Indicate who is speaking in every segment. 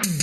Speaker 1: Welcome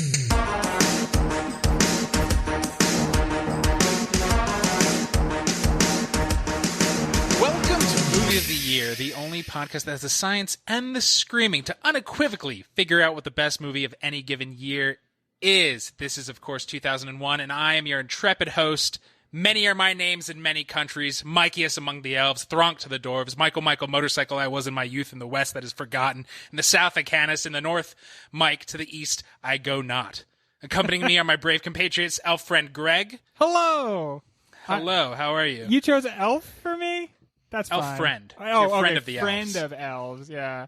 Speaker 1: to Movie of the Year, the only podcast that has the science and the screaming to unequivocally figure out what the best movie of any given year is. This is, of course, 2001, and I am your intrepid host. Many are my names in many countries. Mikius among the elves, Thronk to the dwarves, Michael motorcycle I was in my youth in the west that is forgotten. In the south I Canis, in the north Mike, to the east I go not. Accompanying me are my brave compatriots, elf friend Greg.
Speaker 2: Hello.
Speaker 1: Hello, how are you?
Speaker 2: You chose elf for me? That's fine.
Speaker 1: Elf friend.
Speaker 2: Oh,
Speaker 1: Your friend
Speaker 2: okay.
Speaker 1: of the
Speaker 2: friend
Speaker 1: elves.
Speaker 2: of elves, yeah.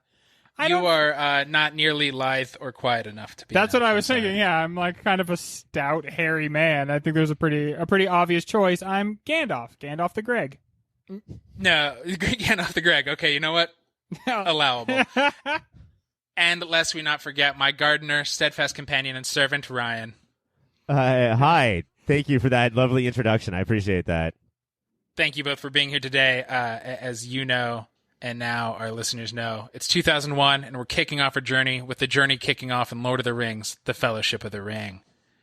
Speaker 1: You are not nearly lithe or quiet enough to be.
Speaker 2: That's
Speaker 1: an
Speaker 2: what I
Speaker 1: elf,
Speaker 2: was
Speaker 1: I'm
Speaker 2: thinking.
Speaker 1: sorry.
Speaker 2: Yeah, I'm like kind of a stout, hairy man. I think there's a pretty obvious choice. I'm Gandalf the Greg.
Speaker 1: No, Gandalf the Greg. Okay, you know what? Allowable. And lest we not forget, my gardener, steadfast companion, and servant, Ryan.
Speaker 3: Hi. Thank you for that lovely introduction. I appreciate that.
Speaker 1: Thank you both for being here today. As you know, and now our listeners know, it's 2001, and we're kicking off our journey with the journey kicking off in Lord of the Rings, The Fellowship of the Ring.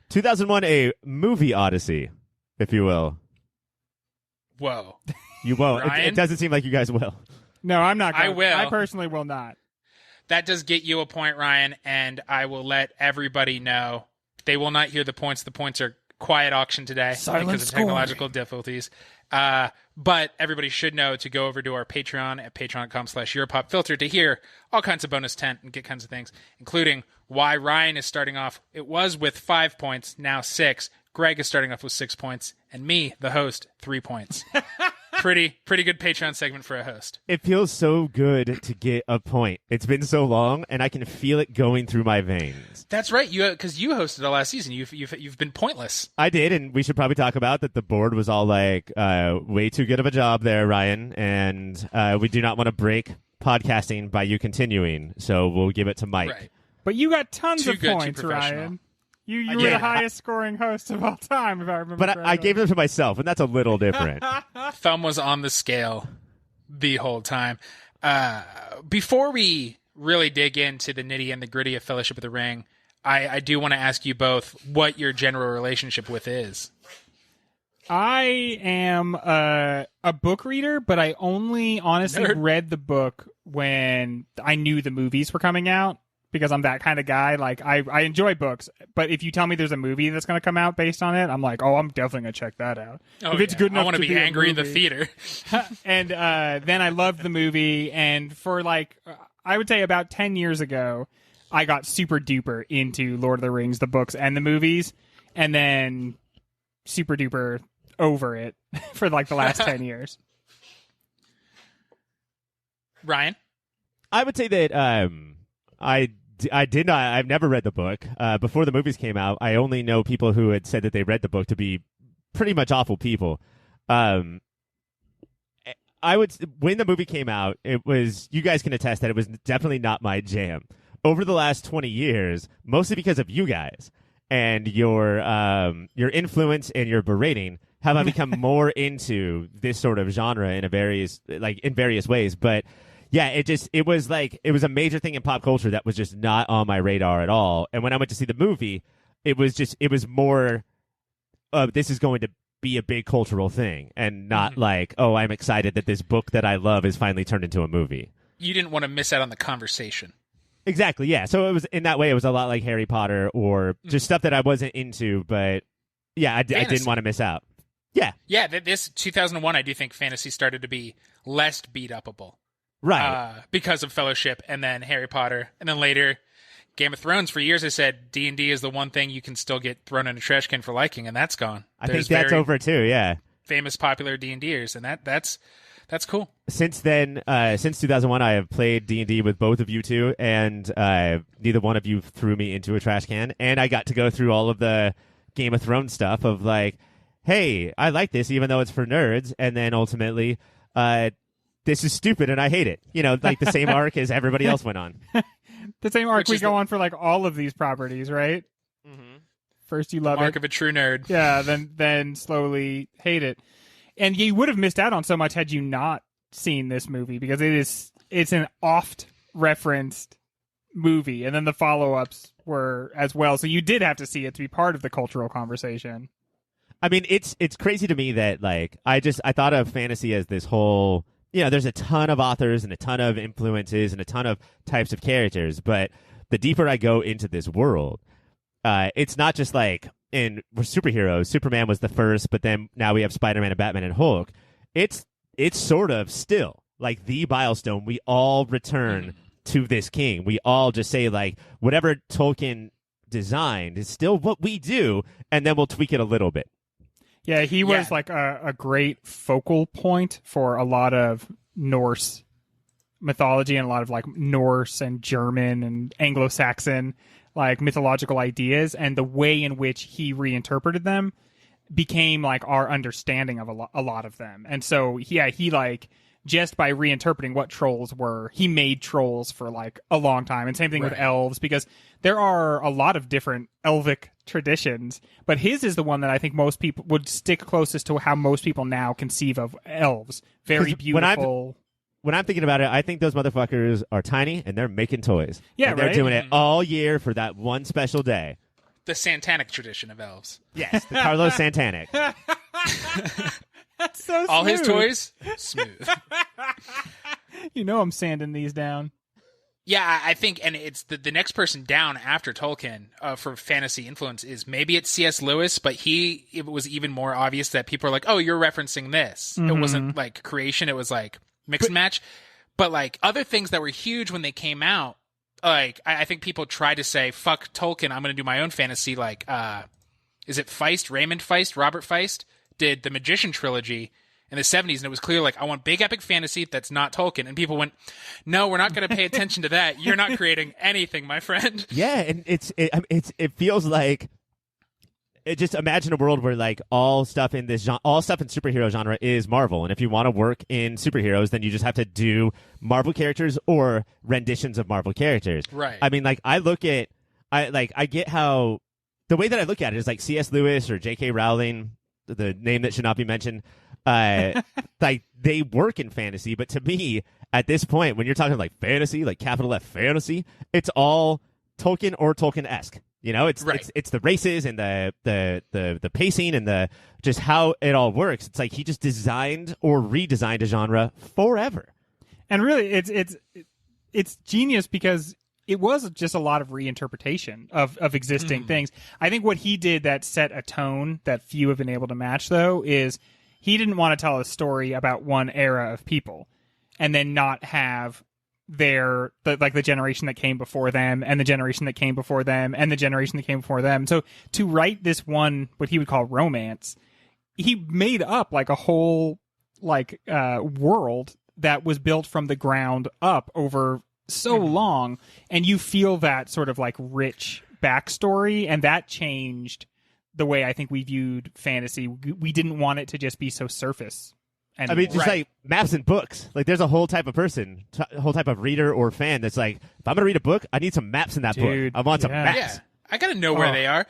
Speaker 3: 2001, a movie odyssey, if you will.
Speaker 1: Whoa.
Speaker 3: You won't.
Speaker 1: Ryan?
Speaker 3: It doesn't seem like you guys will.
Speaker 2: No, I'm not going
Speaker 1: I will.
Speaker 2: I personally will not.
Speaker 1: That does get you a point, Ryan, and I will let everybody know. They will not hear the points. The points are quiet auction today
Speaker 2: Silent
Speaker 1: because of
Speaker 2: scoring.
Speaker 1: technological difficulties. But everybody should know to go over to our Patreon at patreon.com/EuroPopFilter to hear all kinds of bonus tent and get kinds of things, including why Ryan is starting off. It was with 5 points, now 6. Greg is starting off with 6 points, and me, the host, 3 points. Pretty good Patreon segment for a host.
Speaker 3: It feels so good to get a point. It's been so long, and I can feel it going through my veins.
Speaker 1: That's right, because you hosted it last season. You've been pointless.
Speaker 3: I did, and we should probably talk about that the board was all like, way too good of a job there, Ryan, and we do not want to break podcasting by you continuing, so we'll give it to Mike.
Speaker 1: Right.
Speaker 2: But you got tons
Speaker 1: Too
Speaker 2: of
Speaker 1: good, too
Speaker 2: points,
Speaker 1: professional.
Speaker 2: Ryan. You
Speaker 1: I
Speaker 2: were
Speaker 1: did.
Speaker 2: the highest scoring host of all time, if I remember
Speaker 3: But I
Speaker 2: correctly.
Speaker 3: gave them to myself, and that's a little different.
Speaker 1: Thumb was on the scale the whole time. Before we really dig into the nitty and the gritty of Fellowship of the Ring, I do want to ask you both what your general relationship with is.
Speaker 2: I am a book reader, but I only honestly
Speaker 1: Nerd.
Speaker 2: read the book when I knew the movies were coming out, because I'm that kind of guy. Like, I enjoy books, but if you tell me there's a movie that's going to come out based on it, I'm like, oh, I'm definitely going to check that out.
Speaker 1: Oh,
Speaker 2: if it's
Speaker 1: yeah.
Speaker 2: good enough
Speaker 1: I want to be
Speaker 2: a
Speaker 1: angry in the
Speaker 2: movie.
Speaker 1: theater.
Speaker 2: And then I loved the movie, and for I would say about 10 years ago, I got super duper into Lord of the Rings, the books and the movies, and then super duper over it for the last 10 years.
Speaker 1: Ryan?
Speaker 3: I would say that I've never read the book. Before the movies came out, I only know people who had said that they read the book to be pretty much awful people. When the movie came out, it was, you guys can attest that it was definitely not my jam. Over the last 20 years, mostly because of you guys and your influence and your berating, have I become more into this sort of genre in various ways. But yeah, it was a major thing in pop culture that was just not on my radar at all. And when I went to see the movie, it was more, this is going to be a big cultural thing, and not like, oh, I'm excited that this book that I love is finally turned into a movie.
Speaker 1: You didn't want to miss out on the conversation.
Speaker 3: Exactly, yeah. So it was, in that way, it was a lot like Harry Potter or just stuff that I wasn't into, but yeah, I didn't want to miss out. Yeah.
Speaker 1: Yeah, this 2001, I do think fantasy started to be less beat-upable.
Speaker 3: Right.
Speaker 1: Because of Fellowship, and then Harry Potter, and then later Game of Thrones. For years I said D&D is the one thing you can still get thrown in a trash can for liking, and that's gone.
Speaker 3: I think that's
Speaker 1: very
Speaker 3: over too, yeah.
Speaker 1: famous popular D&Ders, and that's cool.
Speaker 3: Since then, since 2001, I have played D&D with both of you two, and neither one of you threw me into a trash can, and I got to go through all of the Game of Thrones stuff of like, hey, I like this even though it's for nerds, and then ultimately, this is stupid and I hate it. You know, like the same arc as everybody else went on.
Speaker 2: The same arc
Speaker 1: Which
Speaker 2: we
Speaker 1: is
Speaker 2: go on for all of these properties, right?
Speaker 1: Mm-hmm.
Speaker 2: First you love
Speaker 1: Mark
Speaker 2: it.
Speaker 1: of a true nerd.
Speaker 2: Yeah, then slowly hate it. And you would have missed out on so much had you not seen this movie, because it's an oft referenced movie, and then the follow-ups were as well. So you did have to see it to be part of the cultural conversation.
Speaker 3: I mean, it's crazy to me that like I thought of fantasy as this whole, there's a ton of authors and a ton of influences and a ton of types of characters, but the deeper I go into this world, it's not just like we're superheroes. Superman was the first, but then now we have Spider-Man and Batman and Hulk. It's sort of still like the milestone. We all return to this king. We all just say like whatever Tolkien designed is still what we do, and then we'll tweak it a little bit.
Speaker 2: Yeah, he was like a great focal point for a lot of Norse mythology and a lot of like Norse and German and Anglo-Saxon like mythological ideas, and the way in which he reinterpreted them became like our understanding of a lot of them. And so he like just by reinterpreting what trolls were, he made trolls for like a long time. And same thing with elves, because there are a lot of different elvic traditions, but his is the one that I think most people would stick closest to how most people now conceive of elves. Very beautiful.
Speaker 3: When I'm thinking about it, I think those motherfuckers are tiny and they're making toys.
Speaker 2: Yeah,
Speaker 3: and they're doing it all year for that one special day.
Speaker 1: The Santanic tradition of elves.
Speaker 3: Yes, the Carlos Santanic.
Speaker 2: That's so smooth.
Speaker 1: All his toys, smooth.
Speaker 2: I'm sanding these down.
Speaker 1: Yeah, I think, and it's the next person down after Tolkien for fantasy influence is maybe it's C.S. Lewis, but it was even more obvious that people are like, oh, you're referencing this. It wasn't like creation, it was like mix and match. But like other things that were huge when they came out, like I think people try to say, fuck Tolkien, I'm going to do my own fantasy. Like, is it Feist, Raymond Feist, Robert Feist? Did the Magician trilogy in the 70s, and it was clear like I want big epic fantasy that's not Tolkien, and people went, no, we're not going to pay attention to that. You're not creating anything, my friend.
Speaker 3: Yeah, and it feels like just imagine a world where like all stuff in superhero genre is Marvel, and if you want to work in superheroes, then you just have to do Marvel characters or renditions of Marvel characters.
Speaker 1: Right.
Speaker 3: I mean, like I get how the way that I look at it is like C.S. Lewis or J.K. Rowling, the name that should not be mentioned, like they work in fantasy, but to me at this point when you're talking like fantasy, like capital F fantasy, it's all Tolkien or Tolkien-esque. It's the races and the pacing and the just how it all works. It's like he just designed or redesigned a genre forever.
Speaker 2: And really it's genius because it was just a lot of reinterpretation of existing things. I think what he did that set a tone that few have been able to match, though, is he didn't want to tell a story about one era of people and then not have the generation that came before them and the generation that came before them and the generation that came before them. So to write this one, what he would call romance, he made up like a whole world that was built from the ground up over so long, and you feel that sort of like rich backstory, and that changed the way I think we viewed fantasy. We didn't want it to just be so surface anymore.
Speaker 3: I mean, just like maps and books. Like there's a whole type of person, whole type of reader or fan that's like, if I'm gonna read a book, I need some maps in that book. I want some maps.
Speaker 1: Yeah, I gotta know where they are.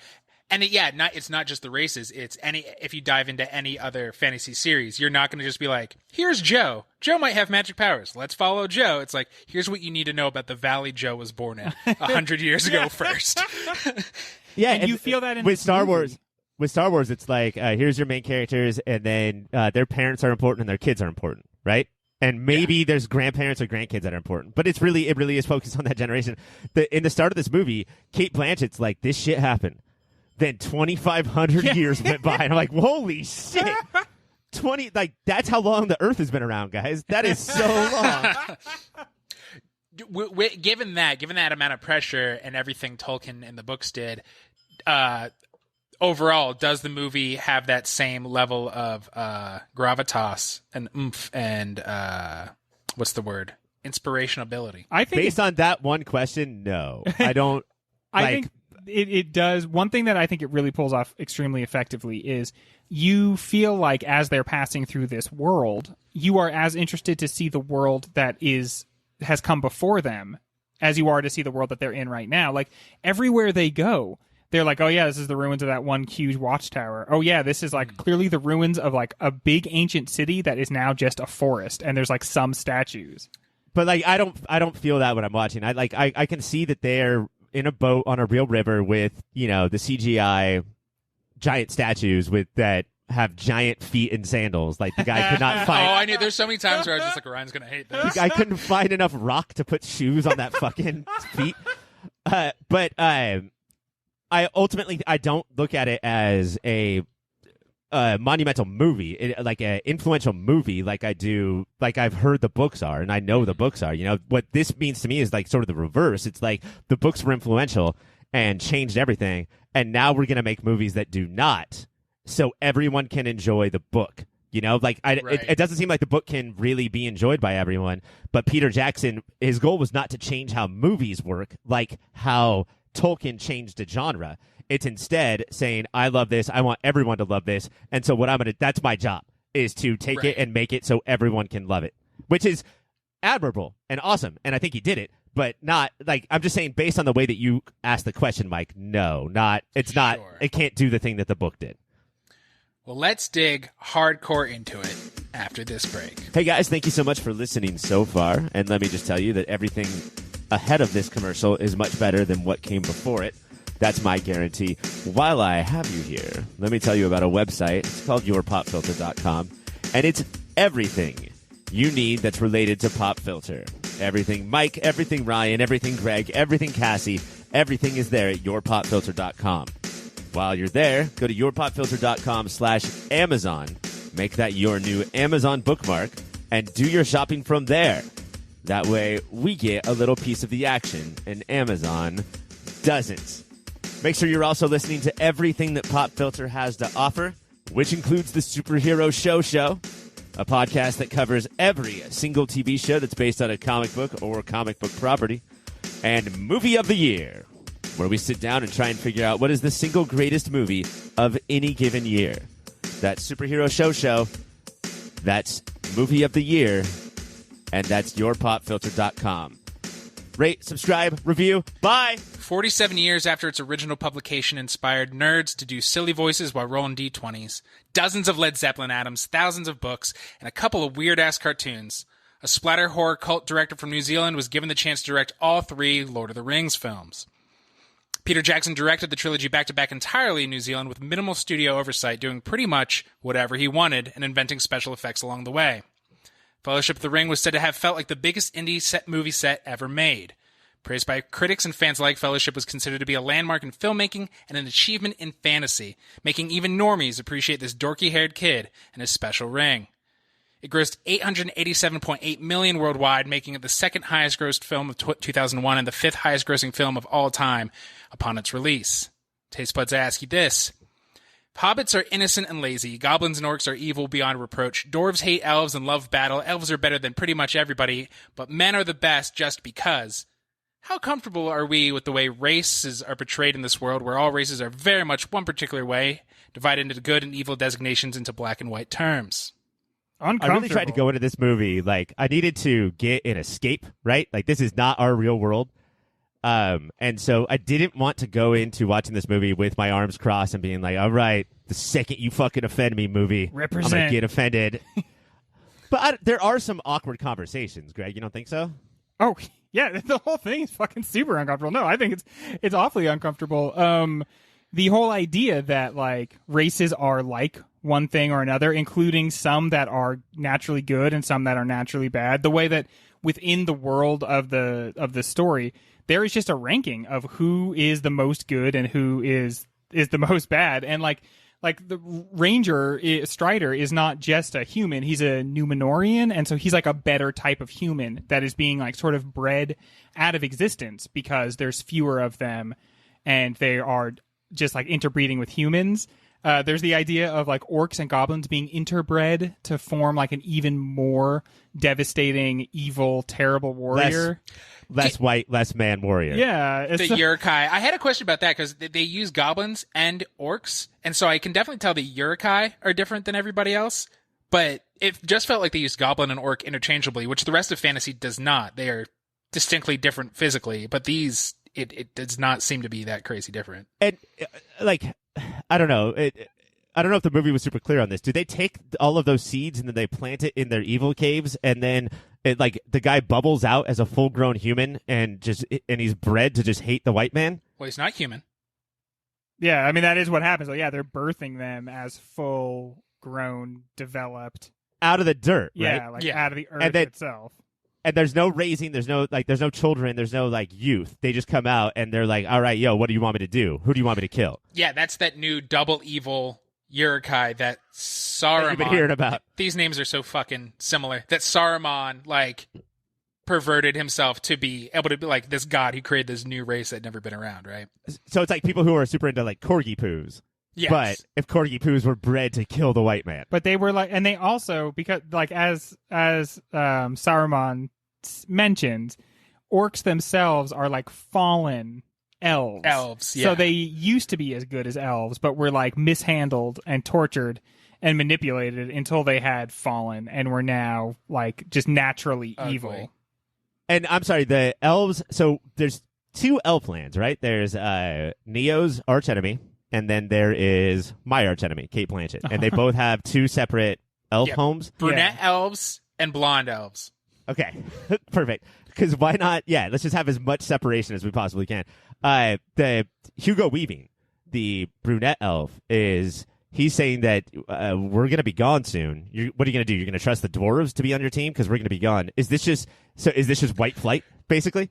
Speaker 1: And it's not just the races. It's if you dive into any other fantasy series, you're not going to just be like, here's Joe. Joe might have magic powers. Let's follow Joe. It's like, here's what you need to know about the valley Joe was born in 100 years ago first.
Speaker 2: Yeah, and you feel that
Speaker 3: with Star Wars. With Star Wars, it's like, here's your main characters, and then their parents are important and their kids are important, right? And maybe there's grandparents or grandkids that are important, but it really is focused on that generation. In the start of this movie, Cate Blanchett's like, this shit happened. Then 2,500 years went by, and I'm like, holy shit. That's how long the Earth has been around, guys. That is so long.
Speaker 1: Given that amount of pressure and everything Tolkien and the books did, overall, does the movie have that same level of gravitas and oomph and what's the word? Inspiration ability?
Speaker 2: I think
Speaker 3: based on that one question, no. I don't.
Speaker 2: I think it does. One thing that I think it really pulls off extremely effectively is you feel like as they're passing through this world, you are as interested to see the world that has come before them as you are to see the world that they're in right now. Like everywhere they go, they're like, oh yeah, this is the ruins of that one huge watchtower. Oh yeah, this is like clearly the ruins of like a big ancient city that is now just a forest, and there's like some statues.
Speaker 3: But like I don't feel that when I'm watching. I can see that they're in a boat on a real river with, the CGI giant statues that have giant feet and sandals. Like the guy could not find.
Speaker 1: I knew. There's so many times where I was just like, Ryan's gonna hate this.
Speaker 3: I couldn't find enough rock to put shoes on that fucking feet. But I don't look at it as a monumental movie, like an influential movie, like I do. Like I've heard the books are, and I know the books are. What this means to me is like sort of the reverse. It's like the books were influential and changed everything, and now we're gonna make movies that do not, so everyone can enjoy the book. It doesn't seem like the book can really be enjoyed by everyone. But Peter Jackson, his goal was not to change how movies work, like how Tolkien changed the genre. It's instead saying, I love this. I want everyone to love this. And so that's my job, is to take it and make it so everyone can love it, which is admirable and awesome. And I think he did it, but not like, I'm just saying based on the way that you asked the question, Mike, it can't do the thing that the book did.
Speaker 1: Well, let's dig hardcore into it after this break.
Speaker 3: Hey guys, thank you so much for listening so far. And let me just tell you that everything ahead of this commercial is much better than what came before it. That's my guarantee. While I have you here, let me tell you about a website. It's called yourpopfilter.com, and it's everything you need that's related to Pop Filter. Everything Mike, everything Ryan, everything Greg, everything Cassie, everything is there at yourpopfilter.com. While you're there, go to yourpopfilter.com/Amazon. Make that your new Amazon bookmark and do your shopping from there. That way, we get a little piece of the action, and Amazon doesn't. Make sure you're also listening to everything that Pop Filter has to offer, which includes the Superhero Show, a podcast that covers every single TV show that's based on a comic book or comic book property, and Movie of the Year, where we sit down and try and figure out what is the single greatest movie of any given year. That's Superhero Show, that's Movie of the Year, and that's yourpopfilter.com. Rate, subscribe, review. Bye!
Speaker 1: 47 years after its original publication inspired nerds to do silly voices while rolling D20s, dozens of Led Zeppelin atoms, thousands of books, and a couple of weird-ass cartoons. A splatter horror cult director from New Zealand was given the chance to direct all 3 Lord of the Rings films. Peter Jackson directed the trilogy back-to-back entirely in New Zealand with minimal studio oversight, doing pretty much whatever he wanted and inventing special effects along the way. Fellowship of the Ring was said to have felt like the biggest indie movie set ever made. Praised by critics and fans alike, Fellowship was considered to be a landmark in filmmaking and an achievement in fantasy, making even normies appreciate this dorky-haired kid and his special ring. It grossed $887.8 million worldwide, making it the second highest-grossed film of 2001 and the 5th highest-grossing film of all time upon its release. TasteBudz, I ask you this. Hobbits are innocent and lazy. Goblins and orcs are evil beyond reproach. Dwarves hate elves and love battle. Elves are better than pretty much everybody, but men are the best just because. How comfortable are we with the way races are portrayed in this world, where all races are very much one particular way, divided into good and evil designations into black and white terms?
Speaker 3: I really tried to go into this movie like I needed to get an escape, right? Like this is not our real world. And so I didn't want to go into watching this movie with my arms crossed and being like, all right, the second you fucking offend me, movie,
Speaker 2: represent.
Speaker 3: I'm going to get offended. But there are some awkward conversations, Greg. You don't think so?
Speaker 2: Oh, yeah. The whole thing is fucking super uncomfortable. No, I think it's awfully uncomfortable. The whole idea that like races are like one thing or another, including some that are naturally good and some that are naturally bad. The way that within the world of the story, there is just a ranking of who is the most good and who is the most bad. And like the Ranger Strider is not just a human, he's a Numenorian, and so he's like a better type of human that is being like sort of bred out of existence because there's fewer of them and they are just like interbreeding with humans. There's the idea of like orcs and goblins being interbred to form like an even more devastating, evil, terrible warrior.
Speaker 3: Less white, less man warrior.
Speaker 2: Yeah.
Speaker 1: The Uruk-hai. I had a question about that because they use goblins and orcs, and so I can definitely tell the Uruk-hai are different than everybody else, but it just felt like they used goblin and orc interchangeably, which the rest of fantasy does not. They are distinctly different physically, but these, it does not seem to be that crazy different.
Speaker 3: And, like, I don't know. I don't know if the movie was super clear on this. Do they take all of those seeds and then they plant it in their evil caves, and then the guy bubbles out as a full-grown human and he's bred to just hate the white man?
Speaker 1: Well, he's not human.
Speaker 2: Yeah, I mean, that is what happens. Like, yeah, they're birthing them as full-grown, developed.
Speaker 3: Out of the dirt,
Speaker 2: Yeah,
Speaker 3: right?
Speaker 2: like out of the earth itself.
Speaker 3: And there's no raising, there's no children, there's no like youth. They just come out and they're like, all right, yo, what do you want me to do? Who do you want me to kill?
Speaker 1: Yeah, that's that new double evil Uruk-hai that Saruman.
Speaker 3: That you've been hearing about.
Speaker 1: These names are so fucking similar. That Saruman like perverted himself to be able to be like this god who created this new race that had never been around, right?
Speaker 3: So it's like people who are super into like corgi poos.
Speaker 1: Yes.
Speaker 3: But if corgi poos were bred to kill the white man.
Speaker 2: But they were like, and they also, because like as Saruman mentions, orcs themselves are like fallen elves.
Speaker 1: Elves, yeah.
Speaker 2: So they used to be as good as elves, but were like mishandled and tortured and manipulated until they had fallen and were now like just naturally
Speaker 1: Ugly.
Speaker 2: evil.
Speaker 3: And I'm sorry, the elves. So there's two elf lands, right? There's Neo's archenemy, and then there is my archenemy, Kate Blanchett, and they both have two separate elf homes.
Speaker 1: Brunette elves and blonde elves.
Speaker 3: Okay, perfect. Because why not? Yeah, let's just have as much separation as we possibly can. The Hugo Weaving, the brunette elf, he's saying that we're going to be gone soon. What are you going to do? You're going to trust the dwarves to be on your team because we're going to be gone. Is this just white flight, basically?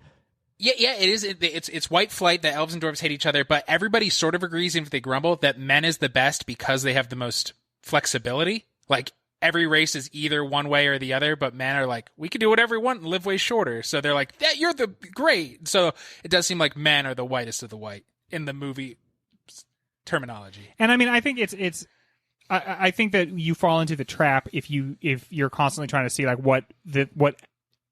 Speaker 1: Yeah, it is. It's white flight that elves and dwarves hate each other, but everybody sort of agrees, even if they grumble, that men is the best because they have the most flexibility. Like, every race is either one way or the other, but men are like, we can do whatever we want and live way shorter. So they're like, yeah, you're the great. So it does seem like men are the whitest of the white in the movie terminology.
Speaker 2: And I mean, I think I think that you fall into the trap if you're constantly trying to see like what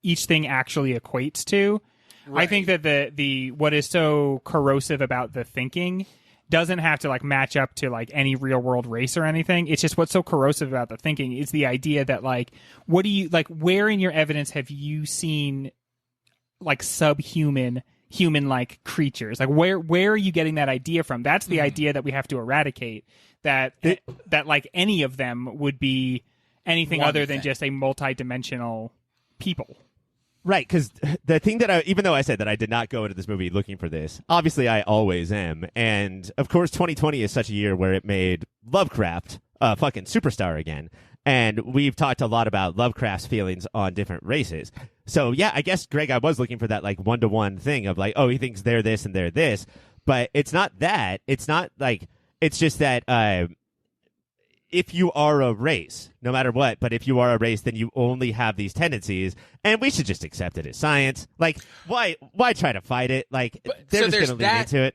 Speaker 2: each thing actually equates to. Right. I think that the what is so corrosive about the thinking doesn't have to like match up to like any real world race or anything. It's just what's so corrosive about the thinking is the idea that like, what do you like, where in your evidence have you seen like subhuman human-like creatures? Like where are you getting that idea from? That's the idea that we have to eradicate, that like any of them would be anything other than just a multi-dimensional people.
Speaker 3: Right, because the thing that even though I said that I did not go into this movie looking for this, obviously I always am. And of course, 2020 is such a year where it made Lovecraft a fucking superstar again. And we've talked a lot about Lovecraft's feelings on different races. So yeah, I guess, Greg, I was looking for that like one-to-one thing of like, oh, he thinks they're this and they're this. But it's not that. It's not like, it's just that if you are a race, no matter what, but if you are a race, then you only have these tendencies, and we should just accept it as science. Like, why try to fight it? Like, they're just going to lean into it.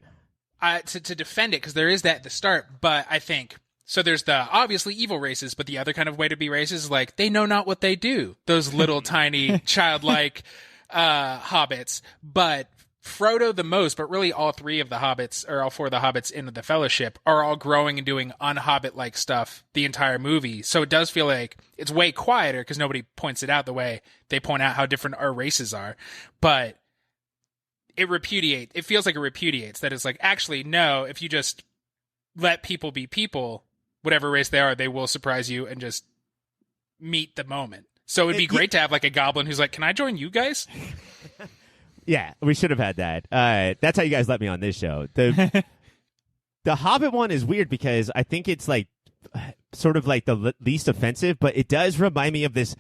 Speaker 1: To defend it, because there is that at the start, but I think, so there's the obviously evil races, but the other kind of way to be racist is like, they know not what they do. Those little tiny childlike hobbits, but Frodo the most, but really all three of the hobbits, or all four of the hobbits in the Fellowship, are all growing and doing un-hobbit-like stuff the entire movie. So it does feel like it's way quieter because nobody points it out the way they point out how different our races are. But it feels like it repudiates that it's like, actually, no, if you just let people be people, whatever race they are, they will surprise you and just meet the moment. So it'd be great to have like a goblin who's like, can I join you guys?
Speaker 3: Yeah, we should have had that. That's how you guys let me on this show. The Hobbit one is weird because I think it's like sort of like the least offensive, but it does remind me of this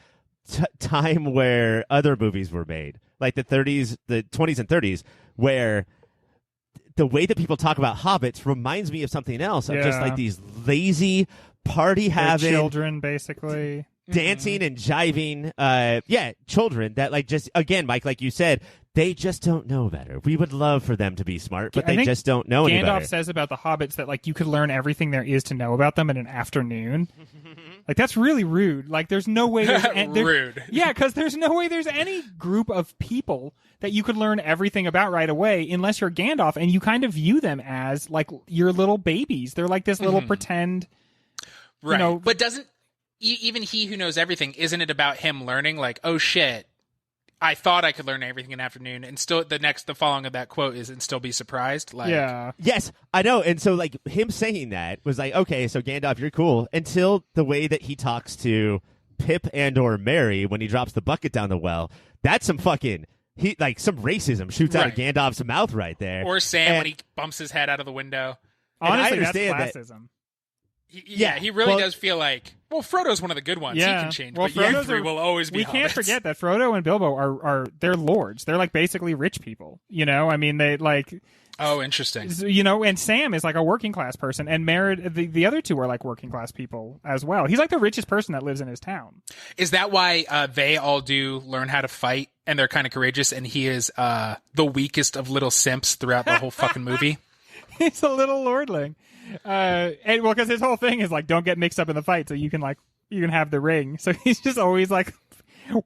Speaker 3: time where other movies were made, like the 20s and 30s, where the way that people talk about hobbits reminds me of something else. Of just like these lazy party having
Speaker 2: children, basically.
Speaker 3: Dancing and jiving, children that like just, again, Mike, like you said, they just don't know better. We would love for them to be smart, but they just don't know any better.
Speaker 2: Gandalf says about the hobbits that like you could learn everything there is to know about them in an afternoon. Like that's really rude. Like there's no way
Speaker 1: rude.
Speaker 2: Yeah, because there's no way there's any group of people that you could learn everything about right away unless you're Gandalf and you kind of view them as like your little babies. They're like this little pretend,
Speaker 1: right? You know, but doesn't even he who knows everything, isn't it about him learning like, oh shit, I thought I could learn everything in an afternoon, and still the following of that quote is, and still be surprised. Like,
Speaker 2: yeah.
Speaker 3: Yes, I know. And so, like, him saying that was like, okay, so Gandalf, you're cool. Until the way that he talks to Pip and or Merry when he drops the bucket down the well, that's some fucking some racism shoots out of Gandalf's mouth right there.
Speaker 1: Or Sam when he bumps his head out of the window.
Speaker 2: Honestly,
Speaker 3: that's
Speaker 2: classism.
Speaker 1: He really does feel like, well, Frodo's one of the good ones.
Speaker 2: Yeah.
Speaker 1: He can change,
Speaker 2: well,
Speaker 1: but you three will always be
Speaker 2: We
Speaker 1: hobbits.
Speaker 2: can't forget that Frodo and Bilbo are they're lords. They're like basically rich people. You know, I mean, they like.
Speaker 1: Oh, interesting.
Speaker 2: You know, and Sam is like a working class person, and the other two are like working class people as well. He's like the richest person that lives in his town.
Speaker 1: Is that why they all do learn how to fight, and they're kind of courageous, and he is the weakest of little simps throughout the whole fucking movie?
Speaker 2: He's a little lordling. And well, because his whole thing is like, don't get mixed up in the fight, so you can have the ring. So he's just always like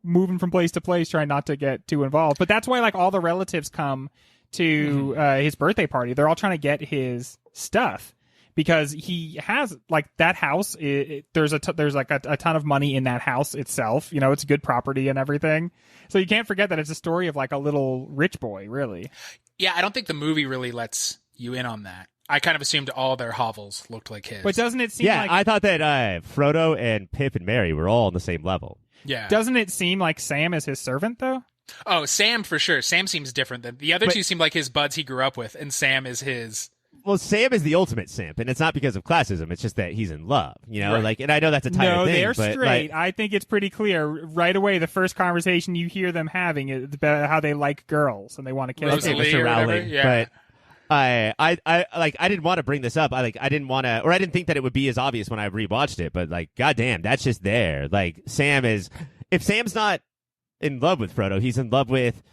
Speaker 2: moving from place to place, trying not to get too involved. But that's why like all the relatives come to his birthday party. They're all trying to get his stuff because he has like that house. There's like a ton of money in that house itself. You know, it's good property and everything. So you can't forget that it's a story of like a little rich boy, really.
Speaker 1: Yeah, I don't think the movie really lets you in on that. I kind of assumed all their hovels looked like his.
Speaker 2: But doesn't it seem like...
Speaker 3: Yeah, I thought that Frodo and Pip and Merry were all on the same level.
Speaker 1: Yeah.
Speaker 2: Doesn't it seem like Sam is his servant, though?
Speaker 1: Oh, Sam for sure. Sam seems different than... The other two seem like his buds he grew up with, and Sam is his...
Speaker 3: Well, Sam is the ultimate simp, and it's not because of classism. It's just that he's in love, you know?
Speaker 1: Right.
Speaker 3: Like, and I know that's a tired thing.
Speaker 2: No, they're
Speaker 3: but,
Speaker 2: straight.
Speaker 3: like,
Speaker 2: I think it's pretty clear right away. The first conversation you hear them having is about how they like girls and they want to kiss
Speaker 1: Rosalie
Speaker 2: them.
Speaker 3: Mr.
Speaker 1: or
Speaker 3: Rowling,
Speaker 1: whatever? Yeah.
Speaker 3: but I didn't want to bring this up. I didn't think that it would be as obvious when I rewatched it, but like, goddamn, that's just there. Like, if Sam's not in love with Frodo, he's in love with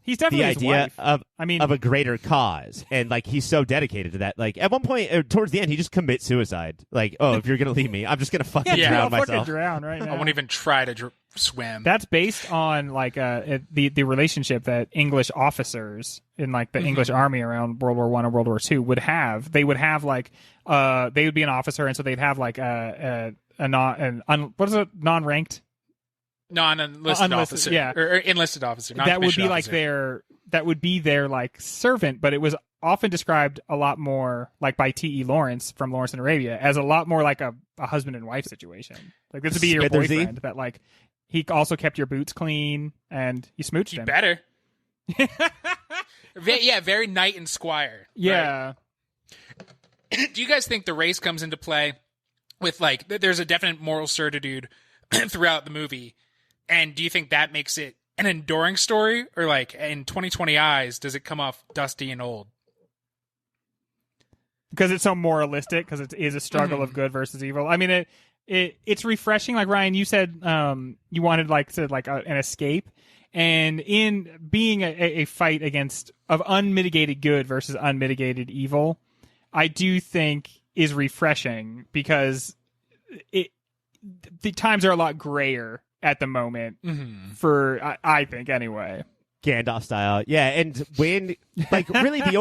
Speaker 2: He's definitely
Speaker 3: the
Speaker 2: his
Speaker 3: idea
Speaker 2: wife.
Speaker 3: of a greater cause, and like he's so dedicated to that. Like at one point, towards the end, he just commits suicide. Like, oh, if you're gonna leave me, I'm just gonna fucking drown
Speaker 2: I'll fucking
Speaker 3: myself.
Speaker 2: drown right now.
Speaker 1: I won't even try to swim.
Speaker 2: That's based on like the relationship that English officers in like the English army around World War I and World War II would have. They would have like they would be an officer, and so they'd have like non-ranked.
Speaker 1: Non-enlisted officer,
Speaker 2: yeah,
Speaker 1: or enlisted officer.
Speaker 2: That would be
Speaker 1: officer.
Speaker 2: like their like servant, but it was often described a lot more like by T.E. Lawrence from Lawrence in Arabia as a lot more like a husband and wife situation. Like this would be your
Speaker 3: Smithersy?
Speaker 2: boyfriend, that like he also kept your boots clean and you smooched
Speaker 1: He
Speaker 2: him.
Speaker 1: better. Yeah, very knight and squire.
Speaker 2: Yeah.
Speaker 1: Right? Do you guys think the race comes into play with like there's a definite moral certitude throughout the movie? And do you think that makes it an enduring story? Or like in 2020 eyes, does it come off dusty and old?
Speaker 2: Because it's so moralistic, because it is a struggle of good versus evil. I mean, it's refreshing. Like Ryan, you said you wanted an escape. And in being a fight of unmitigated good versus unmitigated evil, I do think is refreshing because the times are a lot grayer at the moment for I think anyway.
Speaker 3: Gandalf style, yeah. And when like really the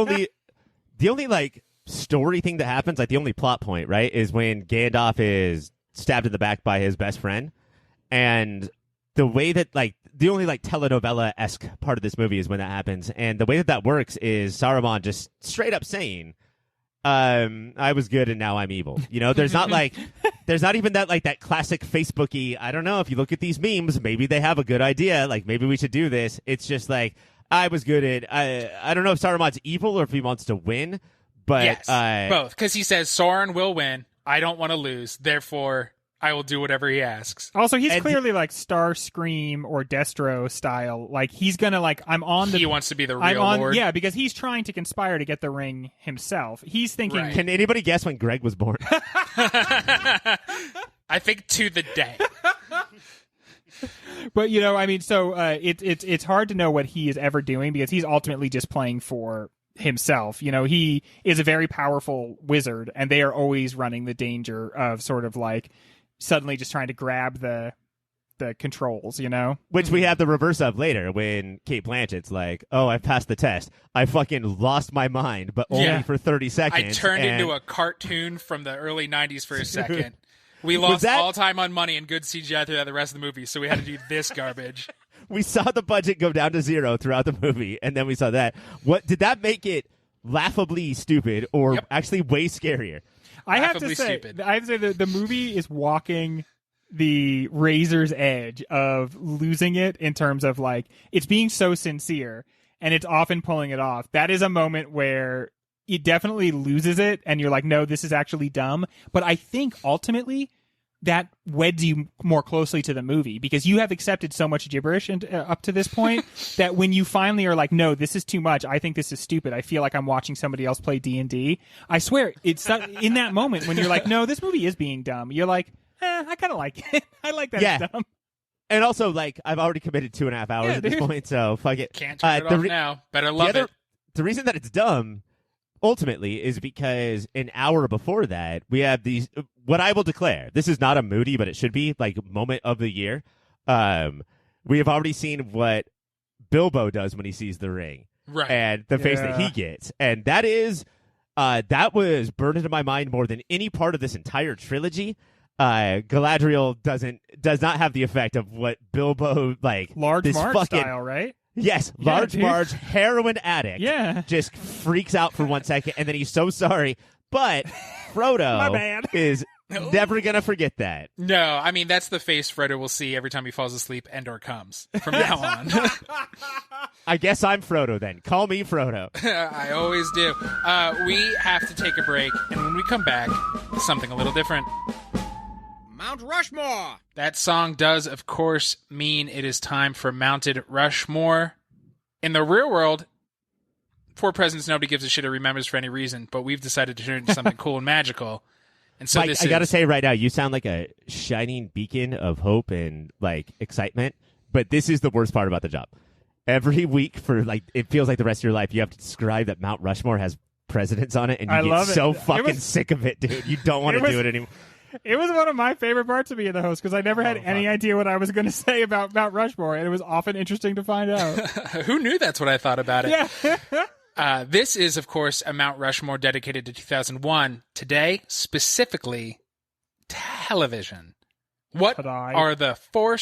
Speaker 3: only like story thing that happens, like the only plot point, right, is when Gandalf is stabbed in the back by his best friend, and the way that like the only like telenovela-esque part of this movie is when that happens, and the way that works is Saruman just straight up saying, I was good and now I'm evil. You know, there's not even that like that classic Facebooky, I don't know, if you look at these memes, maybe they have a good idea, like maybe we should do this. It's just like, I was good at, I don't know if Saruman's evil or if he wants to win, but
Speaker 1: yes, both, because he says Sauron will win, I don't want to lose, therefore I will do whatever he asks.
Speaker 2: Also, he's clearly like Starscream or Destro style. Like he's gonna like
Speaker 1: he wants to be the real Lord.
Speaker 2: Yeah, because he's trying to conspire to get the ring himself. He's thinking.
Speaker 1: Right.
Speaker 3: Can anybody guess when Greg was born?
Speaker 1: I think to the day.
Speaker 2: But you know, I mean, so it's hard to know what he is ever doing because he's ultimately just playing for himself. You know, he is a very powerful wizard, and they are always running the danger of sort of like suddenly just trying to grab the controls, you know?
Speaker 3: Which we have the reverse of later when Kate Blanchett's like, oh, I passed the test. I fucking lost my mind, but only for 30 seconds.
Speaker 1: I turned into a cartoon from the early 90s for a second. We lost all time on money and good CGI throughout the rest of the movie, so we had to do this garbage.
Speaker 3: we saw the budget go down to zero throughout the movie, and then we saw that. What did that make it laughably stupid or actually way scarier?
Speaker 2: I have to say the movie is walking the razor's edge of losing it in terms of like it's being so sincere and it's often pulling it off. That is a moment where it definitely loses it and you're like, no, this is actually dumb. But I think ultimately that weds you more closely to the movie because you have accepted so much gibberish up to this point that when you finally are like, no, this is too much. I think this is stupid. I feel like I'm watching somebody else play D&D. I swear, it's in that moment when you're like, no, this movie is being dumb. You're like, I kind of like it. I like that it's dumb.
Speaker 3: And also, like, I've already committed 2.5 hours at this point, so fuck it.
Speaker 1: Can't turn it off now. Better love it.
Speaker 3: The reason that it's dumb ultimately is because an hour before that we have these what I will declare, this is not a Moody, but it should be like moment of the year. We have already seen what Bilbo does when he sees the ring,
Speaker 1: right? And
Speaker 3: the face that he gets, and that is that was burned into my mind more than any part of this entire trilogy. Galadriel does not have the effect of what Bilbo like
Speaker 2: large
Speaker 3: this
Speaker 2: Marge
Speaker 3: fucking
Speaker 2: style, right?
Speaker 3: Yes, large Marge, heroin addict.
Speaker 2: Yeah.
Speaker 3: Just freaks out for 1 second, and then he's so sorry. But Frodo
Speaker 2: My bad.
Speaker 3: is never going to forget that.
Speaker 1: No, I mean, that's the face Frodo will see every time he falls asleep and or comes from now on.
Speaker 3: I guess I'm Frodo then. Call me Frodo.
Speaker 1: I always do. We have to take a break, and when we come back, something a little different.
Speaker 4: Mount Rushmore!
Speaker 1: That song does, of course, mean it is time for Mounted Rushmore. In the real world, Four Presidents nobody gives a shit or remembers for any reason, but we've decided to turn it into something cool and magical. And so
Speaker 3: Mike, I got to say right now, you sound like a shining beacon of hope and like excitement, but this is the worst part about the job. Every week for like, it feels like the rest of your life, you have to describe that Mount Rushmore has presidents on it, and you get so fucking sick of it, dude. You don't want to do it anymore.
Speaker 2: It was one of my favorite parts of being the host because I never had any idea what I was going to say about Mount Rushmore, and it was often interesting to find out.
Speaker 1: Who knew that's what I thought about it?
Speaker 2: Yeah.
Speaker 1: This is, of course, a Mount Rushmore dedicated to 2001. Today, specifically, television. What are the four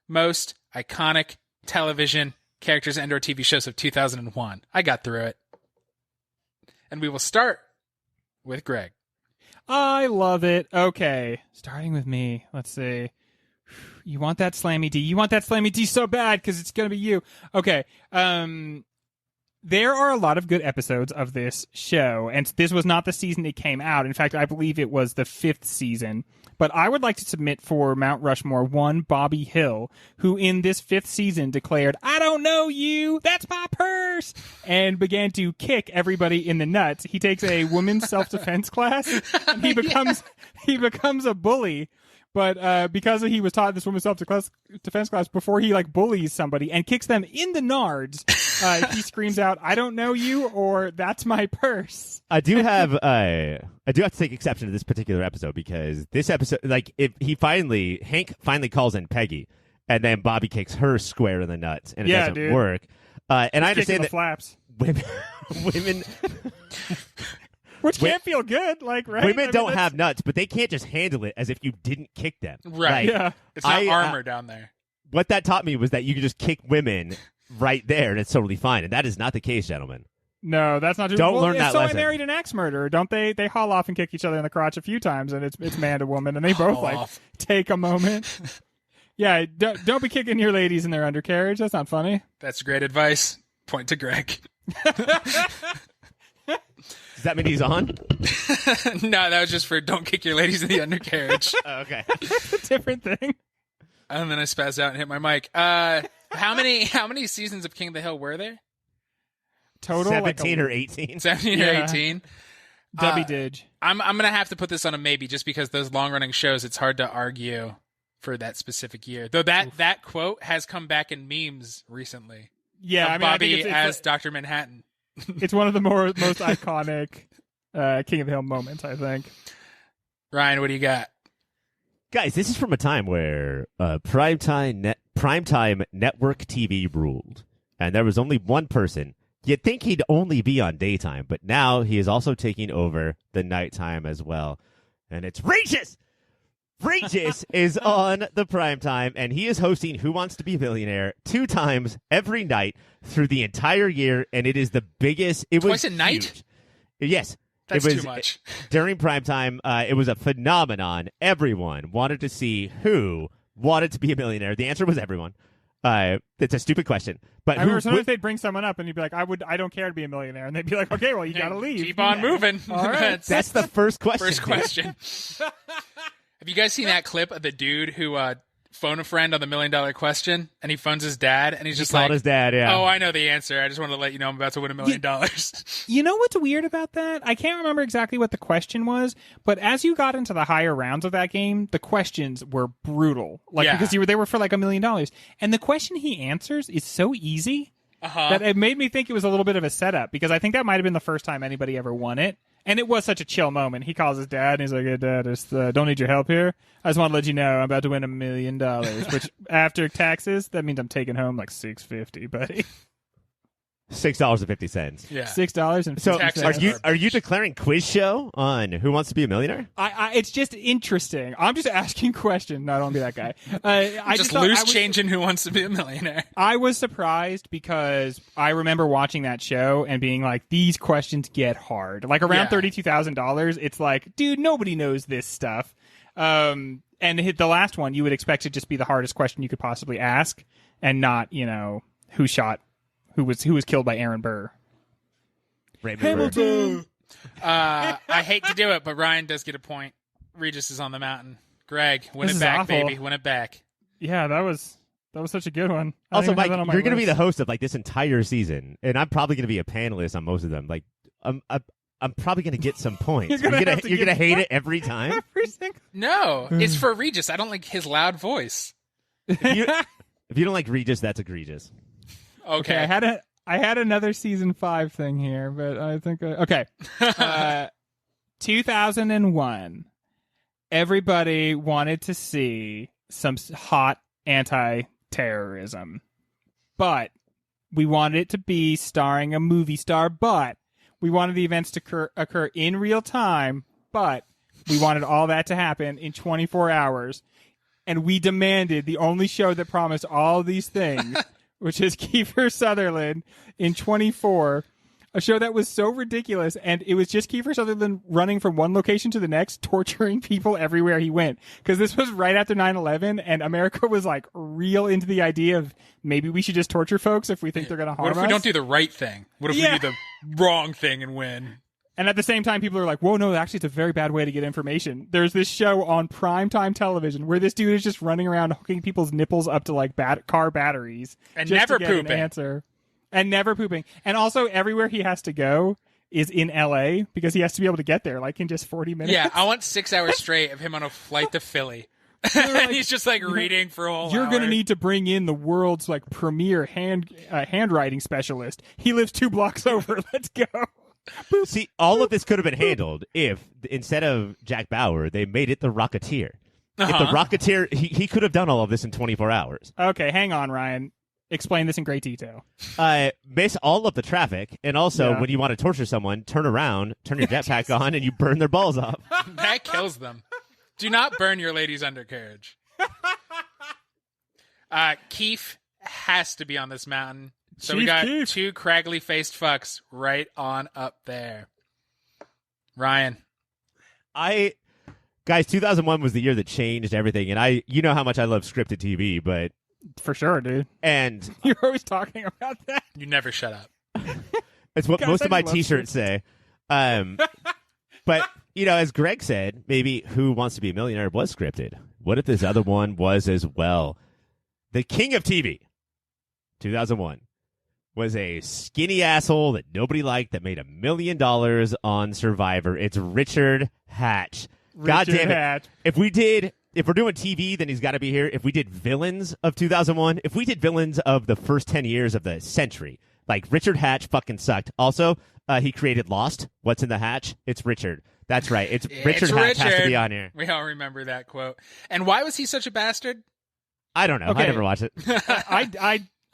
Speaker 1: most iconic television characters and or TV shows of 2001? I got through it. And we will start with Greg.
Speaker 2: I love it. Okay, starting with me. Let's see. You want that Slammy D. You want that Slammy D so bad because it's going to be you. Okay. There are a lot of good episodes of this show, and this was not the season it came out. In fact, I believe it was the 5th season. But I would like to submit for Mount Rushmore one Bobby Hill, who in this 5th season declared, "I don't know you, that's my purse," and began to kick everybody in the nuts. He takes a women's self-defense class, and he becomes a bully. But because he was taught this women's self-defense class before he like bullies somebody and kicks them in the nards, he screams out, "I don't know you," or "That's my purse."
Speaker 3: I do have to take exception to this particular episode because this episode, like, if Hank finally calls in Peggy, and then Bobby kicks her square in the nuts, and it doesn't work. And I understand that
Speaker 2: flaps.
Speaker 3: women.
Speaker 2: Which can't feel good, like, right?
Speaker 3: Women don't have nuts, but they can't just handle it as if you didn't kick them.
Speaker 1: Right.
Speaker 3: Like,
Speaker 2: yeah.
Speaker 1: It's not armor down there.
Speaker 3: What that taught me was that you can just kick women right there, and it's totally fine. And that is not the case, gentlemen.
Speaker 2: No, that's not true.
Speaker 3: Don't learn that lesson.
Speaker 2: So I Married an Axe Murderer. Don't they? They haul off and kick each other in the crotch a few times, and it's man to woman, and they both like take a moment. Yeah, don't be kicking your ladies in their undercarriage. That's not funny.
Speaker 1: That's great advice. Point to Greg.
Speaker 3: Does that mean he's on?
Speaker 1: No, that was just for don't kick your ladies in the undercarriage.
Speaker 3: Oh, okay.
Speaker 2: That's a different thing.
Speaker 1: And then I spazzed out and hit my mic. How many seasons of King of the Hill were there?
Speaker 2: Total
Speaker 3: 17 or 18.
Speaker 1: 17 or 18.
Speaker 2: Debbie Didge.
Speaker 1: I'm gonna have to put this on a maybe just because those long running shows, it's hard to argue for that specific year. Though that quote has come back in memes recently.
Speaker 2: Yeah, I mean,
Speaker 1: Bobby
Speaker 2: I think
Speaker 1: as Dr. Manhattan.
Speaker 2: It's one of the most iconic King of the Hill moments, I think.
Speaker 1: Ryan, what do you got?
Speaker 3: Guys, this is from a time where primetime network TV ruled, and there was only one person. You'd think he'd only be on daytime, but now he is also taking over the nighttime as well, and it's Regis! Regis is on the prime time, and he is hosting Who Wants to Be a Millionaire 2 times every night through the entire year, and it is the biggest. It was
Speaker 1: Twice a night?
Speaker 3: huge. Yes.
Speaker 1: That's
Speaker 3: it was,
Speaker 1: too much.
Speaker 3: During prime time, it was a phenomenon. Everyone wanted to see who wanted to be a millionaire. The answer was everyone. It's a stupid question. But
Speaker 2: I remember sometimes they'd bring someone up and you'd be like, I don't care to be a millionaire. And they'd be like, okay, well, you got to leave.
Speaker 1: Keep on moving.
Speaker 2: All right.
Speaker 3: That's the first question.
Speaker 1: First question. Have you guys seen that clip of the dude who phoned a friend on the $1 Million Question, and he phones his dad, and he's just
Speaker 3: called
Speaker 1: like,
Speaker 3: his dad, yeah.
Speaker 1: "Oh, I know the answer. I just wanted to let you know I'm about to win $1 million."
Speaker 2: You know what's weird about that? I can't remember exactly what the question was, but as you got into the higher rounds of that game, the questions were brutal. Because they were for like $1 million. And the question he answers is so easy that it made me think it was a little bit of a setup, because I think that might have been the first time anybody ever won it. And it was such a chill moment. He calls his dad, and he's like, "Hey, Dad, I don't need your help here. I just want to let you know I'm about to win $1 million, which after taxes, that means I'm taking home like $6.50, buddy."
Speaker 3: $6.50.
Speaker 1: Yeah.
Speaker 2: $6.50.
Speaker 3: So are you declaring quiz show on Who Wants to Be a Millionaire?
Speaker 2: It's just interesting. I'm just asking questions. No, don't be that guy. I
Speaker 1: just loose changing Who Wants to Be a Millionaire.
Speaker 2: I was surprised because I remember watching that show and being like, these questions get hard. Like around $32,000, it's like, dude, nobody knows this stuff. And the last one, you would expect to just be the hardest question you could possibly ask, and not, who was killed by Aaron Burr.
Speaker 3: Hamilton.
Speaker 1: I hate to do it, but Ryan does get a point. Regis is on the mountain. Greg, win
Speaker 2: This
Speaker 1: it
Speaker 2: is
Speaker 1: back,
Speaker 2: awful.
Speaker 1: baby. Win it back.
Speaker 2: Yeah, that was such a good one.
Speaker 3: Also, Mike, you're going to be the host of like this entire season, and I'm probably going to be a panelist on most of them. Like, I'm probably going to get some points. You're going to hate it every time.
Speaker 1: No, it's for Regis. I don't like his loud voice.
Speaker 3: If you don't like Regis, that's egregious.
Speaker 1: Okay.
Speaker 2: I had another season 5 thing here, but I think okay. 2001. Everybody wanted to see some hot anti-terrorism, but we wanted it to be starring a movie star. But we wanted the events to occur in real time. But we wanted all that to happen in 24 hours, and we demanded the only show that promised all these things. Which is Kiefer Sutherland in 24, a show that was so ridiculous, and it was just Kiefer Sutherland running from one location to the next, torturing people everywhere he went. Because this was right after 9/11, and America was like real into the idea of maybe we should just torture folks if we think they're going to harm us.
Speaker 1: What if we don't do the right thing? What if we do the wrong thing and win?
Speaker 2: And at the same time, people are like, whoa, no, actually, it's a very bad way to get information. There's this show on primetime television where this dude is just running around hooking people's nipples up to like car batteries.
Speaker 1: And
Speaker 2: just
Speaker 1: never
Speaker 2: to get
Speaker 1: pooping.
Speaker 2: An answer. And never pooping. And also, everywhere he has to go is in LA because he has to be able to get there like in just 40 minutes.
Speaker 1: Yeah, I want 6 hours straight of him on a flight to Philly. And he's just like reading for a whole
Speaker 2: You're
Speaker 1: hour.
Speaker 2: going to need to bring in the world's like premier handwriting specialist. He lives 2 blocks over. Let's go.
Speaker 3: See, all of this could have been handled if, instead of Jack Bauer, they made it the Rocketeer. If the Rocketeer, he could have done all of this in 24 hours.
Speaker 2: Okay, hang on, Ryan. Explain this in great detail.
Speaker 3: Miss all of the traffic, and also when you want to torture someone, turn around, turn your jetpack on, and you burn their balls off.
Speaker 1: That kills them. Do not burn your lady's undercarriage. Keith has to be on this mountain. So we got
Speaker 2: Keith.
Speaker 1: 2 craggly-faced fucks right on up there. Ryan.
Speaker 3: Guys, 2001 was the year that changed everything, and you know how much I love scripted TV, but...
Speaker 2: For sure, dude.
Speaker 3: And...
Speaker 2: You're always talking about that.
Speaker 1: You never shut up.
Speaker 3: It's what
Speaker 2: Guys,
Speaker 3: most of
Speaker 2: I
Speaker 3: my
Speaker 2: love
Speaker 3: T-shirts say. But, as Greg said, maybe Who Wants to Be a Millionaire was scripted. What if this other one was as well? The king of TV, 2001, was a skinny asshole that nobody liked that made $1 million on Survivor. It's Richard Hatch. God damn it.
Speaker 2: Hatch.
Speaker 3: If we're doing TV, then he's got to be here. If we did villains of 2001, if we did villains of the first 10 years of the century, like Richard Hatch fucking sucked. Also, he created Lost. What's in the hatch? It's Richard. That's right. It's Richard Hatch has to be on here.
Speaker 1: We all remember that quote. And why was he such a bastard?
Speaker 3: I don't know.
Speaker 2: Okay.
Speaker 3: I never watched it.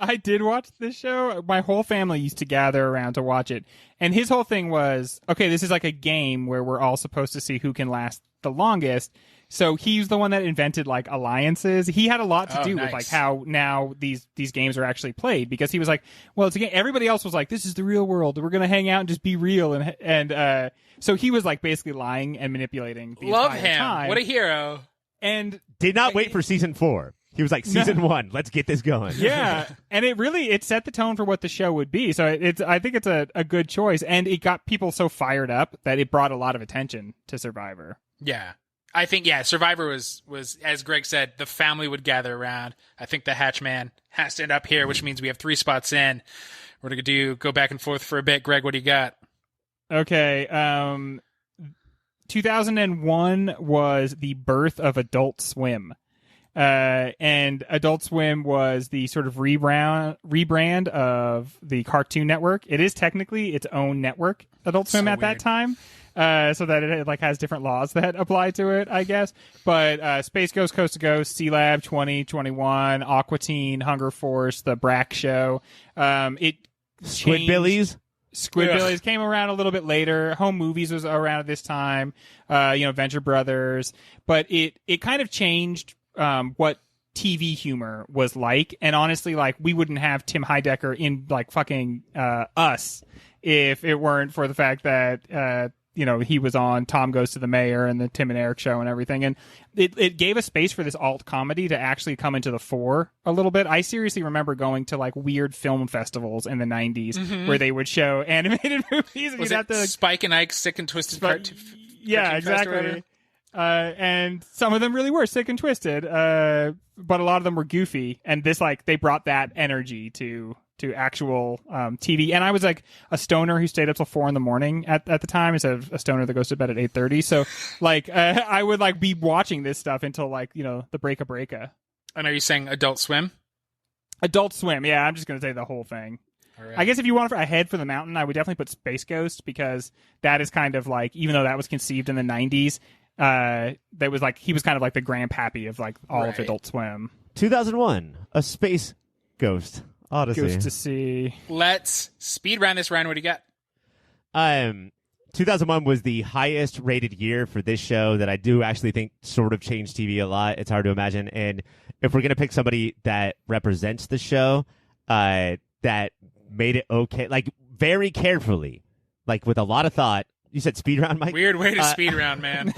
Speaker 2: I did watch this show. My whole family used to gather around to watch it. And his whole thing was, okay, this is like a game where we're all supposed to see who can last the longest. So he's the one that invented like alliances. He had a lot to do with like how now these games are actually played, because he was like, well, it's a game. Everybody else was like, this is the real world. We're going to hang out and just be real. And so he was like basically lying and manipulating the
Speaker 1: Love
Speaker 2: entire
Speaker 1: him.
Speaker 2: time.
Speaker 1: What a hero.
Speaker 2: And
Speaker 3: did not wait for season 4. He was like, season 1, let's get this going.
Speaker 2: Yeah, and it set the tone for what the show would be. So I think it's a good choice, and it got people so fired up that it brought a lot of attention to Survivor.
Speaker 1: Yeah. I think, Survivor was, as Greg said, the family would gather around. I think the Hatchman has to end up here, which means we have 3 spots in. We're going to go back and forth for a bit. Greg, what do you got?
Speaker 2: Okay, 2001 was the birth of Adult Swim. And Adult Swim was the sort of rebrand of the Cartoon Network. It is technically its own network, Adult Swim, at that time. So that it like has different laws that apply to it, I guess. But Space Ghost, Coast to Coast, Sea Lab 2021, Aqua Teen, Hunger Force, The Brack Show.
Speaker 3: Squidbillies
Speaker 2: Came around a little bit later. Home Movies was around at this time. Venture Brothers. But it kind of changed what TV humor was like. And honestly, like, we wouldn't have Tim Heidecker in like fucking Us if it weren't for the fact that he was on Tom Goes to the Mayor and the Tim and Eric Show and everything. And it gave a space for this alt comedy to actually come into the fore a little bit. I seriously remember going to like weird film festivals in the 90s where they would show animated movies. And
Speaker 1: Was
Speaker 2: you'd
Speaker 1: it
Speaker 2: have to
Speaker 1: Spike and Ike's Sick and Twisted
Speaker 2: Yeah, exactly. And some of them really were sick and twisted, but a lot of them were goofy. And this, like, they brought that energy to actual TV. And I was like a stoner who stayed up till 4 a.m. at the time instead of a stoner that goes to bed at 8:30. So like I would like be watching this stuff until like the breaka.
Speaker 1: And are you saying Adult Swim?
Speaker 2: Adult Swim, yeah. I'm just gonna say the whole thing.
Speaker 1: All right.
Speaker 2: I guess if you want a head for the mountain, I would definitely put Space Ghost, because that is kind of like, even though that was conceived in the 90s. That was like, he was kind of like the grandpappy of like all of Adult Swim.
Speaker 3: 2001, A Space Ghost Odyssey.
Speaker 2: Goes to see.
Speaker 1: Let's speed round this. Ryan, what do you got?
Speaker 3: 2001 was the highest rated year for this show that I do actually think sort of changed TV a lot. It's hard to imagine. And if we're going to pick somebody that represents the show, that made it okay, like very carefully, like with a lot of thought. You said speed round, Mike?
Speaker 1: Weird way to speed round, man.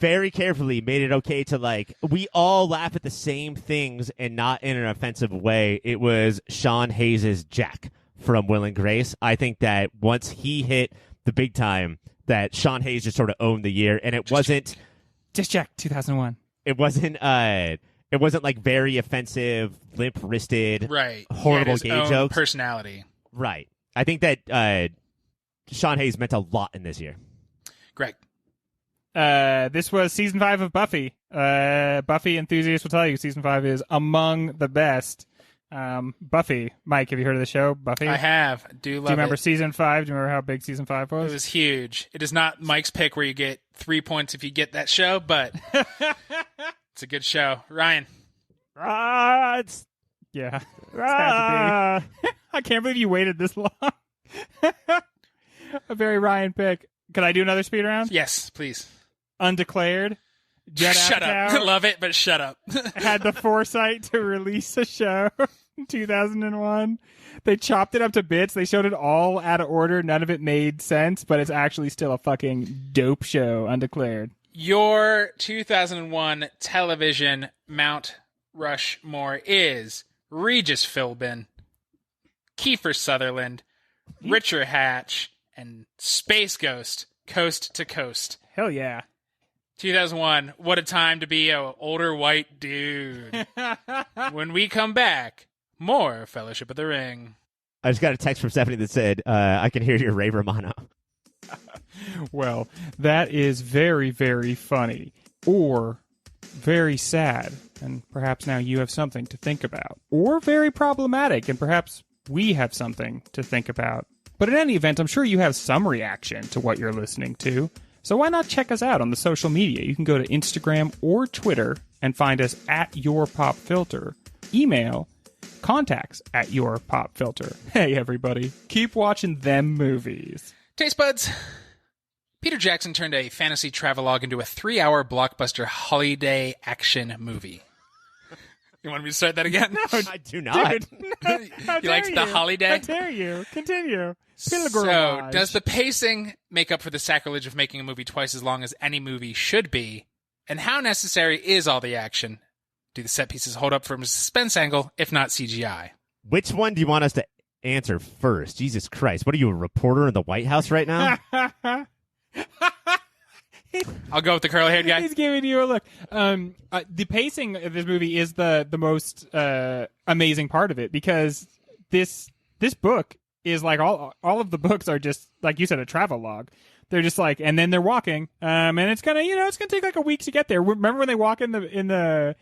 Speaker 3: Very carefully made it okay to, like, we all laugh at the same things and not in an offensive way. It was Sean Hayes' Jack from Will and Grace. I think that once he hit the big time, that Sean Hayes just sort of owned the year, and it wasn't
Speaker 2: just Jack 2001.
Speaker 3: It wasn't like very offensive, limp-wristed,
Speaker 1: right?
Speaker 3: Horrible gay jokes.
Speaker 1: Personality,
Speaker 3: right? I think that Sean Hayes meant a lot in this year.
Speaker 1: Greg.
Speaker 2: This was season 5 of Buffy. Buffy enthusiasts will tell you season 5 is among the best. Buffy. Mike, have you heard of the show, Buffy?
Speaker 1: I have. Do you remember
Speaker 2: season 5? Do you remember how big season 5 was?
Speaker 1: It was huge. It is not Mike's pick where you get 3 points if you get that show, but it's a good show. Ryan.
Speaker 2: Yeah. It's had to be. I can't believe you waited this long. A very Ryan pick. Could I do another speed round?
Speaker 1: Yes, please.
Speaker 2: Undeclared.
Speaker 1: Shut up. Love it, but shut up.
Speaker 2: Had the foresight to release a show in 2001. They chopped it up to bits. They showed it all out of order. None of it made sense, but it's actually still a fucking dope show. Undeclared.
Speaker 1: Your 2001 television Mount Rushmore is Regis Philbin, Kiefer Sutherland, Richard Hatch, and Space Ghost, Coast to Coast.
Speaker 2: Hell yeah.
Speaker 1: 2001, what a time to be an older white dude. When we come back, more Fellowship of the Ring.
Speaker 3: I just got a text from Stephanie that said, I can hear your Ray Romano.
Speaker 2: Well, that is very, very funny. Or very sad, and perhaps now you have something to think about. Or very problematic, and perhaps we have something to think about. But in any event, I'm sure you have some reaction to what you're listening to. So why not check us out on the social media? You can go to Instagram or Twitter and find us at YourPopFilter. Email contacts at your pop filter. Hey, everybody, keep watching them movies.
Speaker 1: TasteBudz. Peter Jackson turned a fantasy travelogue into a 3-hour blockbuster holiday action movie. You want me to start that again?
Speaker 2: No,
Speaker 3: I do not.
Speaker 2: Dude,
Speaker 1: You liked the holiday?
Speaker 2: How dare you? Continue.
Speaker 1: So, does the pacing make up for the sacrilege of making a movie twice as long as any movie should be? And how necessary is all the action? Do the set pieces hold up from a suspense angle, if not CGI?
Speaker 3: Which one do you want us to answer first? Jesus Christ. What are you, a reporter in the White House right now?
Speaker 1: I'll go with the curly-haired guy.
Speaker 2: He's giving you a look. The pacing of this movie is the most amazing part of it, because this book is like all of the books are just, like you said, a travelogue. They're just like, and then they're walking, and it's gonna take like a week to get there. Remember when they walk in the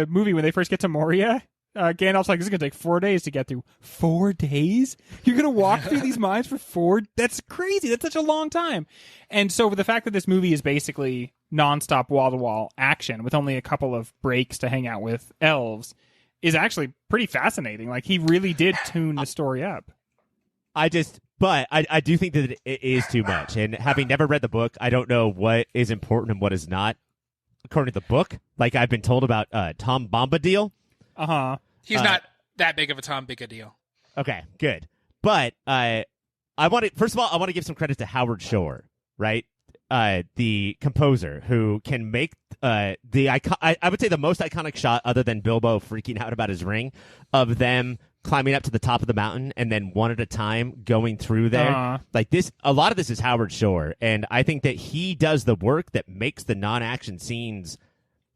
Speaker 2: movie when they first get to Moria? Gandalf's like, this is going to take 4 days to get through. 4 days? You're going to walk through these mines for 4? That's crazy. That's such a long time. And so the fact that this movie is basically nonstop wall-to-wall action with only a couple of breaks to hang out with elves is actually pretty fascinating. Like, he really did tune the story up.
Speaker 3: But I do think that it is too much. And having never read the book, I don't know what is important and what is not. According to the book, like I've been told about Tom Bombadil.
Speaker 2: Uh-huh.
Speaker 1: He's not that big of a Tom Big-a-deal.
Speaker 3: Okay, good. But first of all, I want to give some credit to Howard Shore, right? The composer who can make I would say the most iconic shot, other than Bilbo freaking out about his ring, of them climbing up to the top of the mountain and then one at a time going through there. Like this, a lot of this is Howard Shore, and I think that he does the work that makes the non-action scenes.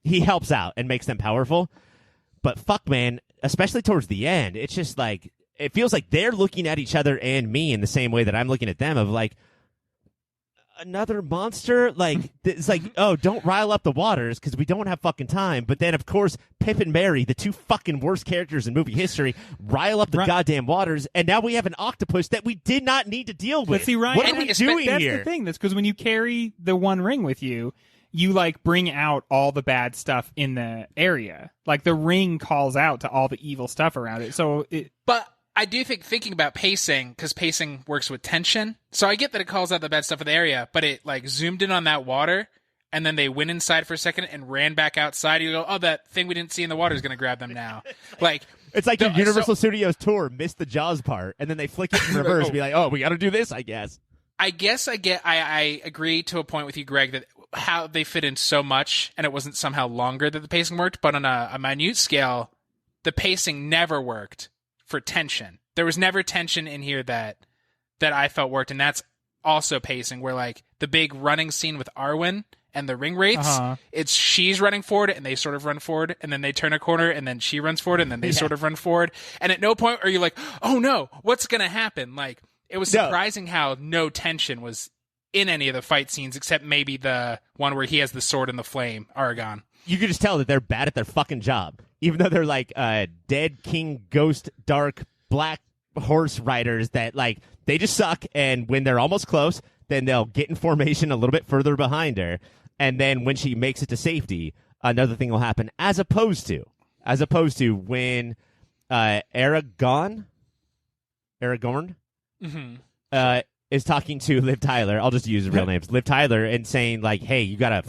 Speaker 3: He helps out and makes them powerful. But fuck, man, especially towards the end, it's just like, it feels like they're looking at each other and me in the same way that I'm looking at them, of like, another monster? Like, it's like, oh, don't rile up the waters because we don't have fucking time. But then, of course, Pip and Mary, the two fucking worst characters in movie history, rile up the goddamn waters, and now we have an octopus that we did not need to deal with.
Speaker 2: But see, Ryan,
Speaker 3: what are we doing
Speaker 2: that's
Speaker 3: here?
Speaker 2: the thing. That's because when you carry the One Ring with you, you like bring out all the bad stuff in the area. Like the ring calls out to all the evil stuff around it.
Speaker 1: But I do think, thinking about pacing, because pacing works with tension. So I get that it calls out the bad stuff in the area, but it like zoomed in on that water, and then they went inside for a second and ran back outside. You go, oh, that thing we didn't see in the water is going to grab them now. Like,
Speaker 3: it's like your Universal Studios tour missed the Jaws part, and then they flick it in reverse and be like, oh, we got to do this, I guess.
Speaker 1: I agree to a point with you, Greg, that how they fit in so much, and it wasn't somehow longer that the pacing worked, but on a minute scale, the pacing never worked for tension. There was never tension in here that I felt worked, and that's also pacing, where like the big running scene with Arwen and the ring wraiths, it's she's running forward and they sort of run forward, and then they turn a corner and then she runs forward and then they sort of run forward, and at no point are you like, oh no, what's gonna happen? Like, it was surprising how no tension was in any of the fight scenes, except maybe the one where he has the sword and the flame, Aragon.
Speaker 3: You could just tell that they're bad at their fucking job, even though they're like dead king, ghost, dark, black horse riders that like they just suck. And when they're almost close, then they'll get in formation a little bit further behind her, and then when she makes it to safety, another thing will happen. As opposed to when Aragorn. Mm-hmm. Is talking to Liv Tyler. I'll just use the real names. Liv Tyler, and saying like, hey, you gotta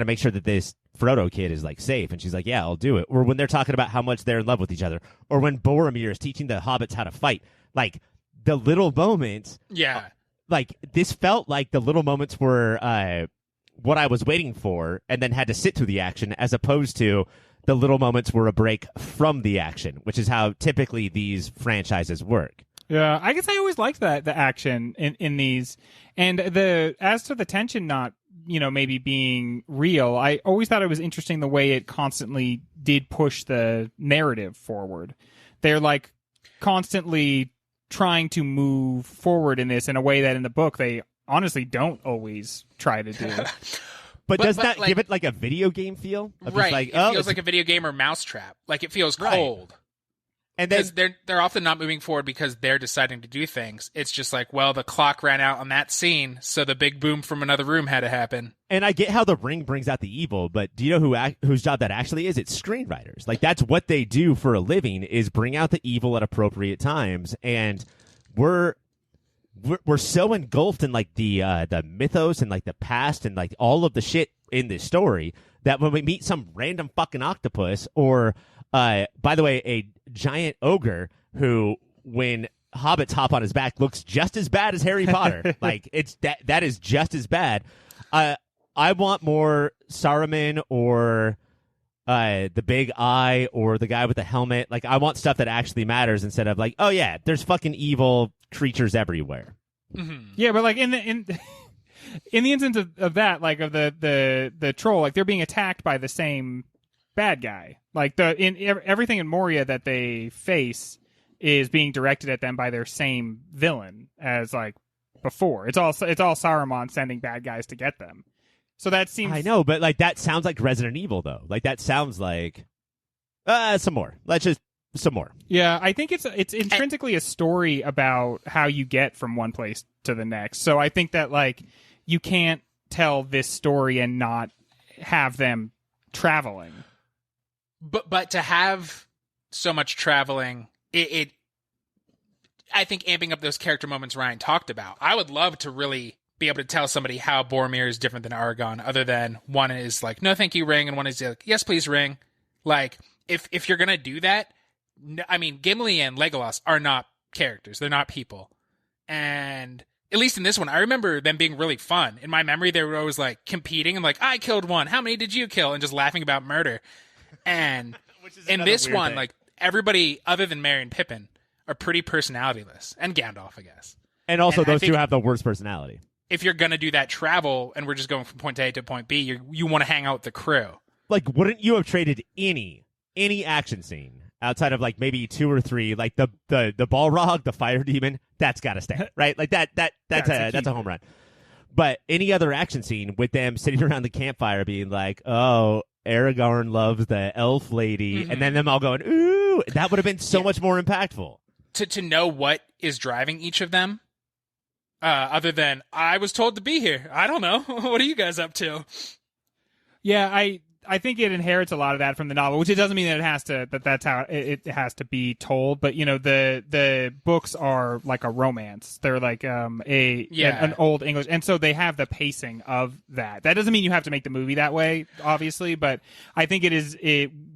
Speaker 3: make sure that this Frodo kid is like safe. And she's like, yeah, I'll do it. Or when they're talking about how much they're in love with each other. Or when Boromir is teaching the hobbits how to fight. Like the little moments.
Speaker 1: Yeah.
Speaker 3: Like this felt like the little moments were what I was waiting for, and then had to sit through the action, as opposed to the little moments were a break from the action, which is how typically these franchises work.
Speaker 2: Yeah, I guess I always liked the action in these, and as to the tension not, maybe being real, I always thought it was interesting the way it constantly did push the narrative forward. They're like constantly trying to move forward in this in a way that in the book they honestly don't always try to do.
Speaker 3: But does that like, give it like a video game feel?
Speaker 1: Right, it feels like a video game or Mousetrap. Like it feels cold.
Speaker 3: And then
Speaker 1: they're often not moving forward because they're deciding to do things. It's just like, well, the clock ran out on that scene, so the big boom from another room had to happen.
Speaker 3: And I get how the ring brings out the evil, but do you know whose job that actually is? It's screenwriters. Like, that's what they do for a living, is bring out the evil at appropriate times. And we're so engulfed in like the mythos and like the past and like all of the shit in this story that when we meet some random fucking octopus or by the way, a giant ogre who, when hobbits hop on his back, looks just as bad as Harry Potter. Like, it's that is just as bad. I want more Saruman or the big eye or the guy with the helmet. Like, I want stuff that actually matters instead of like, oh yeah, there's fucking evil creatures everywhere.
Speaker 2: Mm-hmm. Yeah, but like in the instance of that, like of the troll, like they're being attacked by the same bad guy. Like everything in Moria that they face is being directed at them by their same villain as like before. It's all Saruman sending bad guys to get them. So that seems,
Speaker 3: I know, but like that sounds like Resident Evil though. Like that sounds like some more. Let's just some more.
Speaker 2: Yeah, I think it's intrinsically a story about how you get from one place to the next. So I think that like you can't tell this story and not have them traveling.
Speaker 1: But to have so much traveling, it I think amping up those character moments Ryan talked about. I would love to really be able to tell somebody how Boromir is different than Aragorn, other than one is like, no thank you, ring, and one is like, yes please, ring. Like, if you're gonna do that, I mean, Gimli and Legolas are not characters. They're not people. And at least in this one, I remember them being really fun. In my memory, they were always like competing and like, I killed one. How many did you kill? And just laughing about murder. And in this one,
Speaker 3: thing.
Speaker 1: like everybody other than Merry and Pippin are pretty personalityless. And Gandalf, I guess.
Speaker 3: And also
Speaker 1: and
Speaker 3: those two have the worst personality.
Speaker 1: If you're going to do that travel and we're just going from point A to point B, you want to hang out with the crew.
Speaker 3: Like, wouldn't you have traded any action scene outside of like maybe 2 or 3, like the Balrog, the fire demon, that's got to stay, right? Like that's a home run. But any other action scene with them sitting around the campfire being like, oh, Aragorn loves the elf lady,
Speaker 1: mm-hmm.
Speaker 3: and then them all going, ooh, that would have been so much more impactful.
Speaker 1: To know what is driving each of them, other than, I was told to be here. I don't know. What are you guys up to?
Speaker 2: Yeah, I think it inherits a lot of that from the novel, which it doesn't mean that that's how it has to be told. But you know, the books are like a romance. They're like an old English, and so they have the pacing of that. That doesn't mean you have to make the movie that way, obviously, but I think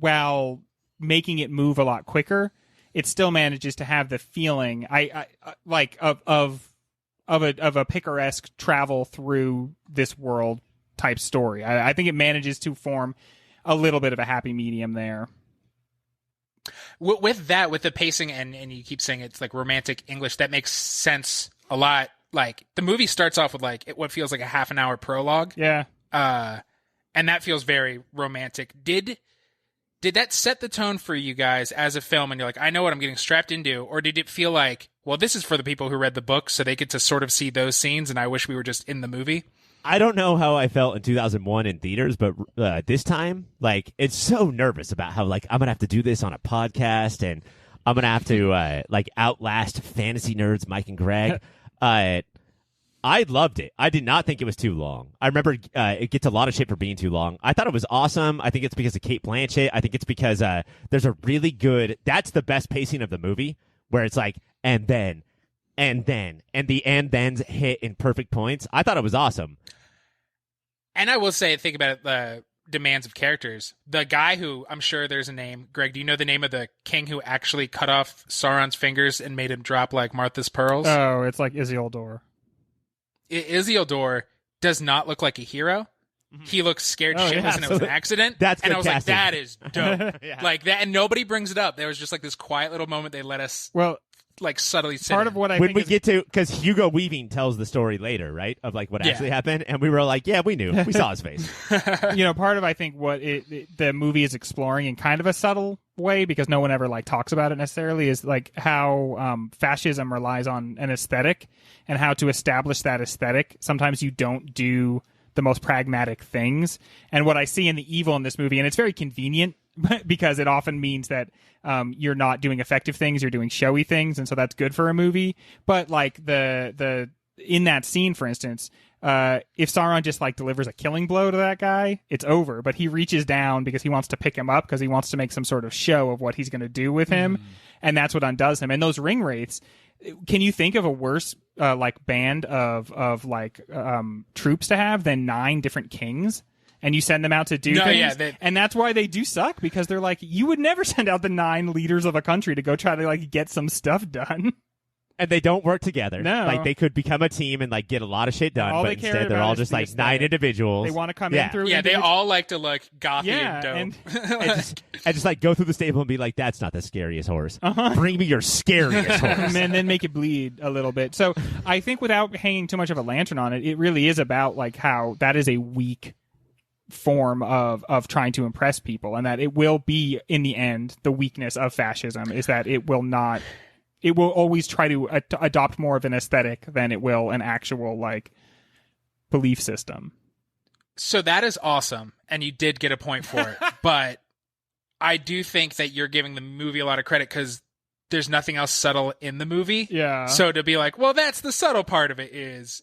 Speaker 2: while making it move a lot quicker, it still manages to have the feeling of a picaresque travel through this world type story. I think it manages to form a little bit of a happy medium there.
Speaker 1: With that, with the pacing, and you keep saying it's like romantic English, that makes sense a lot. Like, the movie starts off with like what feels like a half an hour prologue.
Speaker 2: Yeah.
Speaker 1: And that feels very romantic. Did that set the tone for you guys as a film, and you're like, I know what I'm getting strapped into? Or did it feel like, well, this is for the people who read the book, so they get to sort of see those scenes, and I wish we were just in the movie?
Speaker 3: I don't know how I felt in 2001 in theaters, but this time, like, it's so nervous about how, like, I'm going to have to do this on a podcast, and I'm going to have to, like, outlast fantasy nerds Mike and Greg. I loved it. I did not think it was too long. I remember it gets a lot of shit for being too long. I thought it was awesome. I think it's because of Cate Blanchett. I think it's because there's a really good... That's the best pacing of the movie, where it's like, and then, and the and-thens hit in perfect points. I thought it was awesome.
Speaker 1: And I will say, think about it, the demands of characters. The guy who, I'm sure there's a name. Greg, do you know the name of the king who actually cut off Sauron's fingers and made him drop like Martha's pearls?
Speaker 2: Oh, it's like Isildur.
Speaker 1: Isildur does not look like a hero. Mm-hmm. He looks scared shitless, and it was an accident.
Speaker 3: That's
Speaker 1: and I was
Speaker 3: casting.
Speaker 1: like, that is dope.
Speaker 3: Yeah.
Speaker 1: Like that, and nobody brings it up. There was just like this quiet little moment they let us like subtly sit
Speaker 2: part
Speaker 1: in.
Speaker 2: of what I
Speaker 3: when
Speaker 2: think
Speaker 3: we
Speaker 2: is,
Speaker 3: get to, because Hugo Weaving tells the story later, right, of like what actually happened, and we were like, yeah, we knew, we saw his face.
Speaker 2: Part of I think what the movie is exploring in kind of a subtle way, because no one ever like talks about it necessarily, is like how fascism relies on an aesthetic, and how to establish that aesthetic sometimes you don't do the most pragmatic things. And what I see in the evil in this movie, and it's very convenient because it often means that you're not doing effective things, you're doing showy things, and so that's good for a movie. But like the in that scene, for instance, if Sauron just like delivers a killing blow to that guy, it's over. But he reaches down because he wants to pick him up because he wants to make some sort of show of what he's going to do with him, and that's what undoes him. And those ring wraiths, can you think of a worse like band of like troops to have than 9 different kings? And you send them out to do things, and that's why they do suck, because they're like, you would never send out the 9 leaders of a country to go try to like get some stuff done.
Speaker 3: And they don't work together.
Speaker 2: No.
Speaker 3: Like, they could become a team and, like, get a lot of shit done,
Speaker 2: all
Speaker 3: but
Speaker 2: they care
Speaker 3: instead they're
Speaker 2: about
Speaker 3: all
Speaker 2: is
Speaker 3: just,
Speaker 2: the
Speaker 3: like,
Speaker 2: aesthetic.
Speaker 3: 9 individuals.
Speaker 2: They want to come in through.
Speaker 1: Yeah, they all like to look gothy
Speaker 2: Yeah,
Speaker 1: and dope.
Speaker 3: and just, like, go through the stable and be like, that's not the scariest horse.
Speaker 2: Uh-huh.
Speaker 3: Bring me your scariest horse.
Speaker 2: and then make it bleed a little bit. So I think without hanging too much of a lantern on it, it really is about like how that is a weak form of trying to impress people, and that it will be in the end the weakness of fascism is that it will always try to adopt more of an aesthetic than it will an actual like belief system.
Speaker 1: So that is awesome, and you did get a point for it. But I do think that you're giving the movie a lot of credit because there's nothing else subtle in the movie.
Speaker 2: Yeah.
Speaker 1: So to be like, well, that's the subtle part of it is.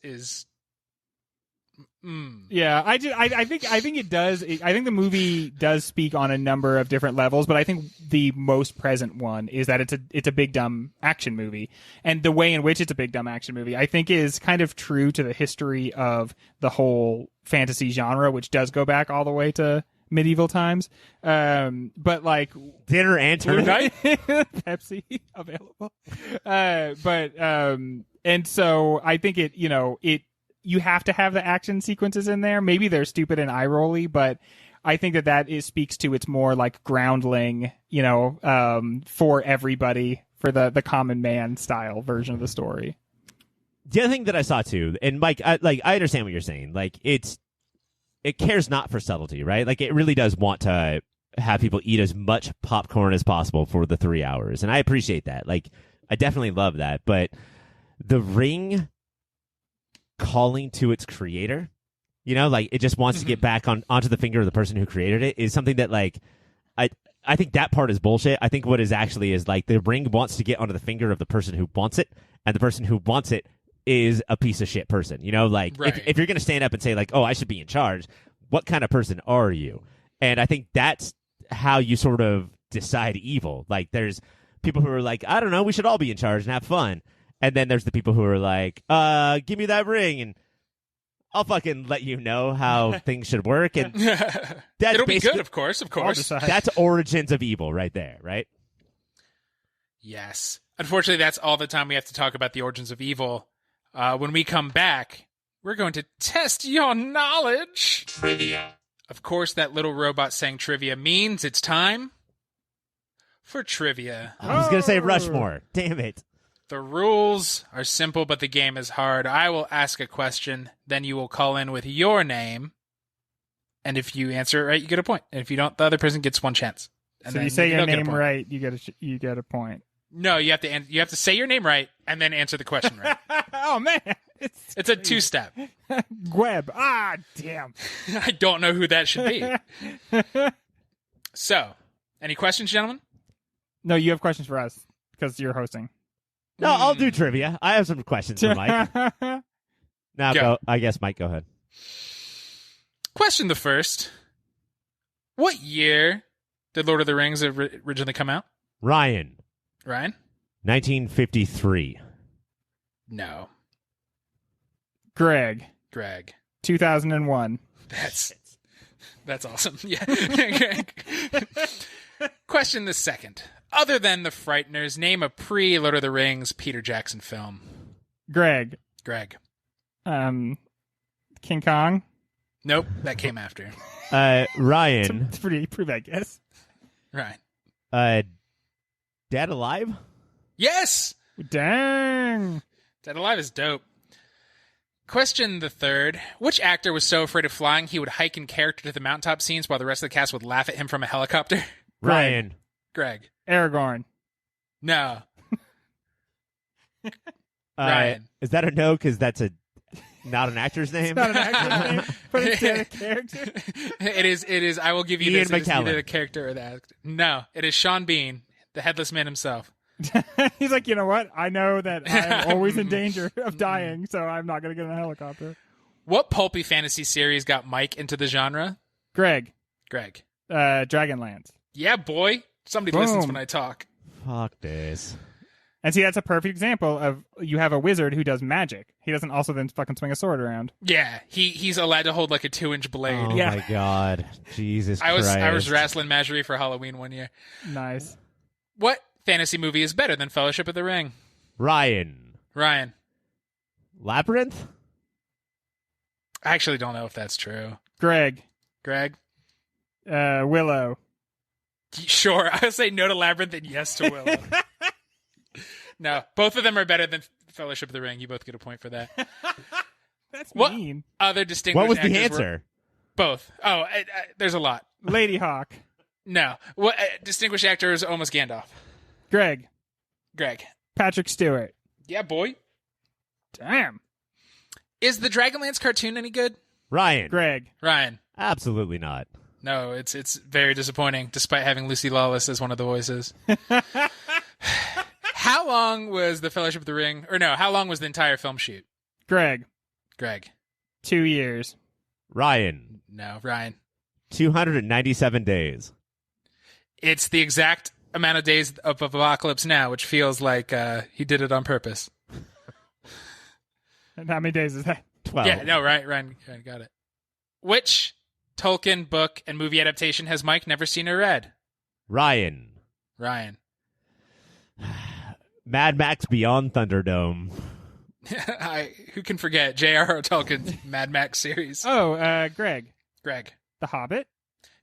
Speaker 2: Yeah, I think it does. I think the movie does speak on a number of different levels, but I think the most present one is that it's a big dumb action movie, and the way in which it's a big dumb action movie, I think, is kind of true to the history of the whole fantasy genre, which does go back all the way to medieval times. But like
Speaker 3: Dinner and tournament.
Speaker 2: Pepsi available. And so I think it. You have to have the action sequences in there. Maybe they're stupid and eye-rolly, but I think that speaks to its more like groundling, for everybody, for the common man style version of the story.
Speaker 3: The other thing that I saw too, and Mike, I understand what you're saying. Like, it cares not for subtlety, right? Like, it really does want to have people eat as much popcorn as possible for the 3 hours, and I appreciate that. Like, I definitely love that. But the Ring calling to its creator, like it just wants to get back onto the finger of the person who created it, is something that like I think that part is bullshit. I think what is actually is like the Ring wants to get onto the finger of the person who wants it, and the person who wants it is a piece of shit person. Like
Speaker 1: right.
Speaker 3: if you're going to stand up and say like, oh, I should be in charge, what kind of person are you? And I think that's how you sort of decide evil. Like, there's people who are like, I don't know, we should all be in charge and have fun. And then there's the people who are like, give me that ring and I'll fucking let you know how things should work. And that's
Speaker 1: it'll be good, of course.
Speaker 3: That's origins of evil right there, right?
Speaker 1: Yes. Unfortunately, that's all the time we have to talk about the origins of evil. When we come back, we're going to test your knowledge. Trivia. Of course, that little robot saying trivia means it's time for trivia.
Speaker 3: I was going to say Rushmore. Damn it.
Speaker 1: The rules are simple, but the game is hard. I will ask a question, then you will call in with your name, and if you answer it right, you get a point. And if you don't, the other person gets one chance. And
Speaker 2: so you say your name right, you get a point.
Speaker 1: No, you have to say your name right and then answer the question right.
Speaker 2: Oh man,
Speaker 1: it's a 2-step.
Speaker 2: Gweb. Ah, damn.
Speaker 1: I don't know who that should be. So, any questions, gentlemen?
Speaker 2: No, you have questions for us because you're hosting.
Speaker 3: No, I'll do trivia. I have some questions for Mike. Now go. I guess Mike, go ahead.
Speaker 1: Question the first. What year did Lord of the Rings originally come out?
Speaker 3: Ryan.
Speaker 1: 1953. No.
Speaker 2: Greg. 2001.
Speaker 1: That's awesome. Yeah. Question the second. Other than The Frighteners, name a pre-Lord of the Rings Peter Jackson film.
Speaker 2: Greg. King Kong?
Speaker 1: Nope, that came after.
Speaker 3: Ryan.
Speaker 2: It's pretty bad guess.
Speaker 1: Right.
Speaker 3: Dead Alive?
Speaker 1: Yes!
Speaker 2: Dang.
Speaker 1: Dead Alive is dope. Question the third. Which actor was so afraid of flying he would hike in character to the mountaintop scenes while the rest of the cast would laugh at him from a helicopter?
Speaker 3: Ryan.
Speaker 1: Greg.
Speaker 2: Aragorn.
Speaker 1: No. Ryan.
Speaker 3: Is that a no? Because that's a Not an actor's name?
Speaker 2: Not an actor's name, but instead a character.
Speaker 1: It is. I will give you
Speaker 3: Ian
Speaker 1: this. It is
Speaker 3: McKellen.
Speaker 1: either the character or the actor. No, it is Sean Bean, the headless man himself.
Speaker 2: He's like, you know what? I know that I'm always in danger of dying, so I'm not going to get in a helicopter.
Speaker 1: What pulpy fantasy series got Mike into the genre?
Speaker 2: Greg. Dragonlance.
Speaker 1: Yeah, boy. Somebody listens when I talk.
Speaker 3: Fuck this.
Speaker 2: And see, that's a perfect example of you have a wizard who does magic. He doesn't also then fucking swing a sword around.
Speaker 1: Yeah, he's allowed to hold like a 2-inch blade.
Speaker 3: Oh,
Speaker 2: Yeah.
Speaker 3: my God. Jesus
Speaker 1: I
Speaker 3: Christ.
Speaker 1: was wrestling Marjorie for Halloween one year.
Speaker 2: Nice.
Speaker 1: What fantasy movie is better than Fellowship of the Ring?
Speaker 3: Ryan. Labyrinth?
Speaker 1: I actually don't know if that's true.
Speaker 2: Greg.
Speaker 1: Willow.
Speaker 2: Willow.
Speaker 1: Sure, I'll say no to Labyrinth and yes to Willow. No, both of them are better than Fellowship of the Ring. You both get a point for that.
Speaker 2: That's
Speaker 1: What
Speaker 2: mean.
Speaker 1: other distinguished
Speaker 3: What was the
Speaker 1: actors
Speaker 3: answer?
Speaker 1: were- Both. Oh, there's a lot.
Speaker 2: Lady Hawk.
Speaker 1: No. What distinguished actor is almost Gandalf?
Speaker 2: Greg.
Speaker 1: Patrick
Speaker 2: Stewart.
Speaker 1: Yeah, boy.
Speaker 2: Damn.
Speaker 1: Is the Dragonlance cartoon any good?
Speaker 3: Ryan.
Speaker 2: Greg.
Speaker 1: Ryan.
Speaker 3: Absolutely not.
Speaker 1: No, it's very disappointing, despite having Lucy Lawless as one of the voices. How long was the Fellowship of the Ring? Or no, how long was the entire film shoot?
Speaker 2: Greg. 2 years.
Speaker 3: Ryan.
Speaker 1: No, Ryan.
Speaker 3: 297 days.
Speaker 1: It's the exact amount of days of Apocalypse Now, which feels like he did it on purpose.
Speaker 2: And how many days is that?
Speaker 3: 12.
Speaker 1: Yeah, no, Ryan got it. Which Tolkien book and movie adaptation has Mike never seen or read?
Speaker 3: Ryan.
Speaker 2: Mad
Speaker 3: Max Beyond Thunderdome.
Speaker 1: Who can forget J.R.R. Tolkien's Mad Max series?
Speaker 2: Oh, Greg. The Hobbit?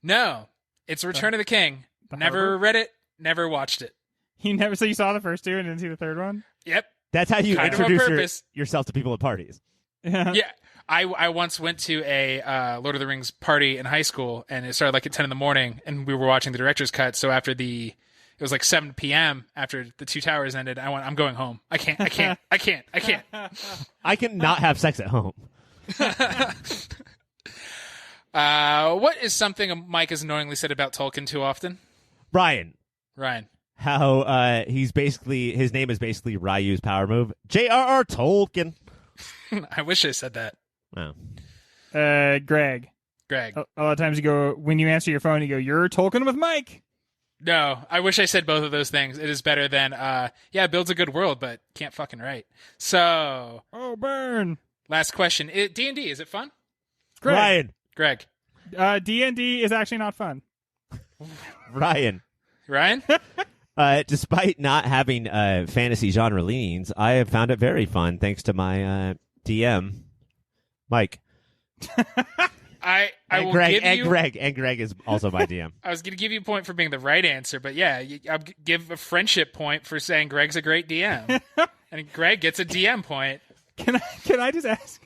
Speaker 1: No, it's Return of the King.
Speaker 2: The
Speaker 1: Never
Speaker 2: Harbor?
Speaker 1: read it, never watched it.
Speaker 2: So you saw the first two and didn't see the third one?
Speaker 1: Yep.
Speaker 3: That's how you
Speaker 1: Kind of on
Speaker 3: introduce
Speaker 1: purpose.
Speaker 3: yourself to people at parties.
Speaker 2: Yeah.
Speaker 1: Yeah. I once went to a Lord of the Rings party in high school, and it started like at 10 in the morning, and we were watching the director's cut. So after it was like 7 p.m. after the Two Towers ended, I'm going home. I can't.
Speaker 3: I can not have sex at home.
Speaker 1: What is something Mike has annoyingly said about Tolkien too often?
Speaker 3: Ryan.
Speaker 1: Ryan.
Speaker 3: His name is basically Ryu's power move. J.R.R. Tolkien.
Speaker 1: I wish I said that.
Speaker 3: Wow.
Speaker 2: Greg.
Speaker 1: Greg.
Speaker 2: A lot of times you go, when you answer your phone, you go, "You're Tolkien with Mike."
Speaker 1: No, I wish I said both of those things. It is better than, yeah, builds a good world, but can't fucking write. So,
Speaker 2: Oh, burn.
Speaker 1: last question. D&D, is it fun?
Speaker 2: Greg.
Speaker 3: Ryan.
Speaker 1: Greg.
Speaker 2: D&D is actually not fun.
Speaker 3: Ryan. Despite not having fantasy genre leanings, I have found it very fun thanks to my DM, Mike.
Speaker 1: I
Speaker 3: And
Speaker 1: will
Speaker 3: Greg,
Speaker 1: give
Speaker 3: and
Speaker 1: you...
Speaker 3: Greg. And Greg is also my DM.
Speaker 1: I was going to give you a point for being the right answer, but yeah, I'll give a friendship point for saying Greg's a great DM. And Greg gets a DM point.
Speaker 2: Can I just ask?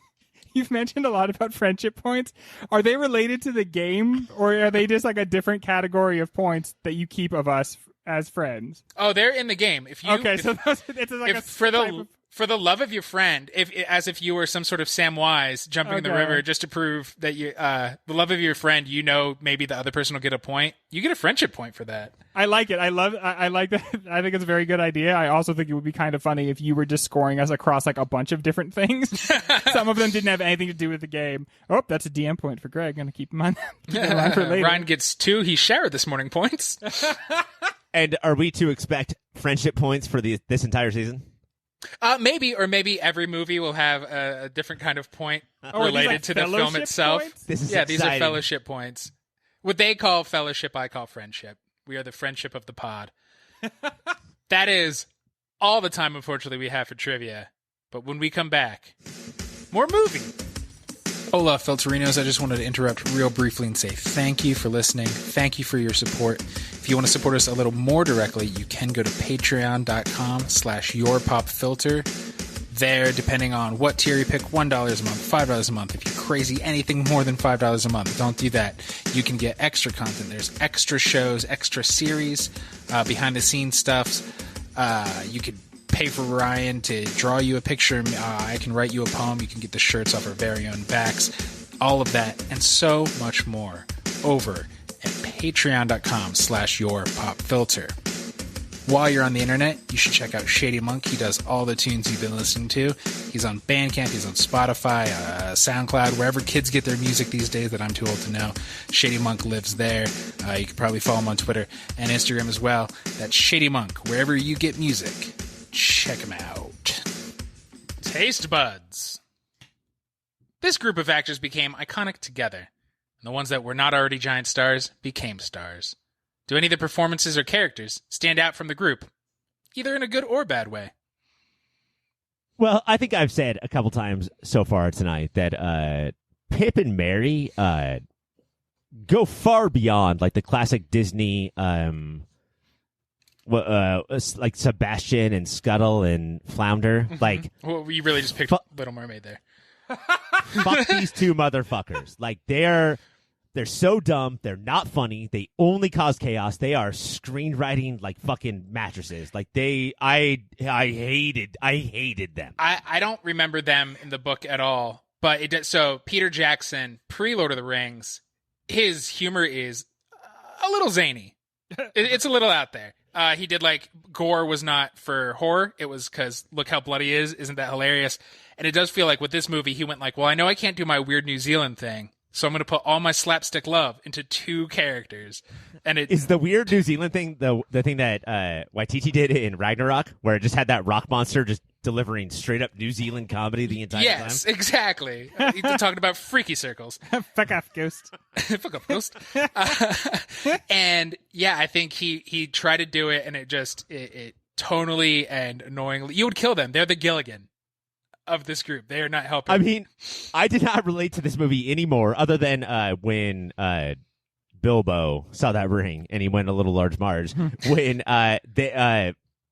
Speaker 2: You've mentioned a lot about friendship points. Are they related to the game, or are they just like a different category of points that you keep of us as friends?
Speaker 1: Oh, they're in the game. It's like for the love of your friend, as if you were some sort of Samwise jumping in the river just to prove that you the love of your friend, maybe the other person will get a point. You get a friendship point for that.
Speaker 2: I like it. I like that. I think it's a very good idea. I also think it would be kind of funny if you were just scoring us across like a bunch of different things. Some of them didn't have anything to do with the game. Oh, that's a DM point for Greg. Gonna keep him on for later.
Speaker 1: Ryan gets 2. He shared this morning points.
Speaker 3: And are we to expect friendship points for this entire season?
Speaker 1: Maybe every movie will have a different kind of point related to the film
Speaker 2: fellowship
Speaker 1: itself.
Speaker 2: points?
Speaker 1: These are fellowship points. What they call fellowship, I call friendship. We are the friendship of the pod. That is all the time, unfortunately, we have for trivia. But when we come back, more movie. Hola, Filterinos. I just wanted to interrupt real briefly and say thank you for listening. Thank you for your support. If you want to support us a little more directly, you can go to patreon.com/yourpopfilter. There, depending on what tier you pick, $1 a month, $5 a month. If you're crazy, anything more than $5 a month, don't do that. You can get extra content. There's extra shows, extra series, behind-the-scenes stuff. You could pay for Ryan to draw you a picture. I can write you a poem. You can get the shirts off our very own backs. All of that and so much more over at patreon.com/yourpopfilter. While you're on the internet, you should check out Shady Monk. He does all the tunes you've been listening to. He's on Bandcamp, he's on Spotify, SoundCloud, wherever kids get their music these days that I'm too old to know. Shady Monk lives there. You can probably follow him on Twitter and Instagram as well. That's Shady Monk. Wherever you get music, check him out. TasteBudz. This group of actors became iconic together, and the ones that were not already giant stars became stars. Do any of the performances or characters stand out from the group, either in a good or bad way?
Speaker 3: Well, I think I've said a couple times so far tonight that Pip and Mary go far beyond like the classic Disney, like Sebastian and Scuttle and Flounder. Like,
Speaker 1: well, you really just picked Little Mermaid there.
Speaker 3: Fuck these two motherfuckers. Like they're so dumb. They're not funny. They only cause chaos. They are screenwriting like fucking mattresses. Like I hated them.
Speaker 1: I don't remember them in the book at all. But it did. So Peter Jackson, pre-Lord of the Rings, his humor is a little zany. It's a little out there. He did like gore was not for horror. It was because look how bloody he is. Isn't that hilarious? And it does feel like with this movie, he went like, well, I know I can't do my weird New Zealand thing, so I'm going to put all my slapstick love into two characters. And it
Speaker 3: is the weird New Zealand thing the thing that Waititi did in Ragnarok, where it just had that rock monster just delivering straight up New Zealand comedy the entire time.
Speaker 1: Yes, exactly. He's talking about freaky circles.
Speaker 2: Fuck off, Ghost.
Speaker 1: Fuck off, Ghost. And yeah, I think he tried to do it, and it tonally and annoyingly, you would kill them. They're the Gilligan of this group. They are not helping.
Speaker 3: I mean, I did not relate to this movie anymore, other than when Bilbo saw that ring and he went a little large Marge. When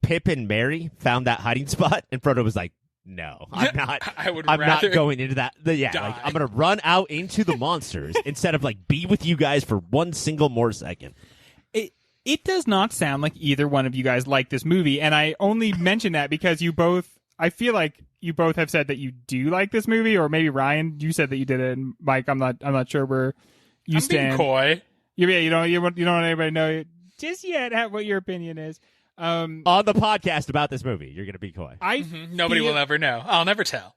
Speaker 3: Pip and Merry found that hiding spot, and Frodo was like, "No, I'm not. I'm not going into that. Like, I'm gonna run out into the monsters instead of like be with you guys for one single more second."
Speaker 2: It does not sound like either one of you guys like this movie, and I only mention that because you both. I feel like you both have said that you do like this movie, or maybe Ryan, you said that you did it, and Mike, I'm not sure where you stand.
Speaker 1: Being coy.
Speaker 2: You don't want anybody to know just yet what your opinion is.
Speaker 3: On the podcast about this movie, you're gonna be coy.
Speaker 1: Nobody will ever know. I'll never tell.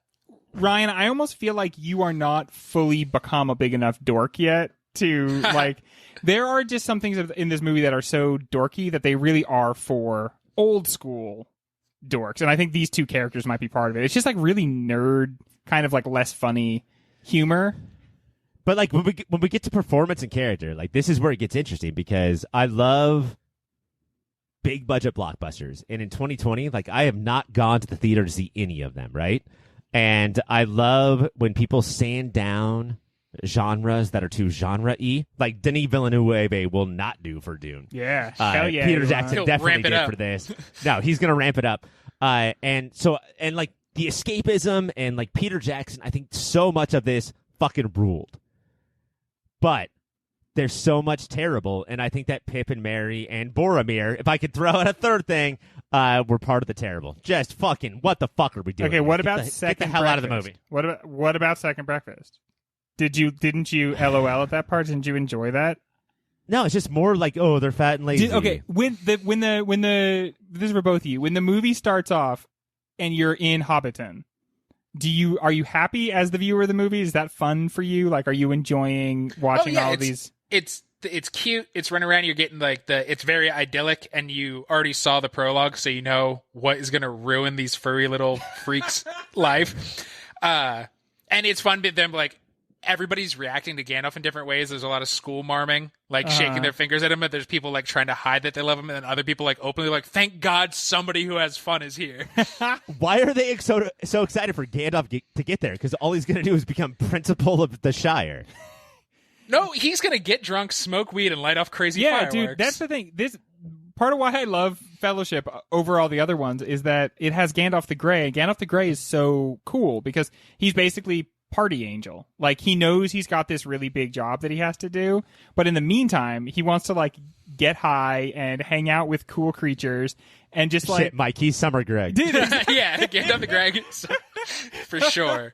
Speaker 2: Ryan, I almost feel like you are not fully become a big enough dork yet to like. There are just some things in this movie that are so dorky that they really are for old school dorks, and I think these two characters might be part of it. It's just like really nerd, kind of like less funny humor.
Speaker 3: But like when we get to performance and character, like this is where it gets interesting because I love big budget blockbusters, and in 2020, like I have not gone to the theater to see any of them, right? And I love when people sand down genres that are too genre-y, like Denis Villeneuve will not do for Dune.
Speaker 2: Yeah, hell yeah.
Speaker 3: Peter Jackson
Speaker 1: He'll
Speaker 3: definitely
Speaker 1: ramp it
Speaker 3: did
Speaker 1: up
Speaker 3: for this. No, he's gonna ramp it up. And like the escapism and like Peter Jackson, I think so much of this fucking ruled. But there's so much terrible, and I think that Pip and Mary and Boromir, if I could throw out a third thing, were part of the terrible. Just fucking, what the fuck are we doing?
Speaker 2: Okay, what about Second
Speaker 3: Get the hell
Speaker 2: Breakfast?
Speaker 3: out of the movie.
Speaker 2: What about Second Breakfast? Didn't you LOL at that part? Didn't you enjoy that?
Speaker 3: No, it's just more like, oh, they're fat and lazy.
Speaker 2: Okay, when the this is for both of you. When the movie starts off and you're in Hobbiton, are you happy as the viewer of the movie? Is that fun for you? Like, are you enjoying watching all of these?
Speaker 1: It's cute. It's running around. You're getting like it's very idyllic, and you already saw the prologue, so you know what is going to ruin these furry little freaks' life. And it's fun with them like. Everybody's reacting to Gandalf in different ways. There's a lot of school marming, like shaking their fingers at him. But there's people like trying to hide that they love him, and then other people like openly like, "Thank God somebody who has fun is here."
Speaker 3: Why are they so excited for Gandalf to get there? Because all he's going to do is become principal of the Shire.
Speaker 1: No, he's going to get drunk, smoke weed, and light off crazy fireworks.
Speaker 2: Yeah, dude, that's the thing. This part of why I love Fellowship over all the other ones is that it has Gandalf the Grey. And Gandalf the Grey is so cool because he's basically party angel. Like, he knows he's got this really big job that he has to do, but in the meantime, he wants to like get high and hang out with cool creatures and just like
Speaker 3: Shit, Mike, he's Summer Greg.
Speaker 2: Dude,
Speaker 1: Yeah, Gandalf the Greg, for sure.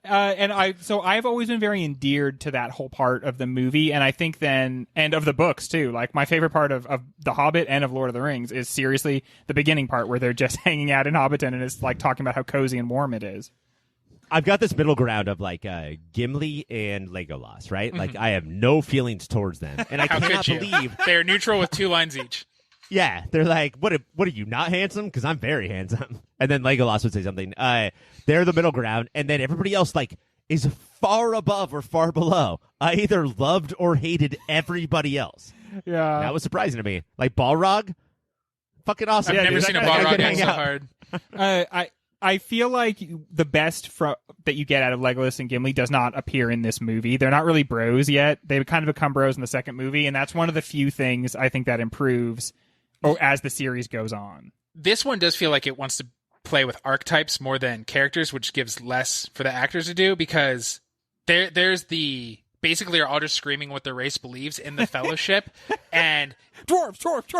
Speaker 2: and I've always been very endeared to that whole part of the movie, and I think and of the books too. Like, my favorite part of The Hobbit and of Lord of the Rings is seriously the beginning part where they're just hanging out in Hobbiton and it's like talking about how cozy and warm it is.
Speaker 3: I've got this middle ground of like Gimli and Legolas, right? Like, I have no feelings towards them, and I
Speaker 1: How
Speaker 3: cannot
Speaker 1: could you?
Speaker 3: believe.
Speaker 1: They're neutral with 2 lines each.
Speaker 3: Yeah, they're like, what are you, not handsome? Because I'm very handsome. And then Legolas would say something. They're the middle ground, and then everybody else like is far above or far below. I either loved or hated everybody else.
Speaker 2: Yeah,
Speaker 3: That was surprising to me. Like Balrog, fucking awesome.
Speaker 1: I've never
Speaker 3: dude.
Speaker 1: seen a
Speaker 3: That guy
Speaker 1: Balrog
Speaker 3: could
Speaker 1: act
Speaker 3: hang
Speaker 1: so
Speaker 3: out.
Speaker 1: hard.
Speaker 2: I feel like the best that you get out of Legolas and Gimli does not appear in this movie. They're not really bros yet. They kind of become bros in the second movie, and that's one of the few things I think that improves as the series goes on.
Speaker 1: This one does feel like it wants to play with archetypes more than characters, which gives less for the actors to do, because there's basically are all just screaming what their race believes in the Fellowship, and
Speaker 2: Dwarf.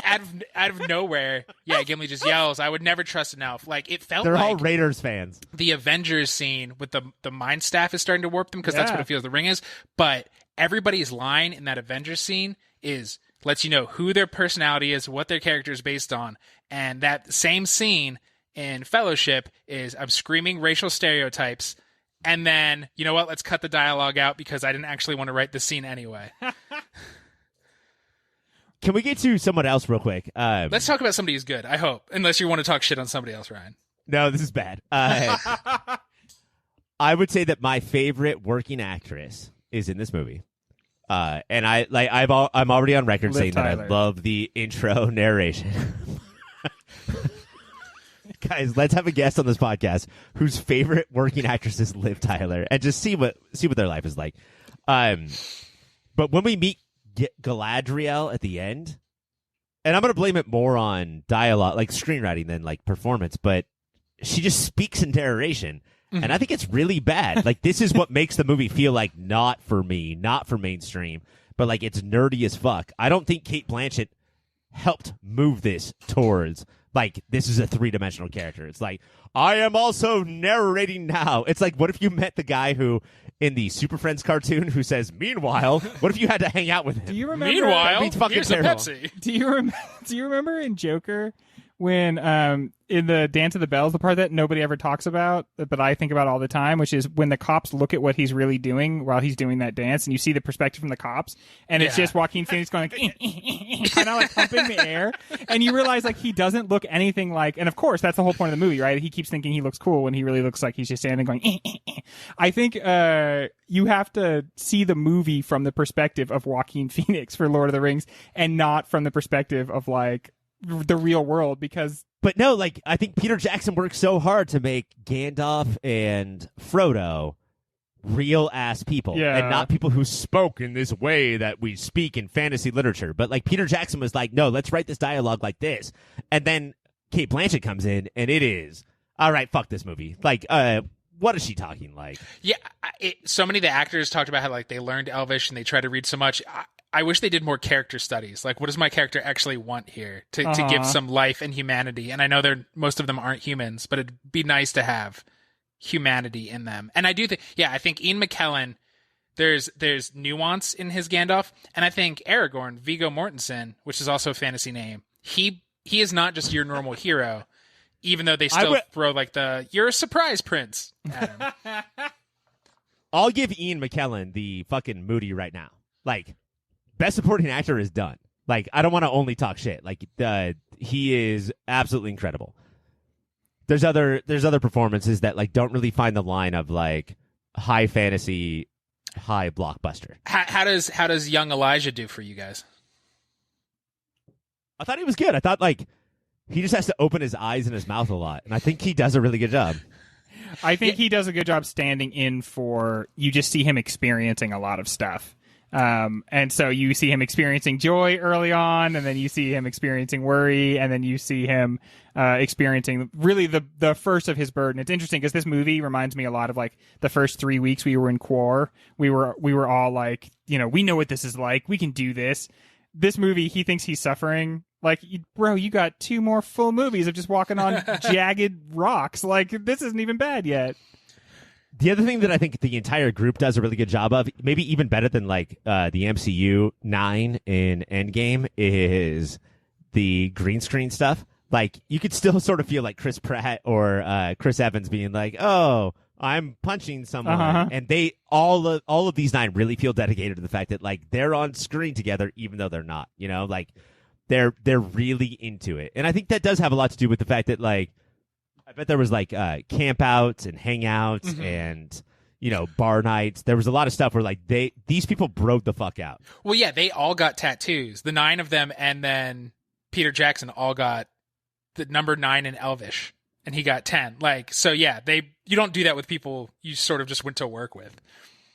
Speaker 1: out of nowhere, Gimli just yells, "I would never trust an elf." Like, it felt
Speaker 3: They're
Speaker 1: like
Speaker 3: all Raiders fans.
Speaker 1: the Avengers scene with the Mind Staff is starting to warp them, because that's
Speaker 2: Yeah.
Speaker 1: what it feels the ring is. But everybody's line in that Avengers scene lets you know who their personality is, what their character is based on, and that same scene in Fellowship is, I'm screaming racial stereotypes, and then, you know what, let's cut the dialogue out because I didn't actually want to write this scene anyway.
Speaker 3: Can we get to someone else real quick?
Speaker 1: Let's talk about somebody who's good, I hope, unless you want to talk shit on somebody else, Ryan.
Speaker 3: No, this is bad. I would say that my favorite working actress is in this movie. And I'm already on record
Speaker 2: Liv
Speaker 3: saying that I
Speaker 2: Tyler.
Speaker 3: love the intro narration. Guys, let's have a guest on this podcast whose favorite working actress is Liv Tyler, and just see what their life is like. But when we meet Galadriel at the end, and I'm going to blame it more on dialogue, like screenwriting, than like performance, but she just speaks in narration. And I think it's really bad. Like, this is what makes the movie feel like not for me, not for mainstream, but like it's nerdy as fuck. I don't think Cate Blanchett helped move this towards like this is a 3-dimensional character. It's like, I am also narrating now. It's like, what if you met the guy who in the Super Friends cartoon who says, meanwhile, what if you had to hang out with him?
Speaker 2: Do you remember?
Speaker 1: Meanwhile,
Speaker 3: beats fucking
Speaker 1: here's a
Speaker 3: terrible.
Speaker 1: Pepsi.
Speaker 2: Do you remember in Joker when in the Dance of the Bells, the part that nobody ever talks about, but I think about all the time, which is when the cops look at what he's really doing while he's doing that dance, and you see the perspective from the cops, and it's
Speaker 1: Yeah.
Speaker 2: just Joaquin Phoenix going like, kind of like pumping the air, and you realize like he doesn't look anything like, and of course that's the whole point of the movie, right? He keeps thinking he looks cool when he really looks like he's just standing going. I think you have to see the movie from the perspective of Joaquin Phoenix for Lord of the Rings, and not from the perspective of like the real world, because
Speaker 3: But no, like, I think Peter Jackson worked so hard to make Gandalf and Frodo real-ass people.
Speaker 2: Yeah.
Speaker 3: And not people who spoke in this way that we speak in fantasy literature. But, like, Peter Jackson was like, no, let's write this dialogue like this. And then Cate Blanchett comes in, and it is, all right, fuck this movie. Like, what is she talking like?
Speaker 1: Yeah, so many of the actors talked about how like they learned Elvish and they tried to read so much. I wish they did more character studies. Like, what does my character actually want here to give some life and humanity? And I know most of them aren't humans, but it'd be nice to have humanity in them. And I do think, I think Ian McKellen, there's nuance in his Gandalf, and I think Aragorn, Viggo Mortensen, which is also a fantasy name, he is not just your normal hero, even though they still throw like you're a surprise prince at him.
Speaker 3: I'll give Ian McKellen the fucking Moody right now. Like, best supporting actor is done. Like, I don't want to only talk shit. Like, he is absolutely incredible. There's other performances that like don't really find the line of like high fantasy, high blockbuster.
Speaker 1: How does young Elijah do for you guys?
Speaker 3: I thought he was good. I thought like he just has to open his eyes and his mouth a lot, and I think he does a really good job.
Speaker 2: I think he does a good job standing in for, you just see him experiencing a lot of stuff. And so you see him experiencing joy early on, and then you see him experiencing worry, and then you see him experiencing really the first of his burden. It's interesting because this movie reminds me a lot of like the first 3 weeks we were in Quar. We were all like, we know what this is like. We can do this. This movie, he thinks he's suffering. Like, bro, you got 2 more full movies of just walking on jagged rocks. Like, this isn't even bad yet.
Speaker 3: The other thing that I think the entire group does a really good job of, maybe even better than like the MCU 9 in Endgame, is the green screen stuff. Like, you could still sort of feel like Chris Pratt or Chris Evans being like, "Oh, I'm punching someone," and they all of these 9 really feel dedicated to the fact that like they're on screen together, even though they're not. Like they're really into it, and I think that does have a lot to do with the fact that like. I bet there was like campouts and hangouts and bar nights. There was a lot of stuff where like these people broke the fuck out.
Speaker 1: Well, yeah, they all got tattoos. The 9 of them, and then Peter Jackson all got the number 9 in Elvish, and he got 10. Like, so yeah, you don't do that with people you sort of just went to work with.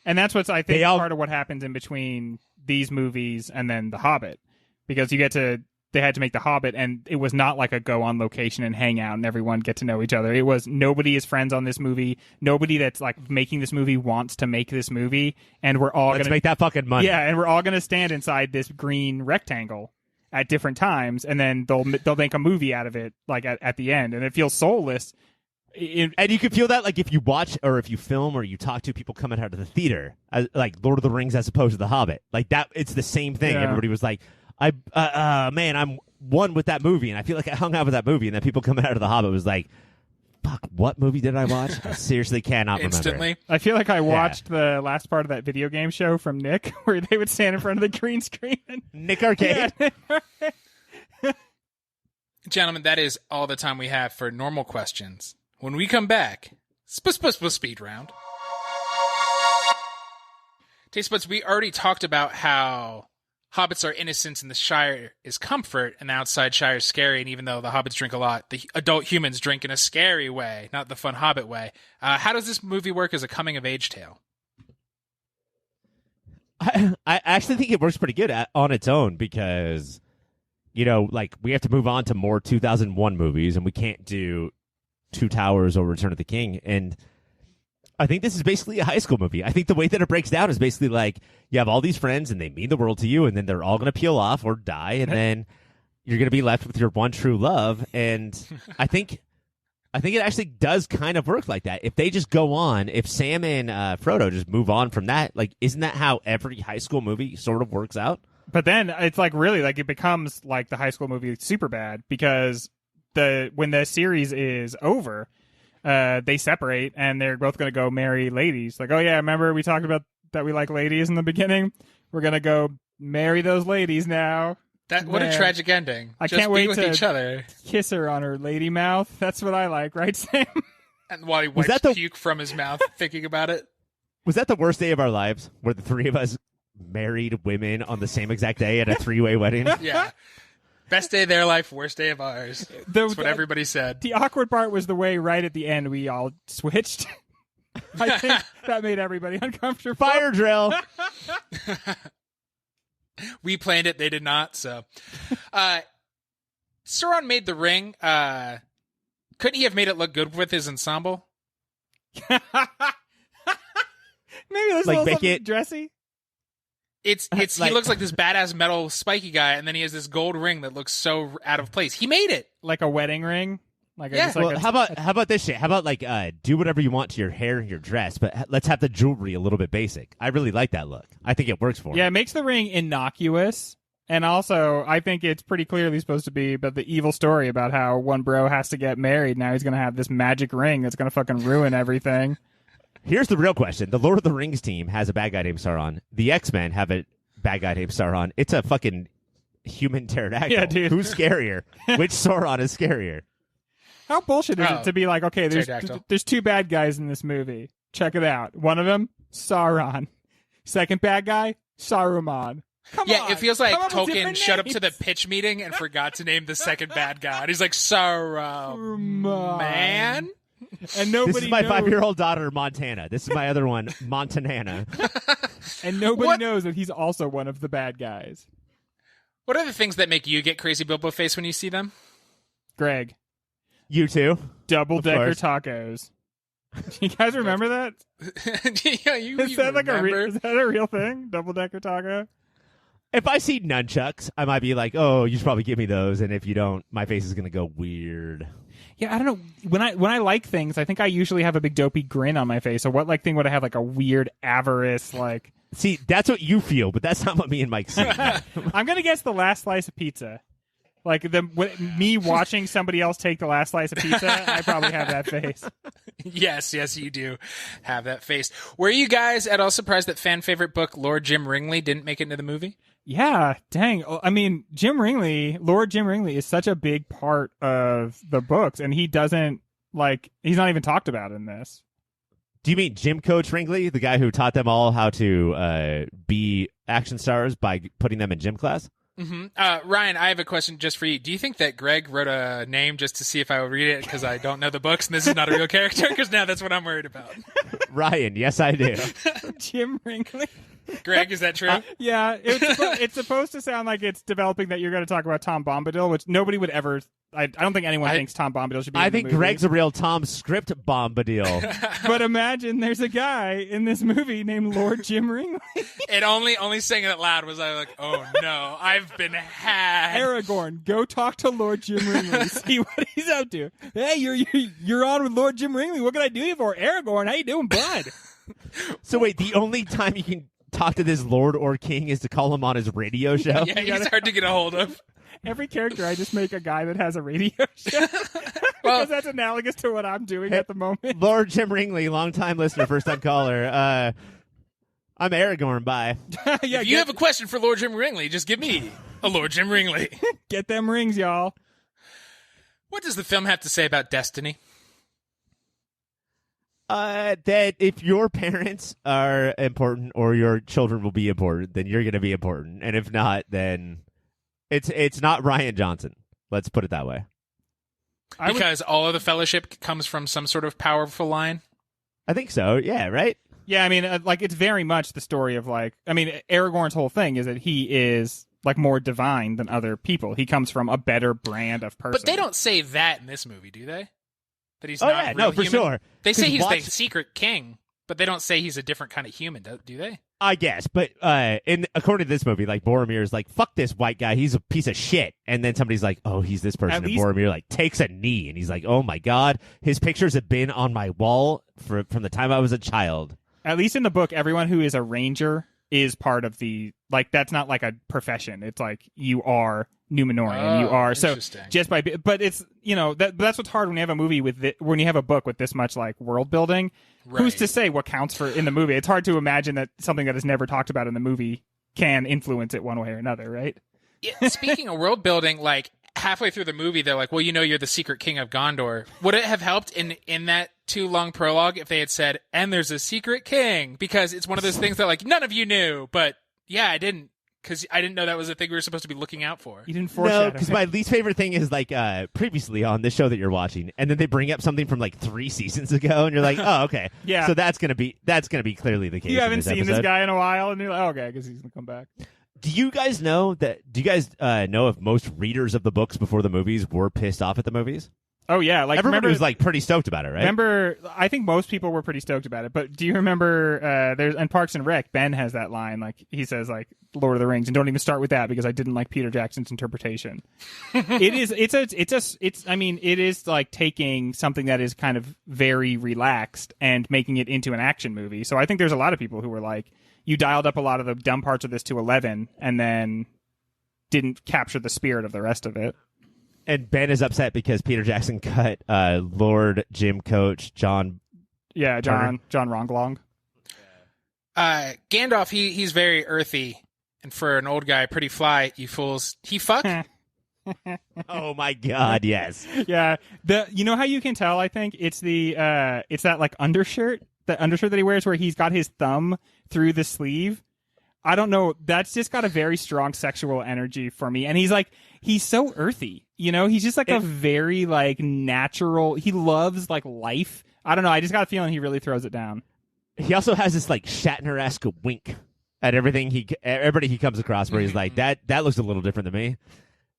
Speaker 2: And that's what's I think part of what happens in between these movies and then The Hobbit, because they had to make The Hobbit, and it was not like a go on location and hang out and everyone get to know each other. It was nobody is friends on this movie. Nobody that's like making this movie wants to make this movie, and we're all
Speaker 3: Let's make that fucking money.
Speaker 2: Yeah, and we're all going to stand inside this green rectangle at different times, and then they'll make a movie out of it like at the end, and it feels soulless.
Speaker 3: And you can feel that like if you watch or if you film or you talk to people coming out of the theater, like Lord of the Rings as opposed to The Hobbit, like that. It's the same thing.
Speaker 2: Yeah.
Speaker 3: Everybody was like, man, I'm one with that movie, and I feel like I hung out with that movie, and then people coming out of The Hobbit was like, fuck, what movie did I watch? I seriously cannot
Speaker 1: Instantly.
Speaker 3: remember.
Speaker 2: I feel like I watched the last part of that video game show from Nick, where they would stand in front of the green screen.
Speaker 3: Nick Arcade.
Speaker 2: Yeah.
Speaker 1: Gentlemen, that is all the time we have for normal questions. When we come back, speed round. TasteBudz, we already talked about how hobbits are innocence and the Shire is comfort, and the outside Shire is scary. And even though the hobbits drink a lot, the adult humans drink in a scary way, not the fun Hobbit way. How does this movie work as a coming-of-age tale?
Speaker 3: I actually think it works pretty good on its own because, like we have to move on to more 2001 movies, and we can't do Two Towers or Return of the King. And I think this is basically a high school movie. I think the way that it breaks down is basically like you have all these friends and they mean the world to you, and then they're all going to peel off or die, and then you're going to be left with your one true love. And I think it actually does kind of work like that. If they just go on, if Sam and Frodo just move on from that, like, isn't that how every high school movie sort of works out?
Speaker 2: But then it's like really like it becomes like the high school movie Superbad, because when the series is over, they separate and they're both going to go marry ladies. Like, oh yeah, remember we talked about that we like ladies in the beginning? We're going to go marry those ladies now.
Speaker 1: What a tragic ending.
Speaker 2: I
Speaker 1: Just
Speaker 2: can't
Speaker 1: be
Speaker 2: wait
Speaker 1: with
Speaker 2: to
Speaker 1: each other.
Speaker 2: Kiss her on her lady mouth. That's what I like, right, Sam?
Speaker 1: And while he wipes puke from his mouth thinking about it.
Speaker 3: Was that the worst day of our lives, where the three of us married women on the same exact day at a 3-way wedding?
Speaker 1: Yeah. Best day of their life, worst day of ours. That's what everybody said.
Speaker 2: The awkward part was the way right at the end we all switched. I think that made everybody uncomfortable.
Speaker 3: Fire drill.
Speaker 1: We planned it, they did not. So, Sauron made the ring. Couldn't he have made it look good with his ensemble?
Speaker 2: Maybe there's
Speaker 3: like
Speaker 2: a little
Speaker 3: make
Speaker 2: something
Speaker 3: it
Speaker 2: dressy.
Speaker 1: It's he looks like this badass metal spiky guy, and then he has this gold ring that looks so out of place. He made it
Speaker 2: like a wedding ring.
Speaker 3: How about this shit? How about like do whatever you want to your hair and your dress, but let's have the jewelry a little bit basic. I really like that look. I think it works for him.
Speaker 2: Yeah, it makes the ring innocuous, and also I think it's pretty clearly supposed to be about the evil story about how one bro has to get married. Now he's gonna have this magic ring that's gonna fucking ruin everything.
Speaker 3: Here's the real question. The Lord of the Rings team has a bad guy named Sauron. The X-Men have a bad guy named Sauron. It's a fucking human pterodactyl.
Speaker 2: Yeah, dude.
Speaker 3: Who's scarier? Which Sauron is scarier?
Speaker 2: How bullshit is it to be like, okay, there's two bad guys in this movie. Check it out. One of them, Sauron. Second bad guy, Saruman. Come on.
Speaker 1: It feels like Tolkien showed up to the pitch meeting and forgot to name the second bad guy. And he's like, Saruman?
Speaker 2: And nobody
Speaker 3: This is my
Speaker 2: knows.
Speaker 3: 5-year-old daughter, Montana. This is my other one, Montanana.
Speaker 2: And nobody
Speaker 1: What-
Speaker 2: knows that he's also one of the bad guys.
Speaker 1: What are the things that make you get crazy Bilbo face when you see them?
Speaker 2: Greg,
Speaker 3: You too.
Speaker 2: double-decker
Speaker 3: course.
Speaker 2: tacos. You guys remember that?
Speaker 1: Yeah, you
Speaker 2: Is that like
Speaker 1: remember.
Speaker 2: is that a real thing? Double-decker taco?
Speaker 3: If I see nunchucks, I might be like, "Oh, you should probably give me those." And if you don't, my face is gonna go weird.
Speaker 2: Yeah, I don't know. When I like things, I think I usually have a big dopey grin on my face. So what thing would I have like a weird avarice like?
Speaker 3: See, that's what you feel, but that's not what me and Mike see.
Speaker 2: I'm gonna guess the last slice of pizza. Like me watching somebody else take the last slice of pizza, I probably have that face.
Speaker 1: Yes, you do have that face. Were you guys at all surprised that fan favorite book Lord Jim Ringley didn't make it into the movie?
Speaker 2: Yeah, dang. I mean, Lord Jim Ringley is such a big part of the books, and he's not even talked about in this.
Speaker 3: Do you mean Gym Coach Ringley, the guy who taught them all how to be action stars by putting them in gym class?
Speaker 1: Mm-hmm. Ryan, I have a question just for you. Do you think that Greg wrote a name just to see if I would read it because I don't know the books and this is not a real character? Because now that's what I'm worried about.
Speaker 3: Ryan, yes, I do.
Speaker 2: Jim Ringley.
Speaker 1: Greg, is that true?
Speaker 2: Yeah, it's supposed to sound like it's developing that you're going to talk about Tom Bombadil, which nobody would ever. I don't think anyone thinks Tom Bombadil should be.
Speaker 3: I
Speaker 2: in the
Speaker 3: think
Speaker 2: movie.
Speaker 3: Greg's a real Tom Script Bombadil.
Speaker 2: But imagine there's a guy in this movie named Lord Jim Ringley.
Speaker 1: It only saying it loud was I like, oh no, I've been had.
Speaker 2: Aragorn, go talk to Lord Jim Ringley. See what he's up to. Hey, you're on with Lord Jim Ringley. What can I do you for? Aragorn, how you doing, bud?
Speaker 3: So wait, the only time you can talk to this Lord or King is to call him on his radio show?
Speaker 1: Yeah, he's hard to get a hold of.
Speaker 2: Every character, I just make a guy that has a radio show.
Speaker 1: Well-
Speaker 2: Because that's analogous to what I'm doing at the moment.
Speaker 3: Lord Jim Ringley, long-time listener, first-time caller. I'm Aragorn, bye.
Speaker 2: Yeah,
Speaker 1: If you have a question for Lord Jim Ringley, just give me a Lord Jim Ringley.
Speaker 2: get them rings, y'all.
Speaker 1: What does the film have to say about destiny?
Speaker 3: That if your parents are important or your children will be important, then you're going to be important. And if not, then it's not Ryan Johnson. Let's put it that way.
Speaker 1: Because all of the fellowship comes from some sort of powerful line?
Speaker 3: I think so. Yeah, right?
Speaker 2: Yeah, I mean, it's very much the story of Aragorn's whole thing is that he is more divine than other people. He comes from a better brand of person.
Speaker 1: But they don't say that in this movie, do they? That he's
Speaker 3: Oh,
Speaker 1: not
Speaker 3: yeah,
Speaker 1: real
Speaker 3: no, for
Speaker 1: human?
Speaker 3: sure.
Speaker 1: They say
Speaker 3: 'Cause
Speaker 1: he's
Speaker 3: watch-
Speaker 1: the secret king, but they don't say he's a different kind of human, do they?
Speaker 3: I guess. But according to this movie, Boromir is like, fuck this white guy. He's a piece of shit. And then somebody's like, oh, he's this person.
Speaker 2: At
Speaker 3: And
Speaker 2: least-
Speaker 3: Boromir takes a knee. And he's like, oh, my God. His pictures have been on my wall from the time I was a child.
Speaker 2: At least in the book, everyone who is a ranger is part of the that's not like a profession. It's like you are Numenorian. You are so
Speaker 1: interesting.
Speaker 2: just by but it's that's what's hard when you have a movie when you have a book with this much world building.
Speaker 1: Right.
Speaker 2: Who's to say what counts for in the movie? It's hard to imagine that something that is never talked about in the movie can influence it one way or another, right?
Speaker 1: Yeah, speaking of world building, halfway through the movie, they're like, well, you're the secret king of Gondor. Would it have helped in that too long prologue if they had said, and there's a secret king? Because it's one of those things that none of you knew, but yeah, I didn't. Because I didn't know that was a thing we were supposed to be looking out for.
Speaker 2: You didn't foreshadow.
Speaker 3: No, because my least favorite thing is previously on this show that you're watching, and then they bring up something from 3 seasons ago, and you're like, oh, okay,
Speaker 2: Yeah.
Speaker 3: So that's gonna be clearly the case.
Speaker 2: You
Speaker 3: in
Speaker 2: haven't seen this
Speaker 3: episode.
Speaker 2: guy in a while, and you're like, oh, okay, I guess he's gonna come back.
Speaker 3: Do you guys know know if most readers of the books before the movies were pissed off at the movies?
Speaker 2: Oh yeah,
Speaker 3: Everybody
Speaker 2: remember,
Speaker 3: was pretty stoked about it, right?
Speaker 2: Remember, I think most people were pretty stoked about it. But do you remember? There's in Parks and Rec, Ben has that line. He says, Lord of the Rings, and don't even start with that because I didn't like Peter Jackson's interpretation. It is taking something that is kind of very relaxed and making it into an action movie. So I think there's a lot of people who were like, you dialed up a lot of the dumb parts of this to 11, and then didn't capture the spirit of the rest of it.
Speaker 3: And Ben is upset because Peter Jackson cut Lord Jim Coach John.
Speaker 2: Yeah, John Ronglong.
Speaker 1: Gandalf, he's very earthy, and for an old guy, pretty fly. You fools, he fuck.
Speaker 3: Oh my God, yes.
Speaker 2: Yeah, you know how you can tell? I think it's it's that undershirt, that he wears where he's got his thumb through the sleeve. I don't know. That's just got a very strong sexual energy for me, and he's so earthy. He's just a very natural. He loves life. I don't know. I just got a feeling he really throws it down.
Speaker 3: He also has this Shatner-esque wink at everybody he comes across where he's like, that looks a little different than me.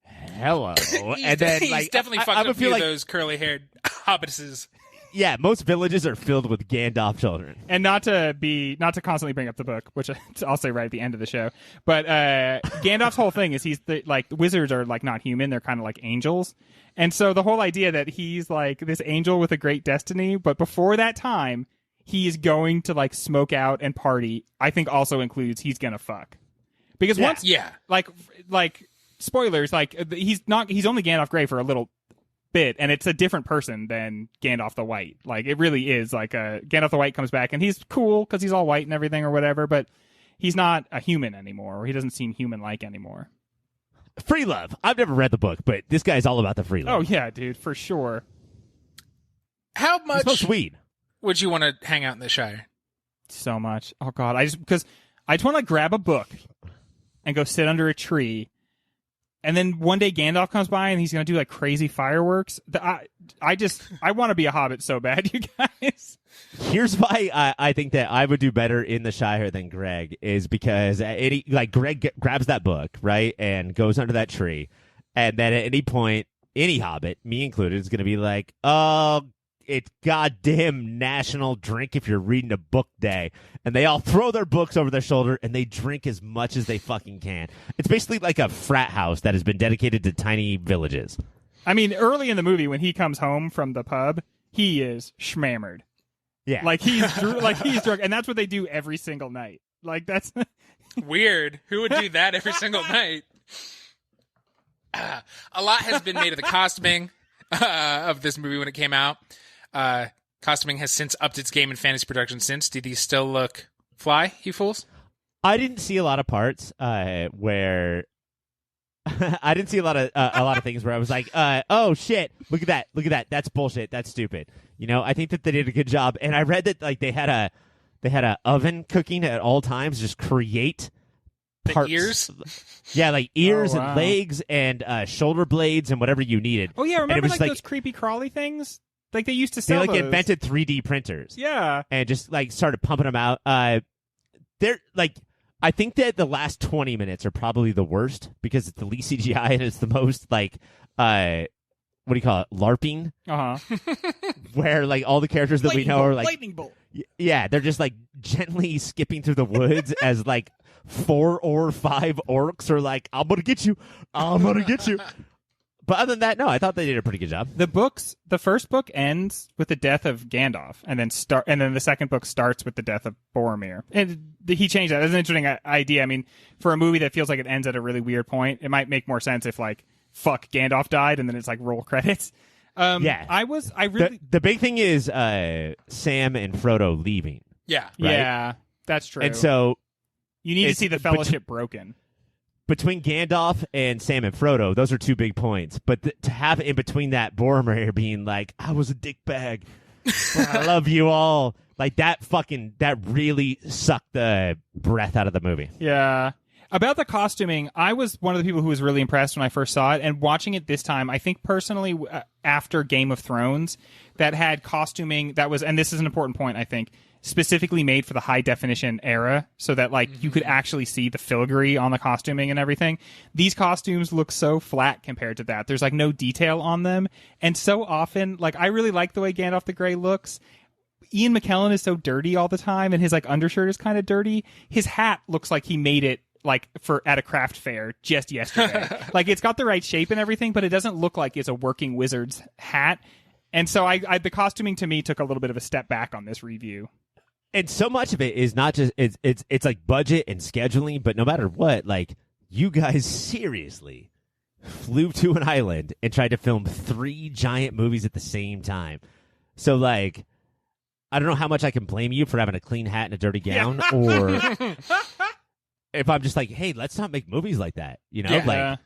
Speaker 3: Hello. And then
Speaker 1: he's definitely fucked up a few
Speaker 3: like,
Speaker 1: of those curly-haired hobbitses.
Speaker 3: Yeah, most villages are filled with Gandalf children.
Speaker 2: And not to constantly bring up the book, which I'll say right at the end of the show, but Gandalf's whole thing is the wizards are like not human; they're kind of like angels, and so the whole idea that he's like this angel with a great destiny, but before that time, he is going to like smoke out and party. I think also includes he's gonna fuck, because once like spoilers, like he's only Gandalf Grey for a little bit, and it's a different person than Gandalf the White. Like it really is like Gandalf the White comes back and he's cool because he's all white and everything or whatever, but he's not a human anymore, or he doesn't seem human-like anymore.
Speaker 3: Free love. I've never read the book, but this guy's all about the free love.
Speaker 2: Oh yeah, dude, for sure.
Speaker 1: How much
Speaker 3: sweet
Speaker 1: would you want to hang out in the Shire?
Speaker 2: So much. Oh god, I just want to like grab a book and go sit under a tree. And then one day Gandalf comes by and he's going to do like crazy fireworks. I want to be a hobbit so bad, you guys.
Speaker 3: Here's why I think that I would do better in the Shire than Greg is because Greg grabs that book, right, and goes under that tree. And then at any point, any hobbit, me included, is going to be like, oh, it's goddamn national drink if you're reading a book day. And they all throw their books over their shoulder and they drink as much as they fucking can. It's basically like a frat house that has been dedicated to tiny villages.
Speaker 2: I mean, early in the movie when he comes home from the pub, he is schmammered.
Speaker 3: Yeah.
Speaker 2: Like he's drunk, and that's what they do every single night. Like that's
Speaker 1: weird. Who would do that every single night? A lot has been made of the costuming of this movie when it came out. Costuming has since upped its game in fantasy production since. Do these still look fly, you fools?
Speaker 3: I didn't see a lot of parts where I didn't see a lot of things where I was like, oh shit, look at that, that's bullshit, that's stupid. You know, I think that they did a good job, and I read that like they had a oven cooking at all times, just create parts.
Speaker 1: The ears?
Speaker 3: Yeah, like ears
Speaker 2: Oh, wow.
Speaker 3: and legs and shoulder blades and whatever you needed.
Speaker 2: Oh yeah, remember
Speaker 3: was
Speaker 2: like those creepy crawly things? Like they used to
Speaker 3: They
Speaker 2: sell
Speaker 3: like
Speaker 2: those.
Speaker 3: invented 3D printers.
Speaker 2: Yeah.
Speaker 3: And just like started pumping them out. They're like, I think that the last 20 minutes are probably the worst because it's the least CGI and it's the most like, what do you call it? LARPing. Where like all the characters that we know are like,
Speaker 2: lightning bolt.
Speaker 3: Yeah, they're just like gently skipping through the woods as like 4 or 5 orcs are like, I'm gonna get you. But other than that, no, I thought they did a pretty good job.
Speaker 2: The first book ends with the death of Gandalf, and then the second book starts with the death of Boromir. And he changed that. That's an interesting idea. I mean, for a movie that feels like it ends at a really weird point, it might make more sense if like fuck Gandalf died, and then it's like roll credits.
Speaker 3: Yeah, the big thing is Sam and Frodo leaving.
Speaker 1: Yeah,
Speaker 3: right?
Speaker 2: Yeah, that's true.
Speaker 3: And so
Speaker 2: you need to see the Fellowship broken.
Speaker 3: Between Gandalf and Sam and Frodo, those are 2 big points. But to have in between that Boromir being like, I was a dick bag, but I love you all, like that really sucked the breath out of the movie.
Speaker 2: Yeah. About the costuming, I was one of the people who was really impressed when I first saw it, and watching it this time, I think personally after Game of Thrones, that had costuming that was, and this is an important point, I think, specifically made for the high definition era so that like you could actually see the filigree on the costuming and everything. These costumes look so flat compared to that. There's like no detail on them. And so often, like I really like the way Gandalf the Grey looks. Ian McKellen is so dirty all the time and his like undershirt is kind of dirty. His hat looks like he made it like at a craft fair just yesterday. Like it's got the right shape and everything, but it doesn't look like it's a working wizard's hat. And so the costuming to me took a little bit of a step back on this review.
Speaker 3: And so much of it is not just it's like budget and scheduling, but no matter what, like you guys seriously flew to an island and tried to film 3 giant movies at the same time. So like I don't know how much I can blame you for having a clean hat and a dirty gown, or if I'm just like, hey, let's not make movies like that. You know, like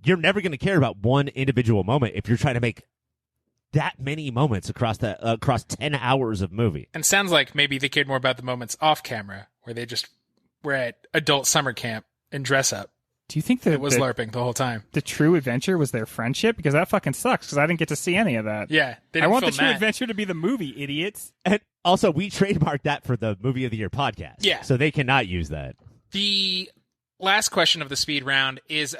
Speaker 3: you're never going to care about one individual moment if you're trying to make that many moments across 10 hours of movie.
Speaker 1: And sounds like maybe they cared more about the moments off camera where they just were at adult summer camp and dress up.
Speaker 2: Do you think that
Speaker 1: it was LARPing the whole time?
Speaker 2: The true adventure was their friendship? Because that fucking sucks, because I didn't get to see any of that.
Speaker 1: Yeah.
Speaker 2: I want the true adventure to be the movie, idiots.
Speaker 3: And also, we trademarked that for the Movie of the Year podcast.
Speaker 1: Yeah.
Speaker 3: So they cannot use that.
Speaker 1: The last question of the speed round is,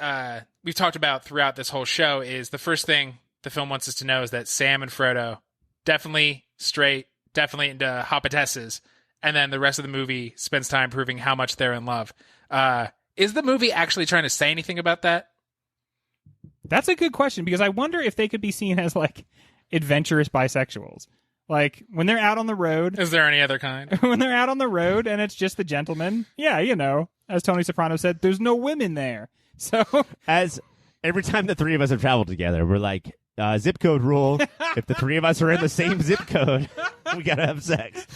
Speaker 1: we've talked about throughout this whole show, is the first thing the film wants us to know is that Sam and Frodo, definitely straight, definitely into hobbitesses, and then the rest of the movie spends time proving how much they're in love. Is the movie actually trying to say anything about that?
Speaker 2: That's a good question, because I wonder if they could be seen as, like, adventurous bisexuals. Like, when they're out on the road...
Speaker 1: Is there any other kind?
Speaker 2: When they're out on the road and it's just the gentlemen, yeah, you know, as Tony Soprano said, there's no women there. So...
Speaker 3: As every time the three of us have traveled together, we're like, zip code rule. If the three of us are in the same zip code, we gotta have sex.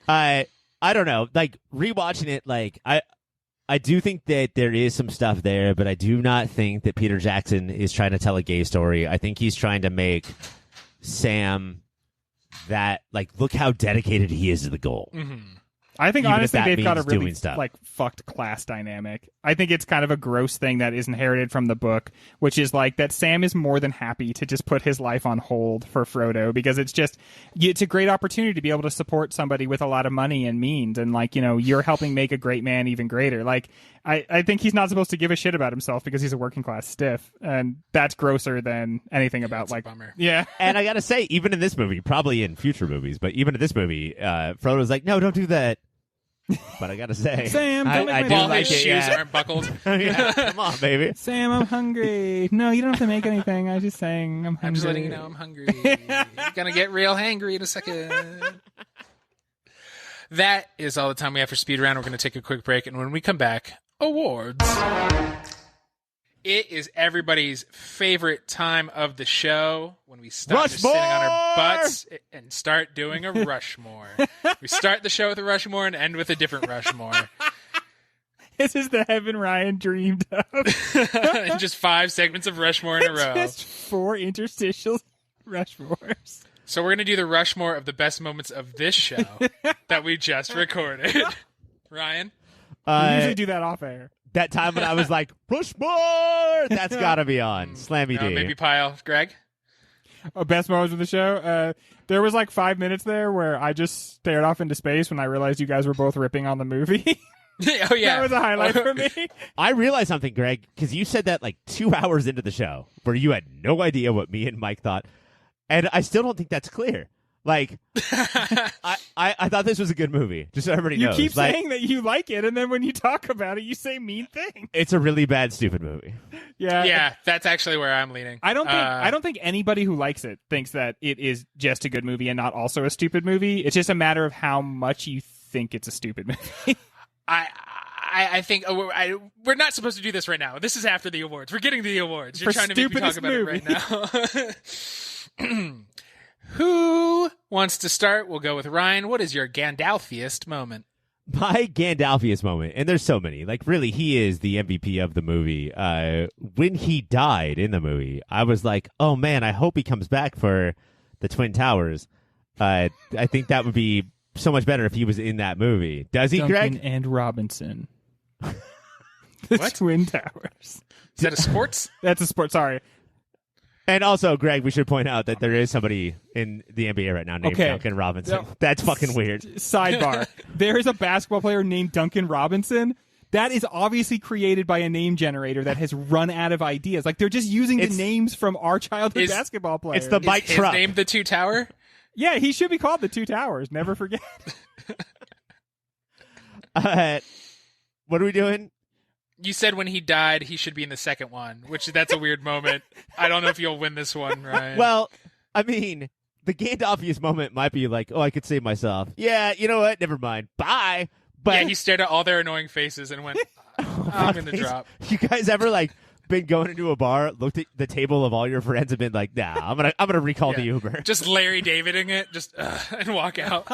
Speaker 3: I don't know. Like, rewatching it, like, I do think that there is some stuff there, but I do not think that Peter Jackson is trying to tell a gay story. I think he's trying to make Sam that, like, look how dedicated he is to the goal.
Speaker 1: Mm-hmm.
Speaker 2: I think,
Speaker 3: Even
Speaker 2: honestly,
Speaker 3: if that
Speaker 2: they've got a
Speaker 3: means
Speaker 2: really,
Speaker 3: doing stuff.
Speaker 2: like, fucked class dynamic. I think it's kind of a gross thing that is inherited from the book, which is, like, that Sam is more than happy to just put his life on hold for Frodo, because it's a great opportunity to be able to support somebody with a lot of money and means, and, like, you know, you're helping make a great man even greater. Like, I think he's not supposed to give a shit about himself because he's a working class stiff, and that's grosser than anything about,
Speaker 1: That's
Speaker 2: like...
Speaker 1: a bummer.
Speaker 2: Yeah.
Speaker 3: And I gotta say, even in this movie, probably in future movies, but even in this movie, Frodo's like, no, don't do that. But I gotta say,
Speaker 2: Sam, don't make
Speaker 3: I
Speaker 2: my
Speaker 3: do
Speaker 1: While
Speaker 3: like
Speaker 1: his
Speaker 3: it.
Speaker 1: shoes
Speaker 3: Yeah.
Speaker 1: aren't buckled.
Speaker 3: Yeah, come on, baby.
Speaker 2: Sam, I'm hungry. No, you don't have to make anything. I was just saying I'm hungry.
Speaker 1: I'm just letting you know I'm hungry. Gonna get real hangry in a second. That is all the time we have for Speed Round. We're going to take a quick break, and when we come back, awards. It is everybody's favorite time of the show when we start just sitting on our butts and start doing a Rushmore. We start the show with a Rushmore and end with a different Rushmore.
Speaker 2: This is the heaven Ryan dreamed of.
Speaker 1: And just 5 segments of Rushmore in a row.
Speaker 2: Just 4 interstitial Rushmores.
Speaker 1: So we're going to do the Rushmore of the best moments of this show that we just recorded. Ryan?
Speaker 2: We usually do that off air.
Speaker 3: That time when I was like, Rushmore! That's gotta be on. Slammy D.
Speaker 1: Maybe Pyle. Greg?
Speaker 2: Best moments of the show. There was like 5 minutes there where I just stared off into space when I realized you guys were both ripping on the movie.
Speaker 1: Oh, yeah.
Speaker 2: That was a highlight for me.
Speaker 3: I realized something, Greg, because you said that like 2 hours into the show, where you had no idea what me and Mike thought, and I still don't think that's clear. Like, I thought this was a good movie, just so everybody
Speaker 2: You
Speaker 3: knows.
Speaker 2: keep
Speaker 3: Like,
Speaker 2: saying that you like it, and then when you talk about it, you say mean things.
Speaker 3: it's a really bad, stupid movie.
Speaker 2: Yeah.
Speaker 1: Yeah, that's actually where I'm leaning.
Speaker 2: I don't think anybody who likes it thinks that it is just a good movie and not also a stupid movie. It's just a matter of how much you think it's a stupid movie.
Speaker 1: I think we're not supposed to do this right now. This is after the awards. We're getting to the awards. You're
Speaker 2: For
Speaker 1: trying to make me talk
Speaker 2: stupidest
Speaker 1: about it right now. Who wants to start? We'll go with Ryan. What is your Gandalfiest moment?
Speaker 3: My Gandalfiest moment, and there's so many. Like, really, he is the MVP of the movie. When he died in the movie, I was like, oh man, I hope he comes back for the Twin Towers. I think that would be so much better if he was in that movie. Does he,
Speaker 2: Duncan
Speaker 3: Greg?
Speaker 2: and Robinson. The
Speaker 1: What?
Speaker 2: Twin Towers.
Speaker 1: Is that a sports?
Speaker 2: That's a sport. Sorry.
Speaker 3: And also, Greg, we should point out that there is somebody in the NBA right now named
Speaker 2: Okay.
Speaker 3: Duncan Robinson.
Speaker 2: No.
Speaker 3: That's fucking weird.
Speaker 2: Sidebar. There is a basketball player named Duncan Robinson. That is obviously created by a name generator that has run out of ideas. Like, they're just using the names from our childhood
Speaker 1: Is-
Speaker 2: basketball players.
Speaker 3: It's the Mike
Speaker 1: His
Speaker 3: Truck.
Speaker 1: name the Two Tower?
Speaker 2: Yeah, he should be called the Two Towers. Never forget.
Speaker 3: What are we doing?
Speaker 1: You said when he died, he should be in the second one, which that's a weird moment. I don't know if you'll win this one, Ryan.
Speaker 3: Well, I mean, the Gandalfiest moment might be like, oh, I could save myself. Yeah, you know what? Never mind. Bye. But
Speaker 1: yeah, he stared at all their annoying faces and went, I'm going to drop.
Speaker 3: You guys ever like been going into a bar, looked at the table of all your friends, and been like, nah, I'm gonna recall the
Speaker 1: Yeah.
Speaker 3: Uber.
Speaker 1: Just Larry Daviding it, just and walk out.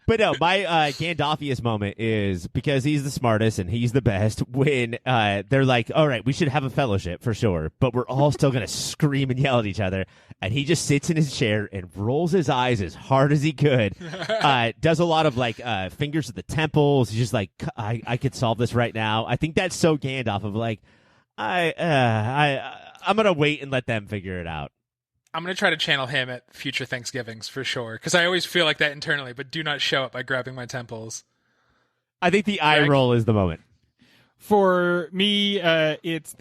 Speaker 3: But no, my Gandalfiest moment is because he's the smartest and he's the best. When they're like, all right, we should have a fellowship for sure, but we're all still gonna scream and yell at each other. And he just sits in his chair and rolls his eyes as hard as he could. Does a lot of like fingers to the temples. He's just like, I could solve this right now. I think that's so Gandalf of like, I'm gonna wait and let them figure it out.
Speaker 1: I'm going to try to channel him at future Thanksgivings for sure, because I always feel like that internally, but do not show up by grabbing my temples.
Speaker 3: I think the eye roll is the moment.
Speaker 2: For me, it's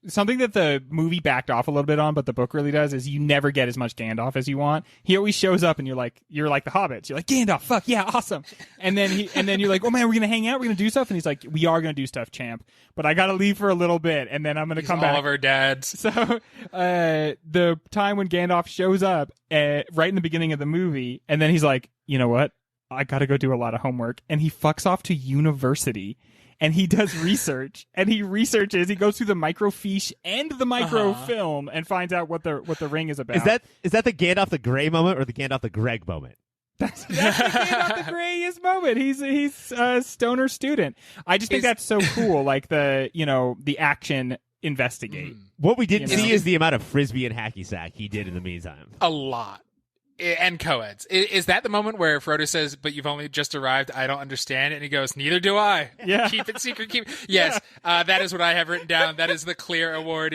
Speaker 2: something that the movie backed off a little bit on, but the book really does, is you never get as much Gandalf as you want. He always shows up and you're like the Hobbits. You're like, Gandalf, fuck yeah, awesome. And then you're like, oh man, we're gonna hang out, we're gonna do stuff, and he's like, we are gonna do stuff, champ, but I gotta leave for a little bit, and then I'm gonna come back.
Speaker 1: All of our dads.
Speaker 2: So the time when Gandalf shows up right in the beginning of the movie, and then he's like, you know what? I gotta go do a lot of homework, and he fucks off to university. And he does research, and he goes through the microfiche and the microfilm and finds out what the ring is about.
Speaker 3: Is that the Gandalf the Grey moment or the Gandalf the Greg moment?
Speaker 2: That's the Gandalf the Greyest moment. He's a stoner student. I just think that's so cool. Like the action investigate.
Speaker 3: What we didn't see is the amount of frisbee and hacky sack he did in the meantime.
Speaker 1: A lot. And co-eds. Is that the moment where Frodo says, but you've only just arrived, I don't understand? And he goes, neither do I.
Speaker 2: Yeah.
Speaker 1: Keep it secret. Yes, that is what I have written down. That is the clear award.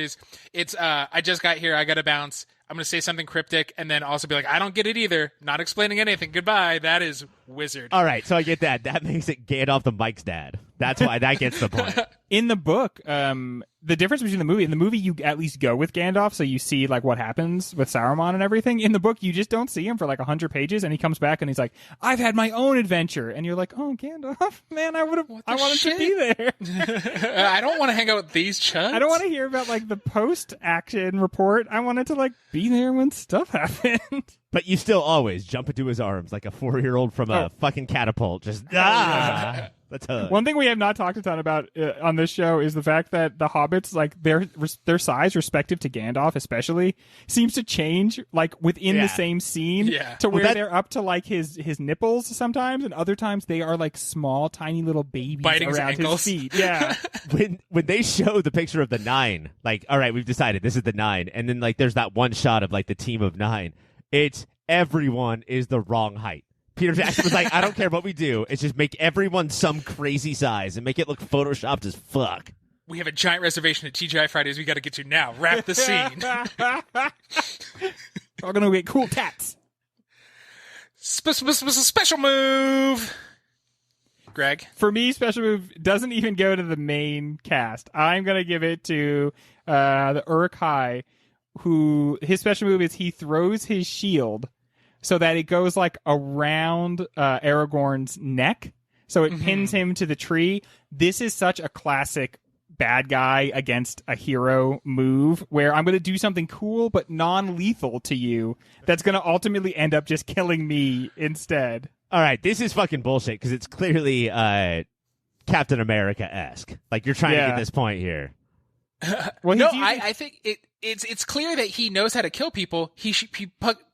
Speaker 1: It's I just got here, I gotta bounce. I'm going to say something cryptic and then also be like, I don't get it either. Not explaining anything. Goodbye. That is wizard.
Speaker 3: All right, so I get that. That makes it Gandalf the Mike's dad. That's why that gets the point.
Speaker 2: In the book, the difference between in the movie, you at least go with Gandalf, so you see like what happens with Saruman and everything. In the book, you just don't see him for like 100 pages, and he comes back and he's like, I've had my own adventure. And you're like, oh, Gandalf, man, I wanted to be there.
Speaker 1: I don't want to hang out with these chuds.
Speaker 2: I don't want to hear about like the post-action report. I wanted to like be there when stuff happened.
Speaker 3: But you still always jump into his arms like a 4-year-old from a fucking catapult. Just Let's hug.
Speaker 2: One thing we have not talked a ton about on this show is the fact that the hobbits, like their size respective to Gandalf especially, seems to change like within the same scene to where they're up to like his nipples sometimes, and other times they are like small tiny little babies
Speaker 1: biting
Speaker 2: around
Speaker 1: his
Speaker 2: feet. Yeah.
Speaker 3: when they show the picture of the 9, like, all right, we've decided this is the 9, and then like there's that one shot of like the team of 9. It's everyone is the wrong height. Peter Jackson was like, I don't care what we do. It's just make everyone some crazy size and make it look photoshopped as fuck.
Speaker 1: We have a giant reservation at TGI Fridays we got to get to now. Wrap the scene.
Speaker 2: We're going to get cool tats.
Speaker 1: Special move. Greg?
Speaker 2: For me, special move doesn't even go to the main cast. I'm going to give it to the Uruk-hai, who his special move is he throws his shield so that it goes like around Aragorn's neck, so it pins him to the tree. This is such a classic bad guy against a hero move where I'm going to do something cool but non-lethal to you that's going to ultimately end up just killing me instead.
Speaker 3: All right, this is fucking bullshit because it's clearly Captain America-esque. Like, you're trying to get this point here.
Speaker 2: Well,
Speaker 1: no, I think it's clear that he knows how to kill people. He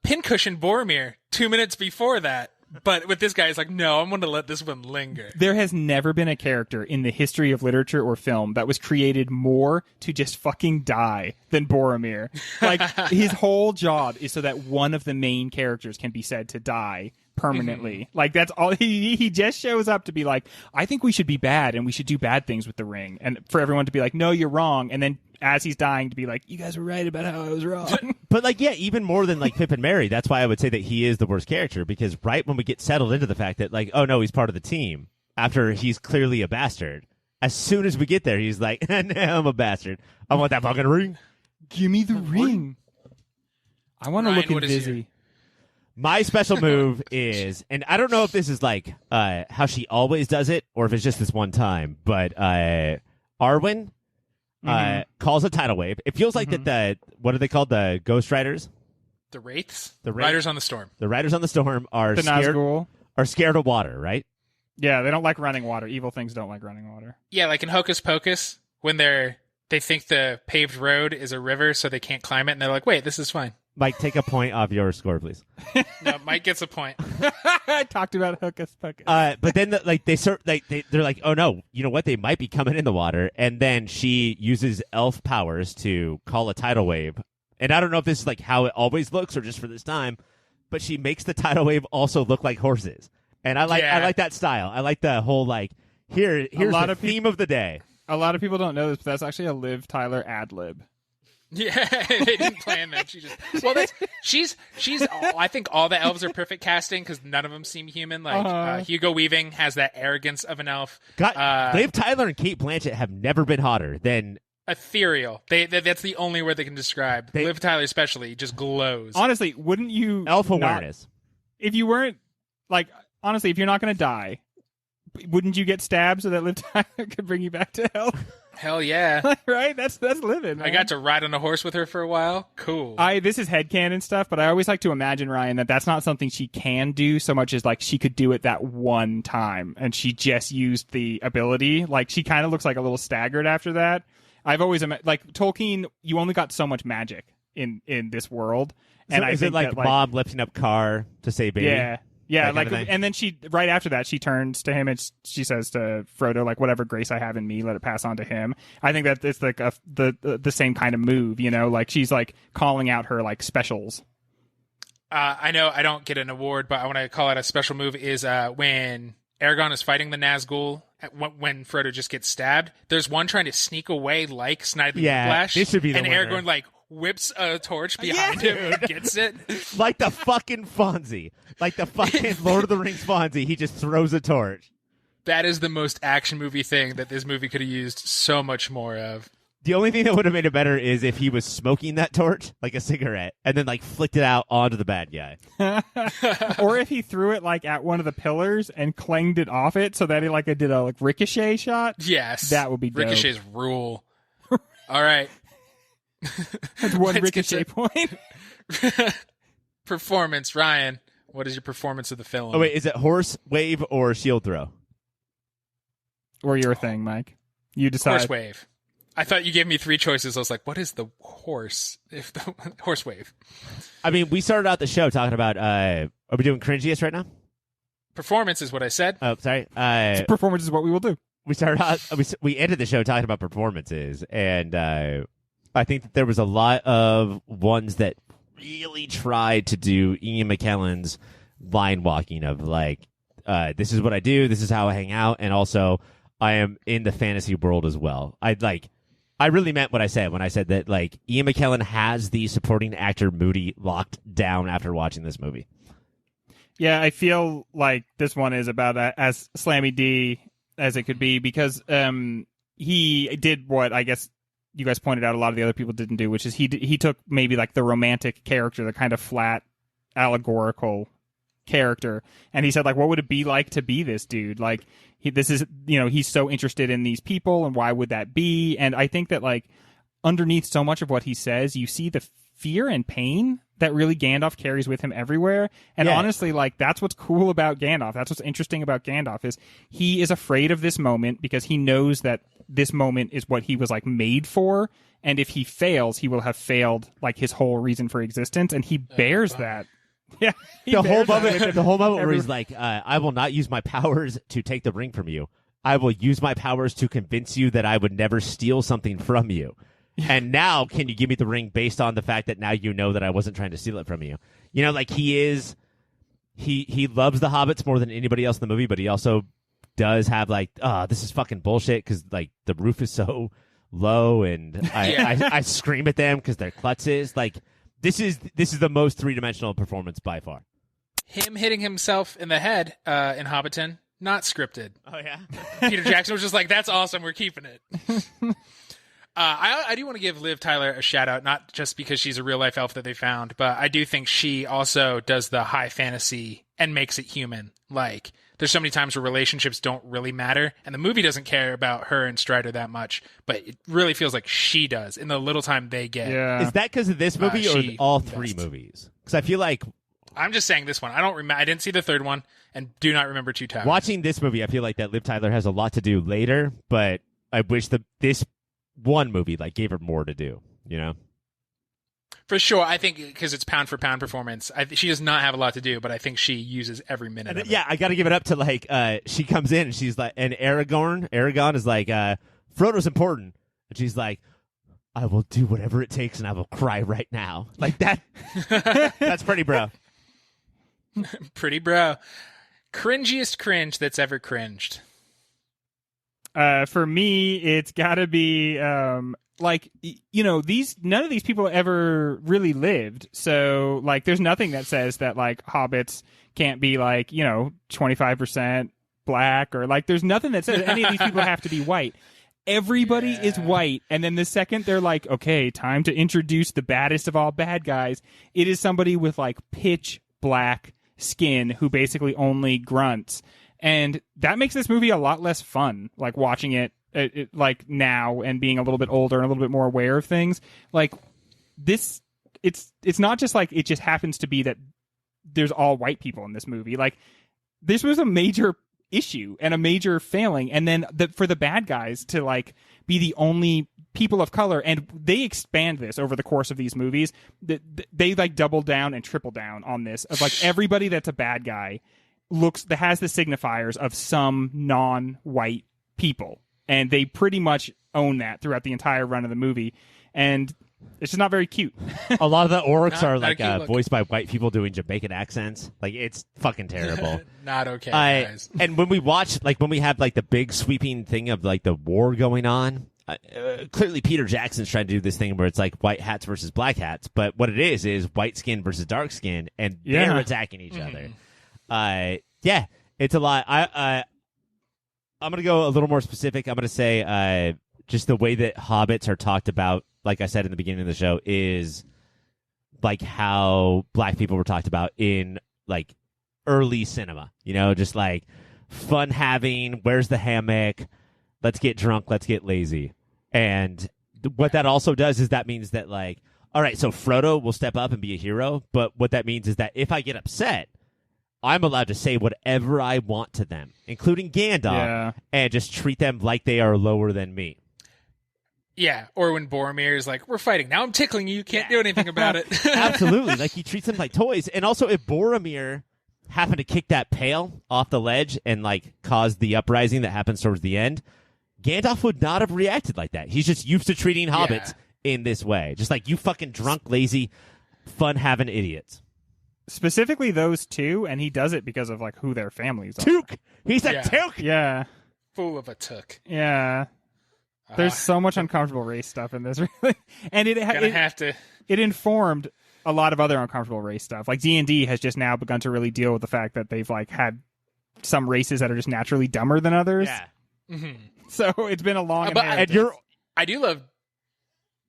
Speaker 1: pincushioned Boromir 2 minutes before that. But with this guy, it's like, no, I'm going to let this one linger.
Speaker 2: There has never been a character in the history of literature or film that was created more to just fucking die than Boromir. Like, his whole job is so that one of the main characters can be said to die permanently. Like, that's all. He just shows up to be like, I think we should be bad and we should do bad things with the ring. And for everyone to be like, no, you're wrong. And then as he's dying to be like, you guys were right about how I was wrong.
Speaker 3: But like, yeah, even more than like Pip and Merry, that's why I would say that he is the worst character, because right when we get settled into the fact that like, oh no, he's part of the team after he's clearly a bastard, as soon as we get there, he's like, no, I'm a bastard. I want that fucking ring.
Speaker 2: Give me the ring. I want to look busy.
Speaker 3: My special move is, and I don't know if this is like how she always does it or if it's just this one time, but Arwen calls a tidal wave. It feels like that what are they called? The Ghost Riders?
Speaker 1: The Wraiths? The Riders on the Storm.
Speaker 3: The Riders on the Storm are
Speaker 2: the
Speaker 3: scared of water, right?
Speaker 2: Yeah, they don't like running water. Evil things don't like running water.
Speaker 1: Yeah, like in Hocus Pocus, when they think the paved road is a river, so they can't climb it, and they're like, wait, this is fine.
Speaker 3: Mike, take a point off your score, please.
Speaker 1: No, Mike gets a point.
Speaker 2: I talked about Hocus Pocus.
Speaker 3: But then, they're like, oh no, you know what? They might be coming in the water. And then she uses elf powers to call a tidal wave. And I don't know if this is like how it always looks or just for this time, but she makes the tidal wave also look like horses. And I like that style. I like the whole like here's the theme of the day.
Speaker 2: A lot of people don't know this, but that's actually a Liv Tyler ad lib.
Speaker 1: Yeah, they didn't plan that. She's. I think all the elves are perfect casting because none of them seem human. Like Hugo Weaving has that arrogance of an elf.
Speaker 3: Liv Tyler and Kate Blanchett have never been hotter than
Speaker 1: ethereal. That's the only word they can describe. Liv Tyler especially just glows.
Speaker 2: Honestly, wouldn't you
Speaker 3: elf awareness?
Speaker 2: If you weren't honestly, if you're not going to die, wouldn't you get stabbed so that Liv Tyler could bring you back to health?
Speaker 1: Hell yeah.
Speaker 2: Right? That's living, man.
Speaker 1: I got to ride on a horse with her for a while. Cool.
Speaker 2: This is headcanon stuff, but I always like to imagine, Ryan, that that's not something she can do so much as she could do it that one time and she just used the ability. She kind of looks like a little staggered after that. I've always Tolkien, you only got so much magic in this world. And
Speaker 3: so
Speaker 2: I
Speaker 3: is
Speaker 2: think
Speaker 3: it mom lifting up car to say baby?
Speaker 2: Yeah, and then she right after that she turns to him and she says to Frodo, whatever grace I have in me, let it pass on to him. I think that it's the same kind of move, she's calling out her specials.
Speaker 1: I know I don't get an award, but I want to call out a special move is when Aragorn is fighting the Nazgul. When Frodo just gets stabbed, there's one trying to sneak away like Snidely Whiplash.
Speaker 3: This should be the
Speaker 1: and
Speaker 3: winner.
Speaker 1: Aragorn whips a torch behind him and gets it.
Speaker 3: Like the fucking Fonzie. Like the fucking Lord of the Rings Fonzie. He just throws a torch.
Speaker 1: That is the most action movie thing that this movie could have used so much more of.
Speaker 3: The only thing that would have made it better is if he was smoking that torch like a cigarette and then flicked it out onto the bad guy.
Speaker 2: Or if he threw it at one of the pillars and clanged it off it so that it did a ricochet shot.
Speaker 1: Yes.
Speaker 2: That would be dope.
Speaker 1: Ricochets rule. All right.
Speaker 2: That's one ricochet point.
Speaker 1: Performance, Ryan. What is your performance of the film?
Speaker 3: Oh wait, is it horse wave or shield throw?
Speaker 2: Or your thing, Mike? You decide.
Speaker 1: Horse wave. I thought you gave me three choices. I was like, what is the horse? If the horse wave.
Speaker 3: I mean, we started out the show talking about are we doing cringiest right now?
Speaker 1: Performance is what I said.
Speaker 3: Oh, sorry.
Speaker 2: Performance is what we will do.
Speaker 3: We started out we ended the show talking about performances, and I think that there was a lot of ones that really tried to do Ian McKellen's line walking of this is what I do, this is how I hang out, and also I am in the fantasy world as well. I really meant what I said when I said that Ian McKellen has the supporting actor Moody locked down after watching this movie.
Speaker 2: Yeah, I feel like this one is about as Slammy D as it could be because he did what I guess you guys pointed out a lot of the other people didn't do, which is he took maybe the romantic character, the kind of flat allegorical character, and he said what would it be like to be this dude? He's so interested in these people, and why would that be? And I think that underneath so much of what he says, you see the fear and pain that really Gandalf carries with him everywhere. And honestly, that's what's cool about Gandalf. That's what's interesting about Gandalf is he is afraid of this moment because he knows that this moment is what he was made for. And if he fails, he will have failed his whole reason for existence. And he bears that. Yeah.
Speaker 3: The whole moment where he's I will not use my powers to take the ring from you. I will use my powers to convince you that I would never steal something from you. And now, can you give me the ring based on the fact that now you know that I wasn't trying to steal it from you? He loves the Hobbits more than anybody else in the movie, but he also does have this is fucking bullshit because the roof is so low and I scream at them because they're klutzes. This is the most three-dimensional performance by far.
Speaker 1: Him hitting himself in the head in Hobbiton, not scripted.
Speaker 3: Oh, yeah?
Speaker 1: Peter Jackson was just that's awesome, we're keeping it. I do want to give Liv Tyler a shout-out, not just because she's a real-life elf that they found, but I do think she also does the high fantasy and makes it human. There's so many times where relationships don't really matter, and the movie doesn't care about her and Strider that much, but it really feels like she does in the little time they get.
Speaker 2: Yeah.
Speaker 3: Is that because of this movie or all three movies? Because I feel
Speaker 1: I'm just saying this one. I didn't see the third one, and do not remember Two Towers.
Speaker 3: Watching this movie, I feel like that Liv Tyler has a lot to do later, but I wish this one movie gave her more to do, For
Speaker 1: sure, I think because it's pound for pound performance, she does not have a lot to do, but I think she uses every minute of it.
Speaker 3: Yeah, I got to give it up to she comes in and she's and Aragorn is Frodo's important, and she's I will do whatever it takes and I will cry right now. That. That's pretty bro.
Speaker 1: Pretty bro. Cringiest cringe that's ever cringed.
Speaker 2: For me, it's got to be like, none of these people ever really lived. So like, there's nothing that says that like hobbits can't be like 25% black, or like, there's nothing that says any of these people have to be white. Everybody is white, and then the second they're like, okay, time to introduce the baddest of all bad guys, it is somebody with like pitch black skin who basically only grunts. And that makes this movie a lot less fun, like watching it like now and being a little bit older and a little bit more aware of things. Like this, it's not just like it just happens to be that there's all white people in this movie. Like this was a major issue and a major failing, and then for the bad guys to like be the only people of color, and they expand this over the course of these movies. They like double down and triple down on this of like everybody that's a bad guy that has the signifiers of some non-white people, and they pretty much own that throughout the entire run of the movie, and it's just not very cute.
Speaker 3: A lot of the orcs are
Speaker 1: not
Speaker 3: like voiced by white people doing Jamaican accents. Like, it's fucking terrible.
Speaker 1: Not okay, guys.
Speaker 3: And when we watch, like, when we have like the big sweeping thing of like the war going on, clearly Peter Jackson's trying to do this thing where it's like white hats versus black hats, but what it is white skin versus dark skin, and they're attacking each other. Yeah, it's a lot. I'm gonna go a little more specific. I'm gonna say just the way that hobbits are talked about, like I said in the beginning of the show, is like how black people were talked about in like early cinema. Just like fun having, where's the hammock, let's get drunk, let's get lazy. And what that also does is that means that like, all right, so Frodo will step up and be a hero, but what that means is that if I get upset, I'm allowed to say whatever I want to them, including Gandalf, and just treat them like they are lower than me.
Speaker 1: Yeah, or when Boromir is like, we're fighting. Now I'm tickling you. You can't do anything about it.
Speaker 3: Absolutely. Like, he treats them like toys. And also, if Boromir happened to kick that pail off the ledge and, like, cause the uprising that happens towards the end, Gandalf would not have reacted like that. He's just used to treating hobbits in this way. Just like, you fucking drunk, lazy, fun-having idiots.
Speaker 2: Specifically those two, and he does it because of, like, who their families are.
Speaker 3: Took! He's a took!
Speaker 2: Yeah.
Speaker 1: Fool of a took.
Speaker 2: Yeah. There's so much uncomfortable race stuff in this, really, and it informed a lot of other uncomfortable race stuff. Like D&D has just now begun to really deal with the fact that they've like had some races that are just naturally dumber than others.
Speaker 3: Yeah.
Speaker 1: Mm-hmm.
Speaker 2: So it's been a long.
Speaker 1: I do love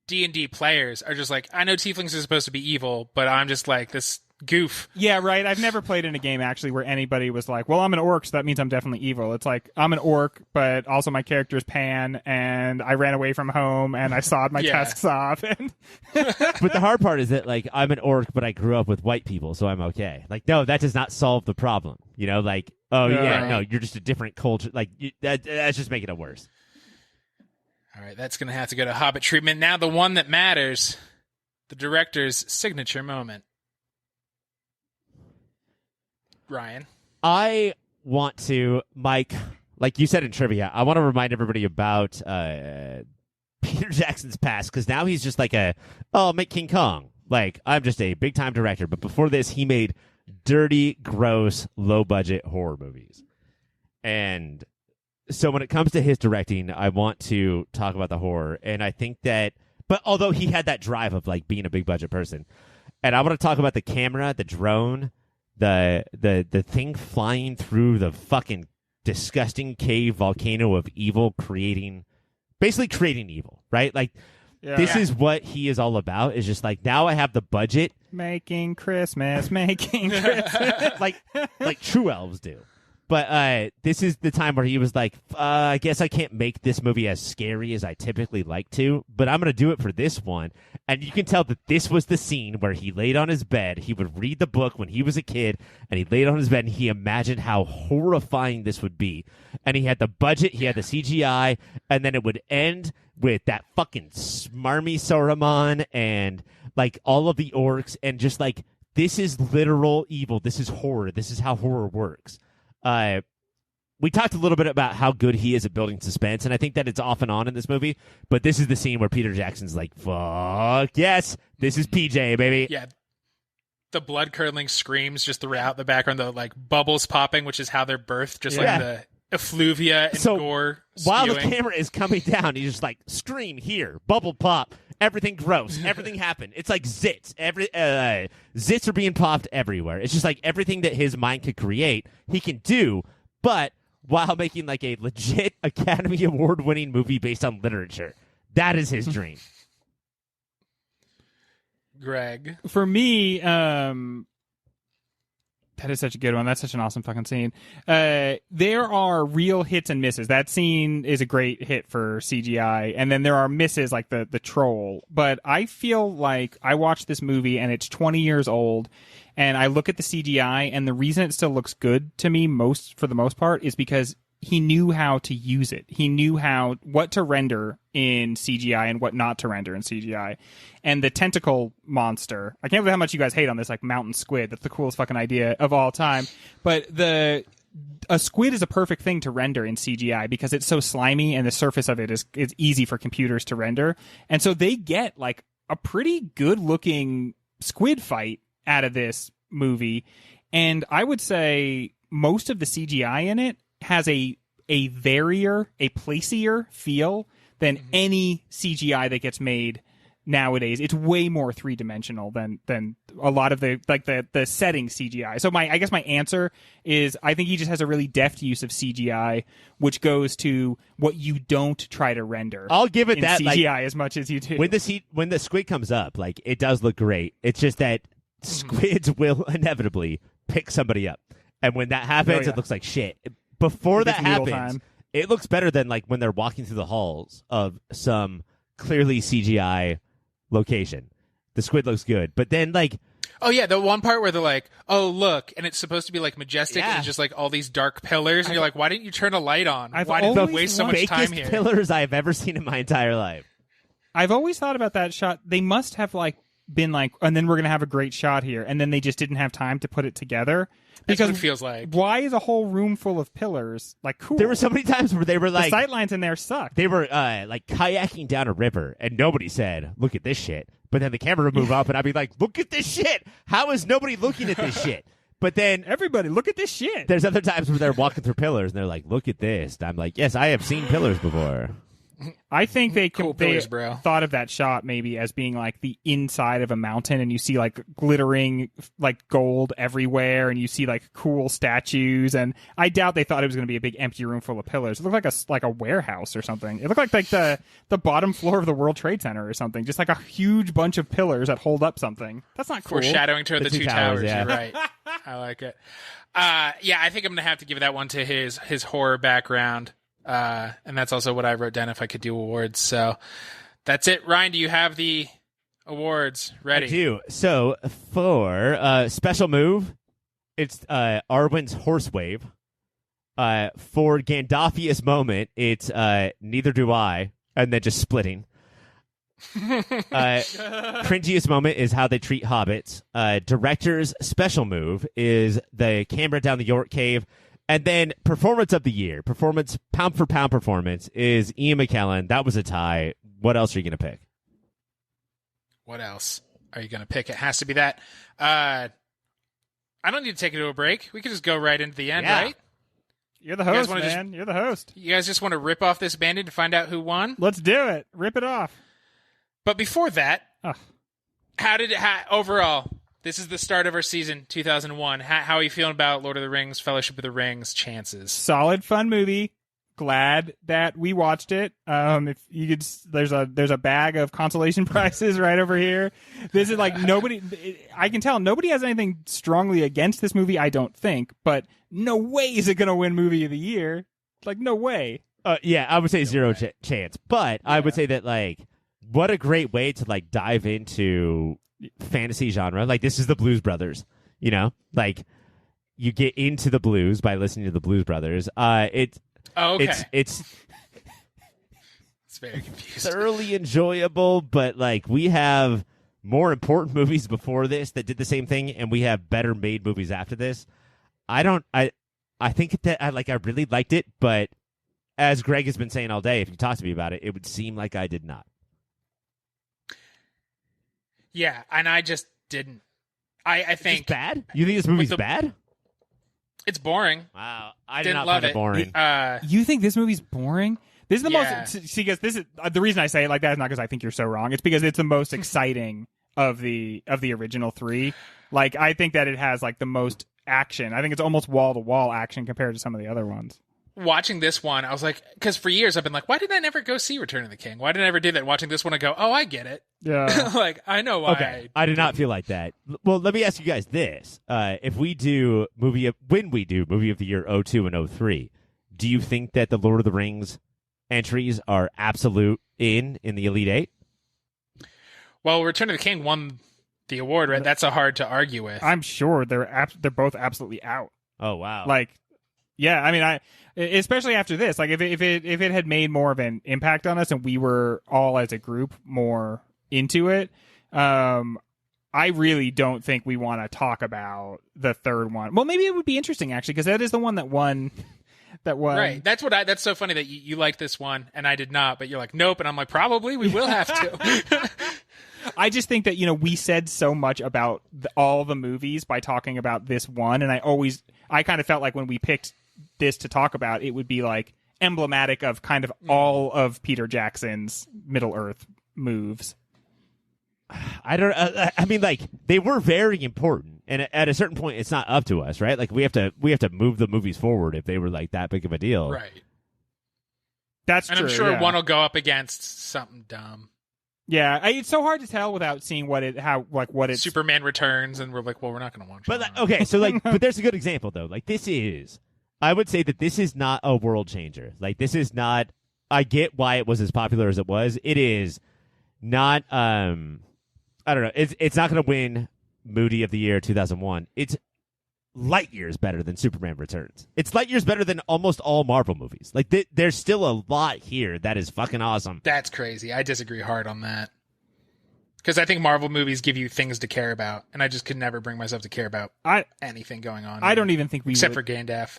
Speaker 1: D&D players are just like, I know tieflings are supposed to be evil, but I'm just like this goof.
Speaker 2: Yeah, right. I've never played in a game actually where anybody was like, well, I'm an orc, so that means I'm definitely evil. It's like, I'm an orc, but also my character is Pan, and I ran away from home, and I sawed my tusks off. And
Speaker 3: But the hard part is that, like, I'm an orc, but I grew up with white people, so I'm okay. Like, no, that does not solve the problem. Like, oh, no, you're just a different culture. Like, that's just making it worse.
Speaker 1: All right, that's going to have to go to Hobbit treatment. Now the one that matters, the director's signature moment. Ryan?
Speaker 3: I want to, Mike, like you said in trivia, I want to remind everybody about Peter Jackson's past, because now he's just like make King Kong. Like, I'm just a big-time director. But before this, he made dirty, gross, low-budget horror movies. And so when it comes to his directing, I want to talk about the horror. And I think that, but although he had that drive of, like, being a big-budget person, and I want to talk about the camera, the drone, the thing flying through the fucking disgusting cave volcano of evil, basically creating evil, right? Like, this is what he is all about, is just like, now I have the budget.
Speaker 2: Making Christmas.
Speaker 3: like true elves do. But this is the time where he was like, I guess I can't make this movie as scary as I typically like to, but I'm going to do it for this one. And you can tell that this was the scene where he laid on his bed. He would read the book when he was a kid, and he laid on his bed, and he imagined how horrifying this would be. And he had the budget, he had the CGI, and then it would end with that fucking smarmy Saruman and, like, all of the orcs, and just, like, this is literal evil. This is horror. This is how horror works. We talked a little bit about how good he is at building suspense, and I think that it's off and on in this movie, but this is the scene where Peter Jackson's like, fuck yes, this is PJ, baby.
Speaker 1: Yeah. The blood-curdling screams just throughout the background, the, like, bubbles popping, which is how they're birthed, just like effluvia and gore
Speaker 3: while the
Speaker 1: spewing.
Speaker 3: camera is coming down, he's just like, scream here, bubble pop, everything gross, everything happened. It's like zits. Zits are being popped everywhere. It's just like everything that his mind could create, he can do, but while making like a legit Academy Award-winning movie based on literature. That is his dream.
Speaker 1: Greg.
Speaker 2: For me, that is such a good one. That's such an awesome fucking scene. There are real hits and misses. That scene is a great hit for CGI, and then there are misses like the troll. But I feel like I watched this movie and it's 20 years old, and I look at the CGI, and the reason it still looks good to me for the most part is because he knew how to use it. He knew what to render in CGI and what not to render in CGI. And the tentacle monster, I can't believe how much you guys hate on this, like mountain squid. That's the coolest fucking idea of all time. But a squid is a perfect thing to render in CGI because it's so slimy and the surface of it is easy for computers to render. And so they get like a pretty good looking squid fight out of this movie. And I would say most of the CGI in it has a placier feel than any CGI that gets made nowadays. It's way more three-dimensional than a lot of the setting CGI. So I guess my answer is I think he just has a really deft use of CGI, which goes to what you don't try to render.
Speaker 3: I'll give it
Speaker 2: in
Speaker 3: that
Speaker 2: CGI
Speaker 3: like,
Speaker 2: as much as you do.
Speaker 3: When the squid comes up, like it does look great. It's just that squids will inevitably pick somebody up, and when that happens, it looks like shit. Before that happens, it looks better than like when they're walking through the halls of some clearly CGI location. The squid looks good, but then like,
Speaker 1: oh yeah, the one part where they're like, oh look, and it's supposed to be like majestic, and it's just like all these dark pillars, and you're like, why didn't you turn a light on? Why did you waste so much time here?
Speaker 3: Pillars I've ever seen in my entire life.
Speaker 2: I've always thought about that shot. They must have like been like, and then we're gonna have a great shot here, and then they just didn't have time to put it together.
Speaker 1: Because that's what it feels like.
Speaker 2: Why is a whole room full of pillars like cool?
Speaker 3: There were so many times where they were like,
Speaker 2: the sightlines in there suck.
Speaker 3: They were like kayaking down a river, and nobody said, "Look at this shit." But then the camera would move up, and I'd be like, "Look at this shit! How is nobody looking at this shit?" But then
Speaker 2: everybody, look at this shit.
Speaker 3: There's other times where they're walking through pillars, and they're like, "Look at this." And I'm like, "Yes, I have seen pillars before."
Speaker 2: I think they
Speaker 1: pillars, bro.
Speaker 2: Thought of that shot maybe as being like the inside of a mountain, and you see like glittering like gold everywhere, and you see like cool statues. And I doubt they thought it was going to be a big empty room full of pillars. It looked like a warehouse or something. It looked like the bottom floor of the World Trade Center or something, just like a huge bunch of pillars that hold up something. That's not cool.
Speaker 1: Foreshadowing to the two towers.
Speaker 3: Yeah.
Speaker 1: You're right. I like it. Yeah, I think I'm gonna have to give that one to his horror background. And that's also what I wrote down if I could do awards. So that's it. Ryan, do you have the awards ready?
Speaker 3: I do. So for special move, it's Arwen's horse wave. For Gandalfius moment, it's neither do I, and then just splitting. Cringiest moment is how they treat hobbits. Director's special move is the camera down the York Cave. And then performance of the year, pound for pound performance is Ian McKellen. That was a tie. What else are you going to pick?
Speaker 1: What else are you going to pick? It has to be that. I don't need to take it to a break. We can just go right into the end, right?
Speaker 2: You're the host, man. You're the host.
Speaker 1: You guys just want to rip off this Band-Aid to find out who won?
Speaker 2: Let's do it. Rip it off.
Speaker 1: But before that, overall... This is the start of our season, 2001. How are you feeling about Lord of the Rings, Fellowship of the Rings chances?
Speaker 2: Solid, fun movie. Glad that we watched it. If you could, there's a bag of consolation prizes right over here. This is like nobody. I can tell nobody has anything strongly against this movie. I don't think, but no way is it going to win Movie of the Year. Like no way.
Speaker 3: Yeah, I would say zero chance. But I would say that like, what a great way to like dive into fantasy genre. Like this is the Blues Brothers, you know, like you get into the blues by listening to the Blues Brothers. It's
Speaker 1: very confusing,
Speaker 3: thoroughly enjoyable, but like we have more important movies before this that did the same thing, and we have better made movies after this. I think that I really liked it, but as Greg has been saying all day, if you talk to me about it, it would seem like I did not.
Speaker 1: Yeah, and I just didn't. I think
Speaker 3: it's bad. You think this movie's bad?
Speaker 1: It's boring.
Speaker 3: Wow, I
Speaker 1: Didn't
Speaker 3: did not
Speaker 1: love
Speaker 3: find it boring.
Speaker 2: You think this movie's boring? This is the
Speaker 1: Yeah.
Speaker 2: most. See, because this is the reason I say it like that is not because I think you're so wrong. It's because it's the most exciting of the original three. Like, I think that it has like the most action. I think it's almost wall to wall action compared to some of the other ones.
Speaker 1: Watching this one, I was like, because for years I've been like, why did I never go see Return of the King? Why did I never do that? Watching this one, I go, oh, I get it.
Speaker 2: Yeah.
Speaker 1: Like, I know why.
Speaker 3: Okay, I did not feel like that. Well, let me ask you guys this: if we do when we do movie of the year 02 and 03, do you think that the Lord of the Rings entries are absolute in the Elite Eight?
Speaker 1: Well, Return of the King won the award, right? That's a hard to argue with.
Speaker 2: I'm sure they're both absolutely out.
Speaker 3: Oh wow!
Speaker 2: Like, yeah, I mean, especially after this, like if it had made more of an impact on us and we were all as a group more into it, I really don't think we want to talk about the third one. Well, maybe it would be interesting actually, because that is the one that won.
Speaker 1: Right. That's so funny that you like this one and I did not, but you're like, nope, and I'm like, probably we will have to.
Speaker 2: I just think that, we said so much about all the movies by talking about this one, and I kind of felt like when we picked this to talk about, it would be like emblematic of kind of all of Peter Jackson's Middle-earth moves.
Speaker 3: I don't. I mean, like, they were very important, and at a certain point, it's not up to us, right? Like, we have to move the movies forward if they were like that big of a deal,
Speaker 1: Right.
Speaker 2: That's
Speaker 1: and
Speaker 2: true.
Speaker 1: I'm sure
Speaker 2: yeah.
Speaker 1: one will go up against something dumb.
Speaker 2: Yeah, it's so hard to tell without seeing what it's.
Speaker 1: Superman Returns, and we're like, well, we're not going to watch
Speaker 3: But
Speaker 1: it.
Speaker 3: okay, so like, but there's a good example though. Like, I would say that this is not a world changer. Like, this is not. I get why it was as popular as it was. It is not. I don't know. It's not going to win Moody of the Year 2001. It's light years better than Superman Returns. It's light years better than almost all Marvel movies. Like, there's still a lot here that is fucking awesome.
Speaker 1: That's crazy. I disagree hard on that. Because I think Marvel movies give you things to care about, and I just could never bring myself to care about anything going on.
Speaker 2: I don't even think we
Speaker 1: except
Speaker 2: would,
Speaker 1: for Gandalf.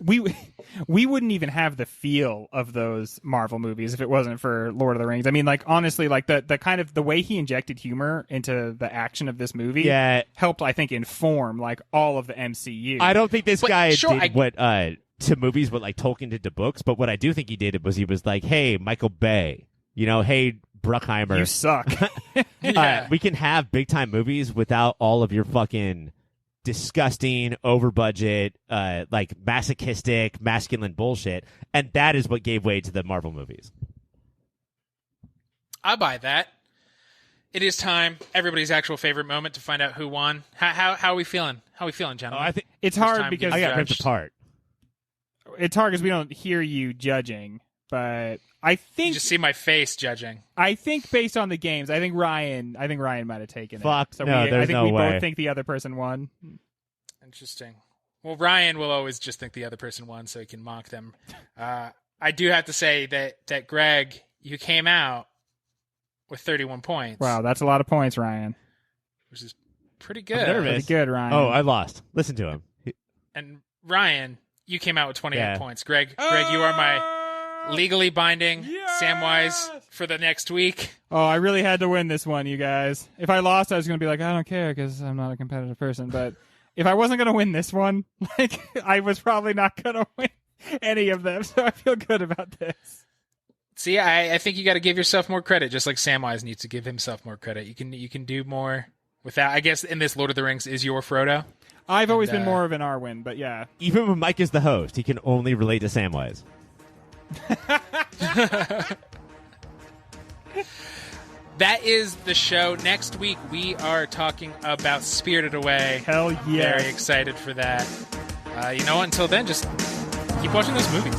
Speaker 2: We wouldn't even have the feel of those Marvel movies if it wasn't for Lord of the Rings. I mean, like, honestly, like the kind of the way he injected humor into the action of this movie helped, I think, inform like all of the MCU.
Speaker 3: I don't think this guy
Speaker 1: sure,
Speaker 3: did what to movies what like Tolkien did to books, but what I do think he did was he was like, hey, Michael Bay, hey, Bruckheimer,
Speaker 2: you suck.
Speaker 3: We can have big time movies without all of your fucking disgusting, over budget, like masochistic, masculine bullshit, and that is what gave way to the Marvel movies.
Speaker 1: I buy that. It is time. Everybody's actual favorite moment to find out who won. How are we feeling? How are we feeling, gentlemen?
Speaker 3: I think
Speaker 2: It's
Speaker 1: First
Speaker 2: hard
Speaker 1: time
Speaker 2: because
Speaker 3: I got ripped
Speaker 1: judged.
Speaker 3: apart.
Speaker 2: it's hard because we don't hear you judging. But I
Speaker 1: You
Speaker 2: think
Speaker 1: just see my face judging.
Speaker 2: based on the games, I think Ryan might have taken
Speaker 3: Fuck,
Speaker 2: it. So
Speaker 3: no,
Speaker 2: I
Speaker 3: there's
Speaker 2: think
Speaker 3: no
Speaker 2: we
Speaker 3: way.
Speaker 2: both think the other person won.
Speaker 1: Interesting. Well, Ryan will always just think the other person won so he can mock them. I do have to say that Greg, you came out with 31 points.
Speaker 2: Wow, that's a lot of points, Ryan.
Speaker 1: Which is pretty good.
Speaker 3: I'm nervous.
Speaker 2: Pretty good, Ryan.
Speaker 3: Oh, I lost. Listen to him.
Speaker 1: And Ryan, you came out with 28
Speaker 3: Yeah.
Speaker 1: points. Greg, you are my legally binding Samwise for the next week.
Speaker 2: Oh, I really had to win this one, you guys. If I lost, I was going to be like, I don't care because I'm not a competitive person. But if I wasn't going to win this one, like, I was probably not going to win any of them. So I feel good about this.
Speaker 1: See, I think you got to give yourself more credit, just like Samwise needs to give himself more credit. You can do more without. I guess in this Lord of the Rings is your Frodo.
Speaker 2: I've always been more of an Arwen, but yeah.
Speaker 3: Even when Mike is the host, he can only relate to Samwise.
Speaker 1: That is the show. Next week we are talking about Spirited Away.
Speaker 2: Hell yeah.
Speaker 1: Very excited for that. You know what? Until then, just keep watching those movies.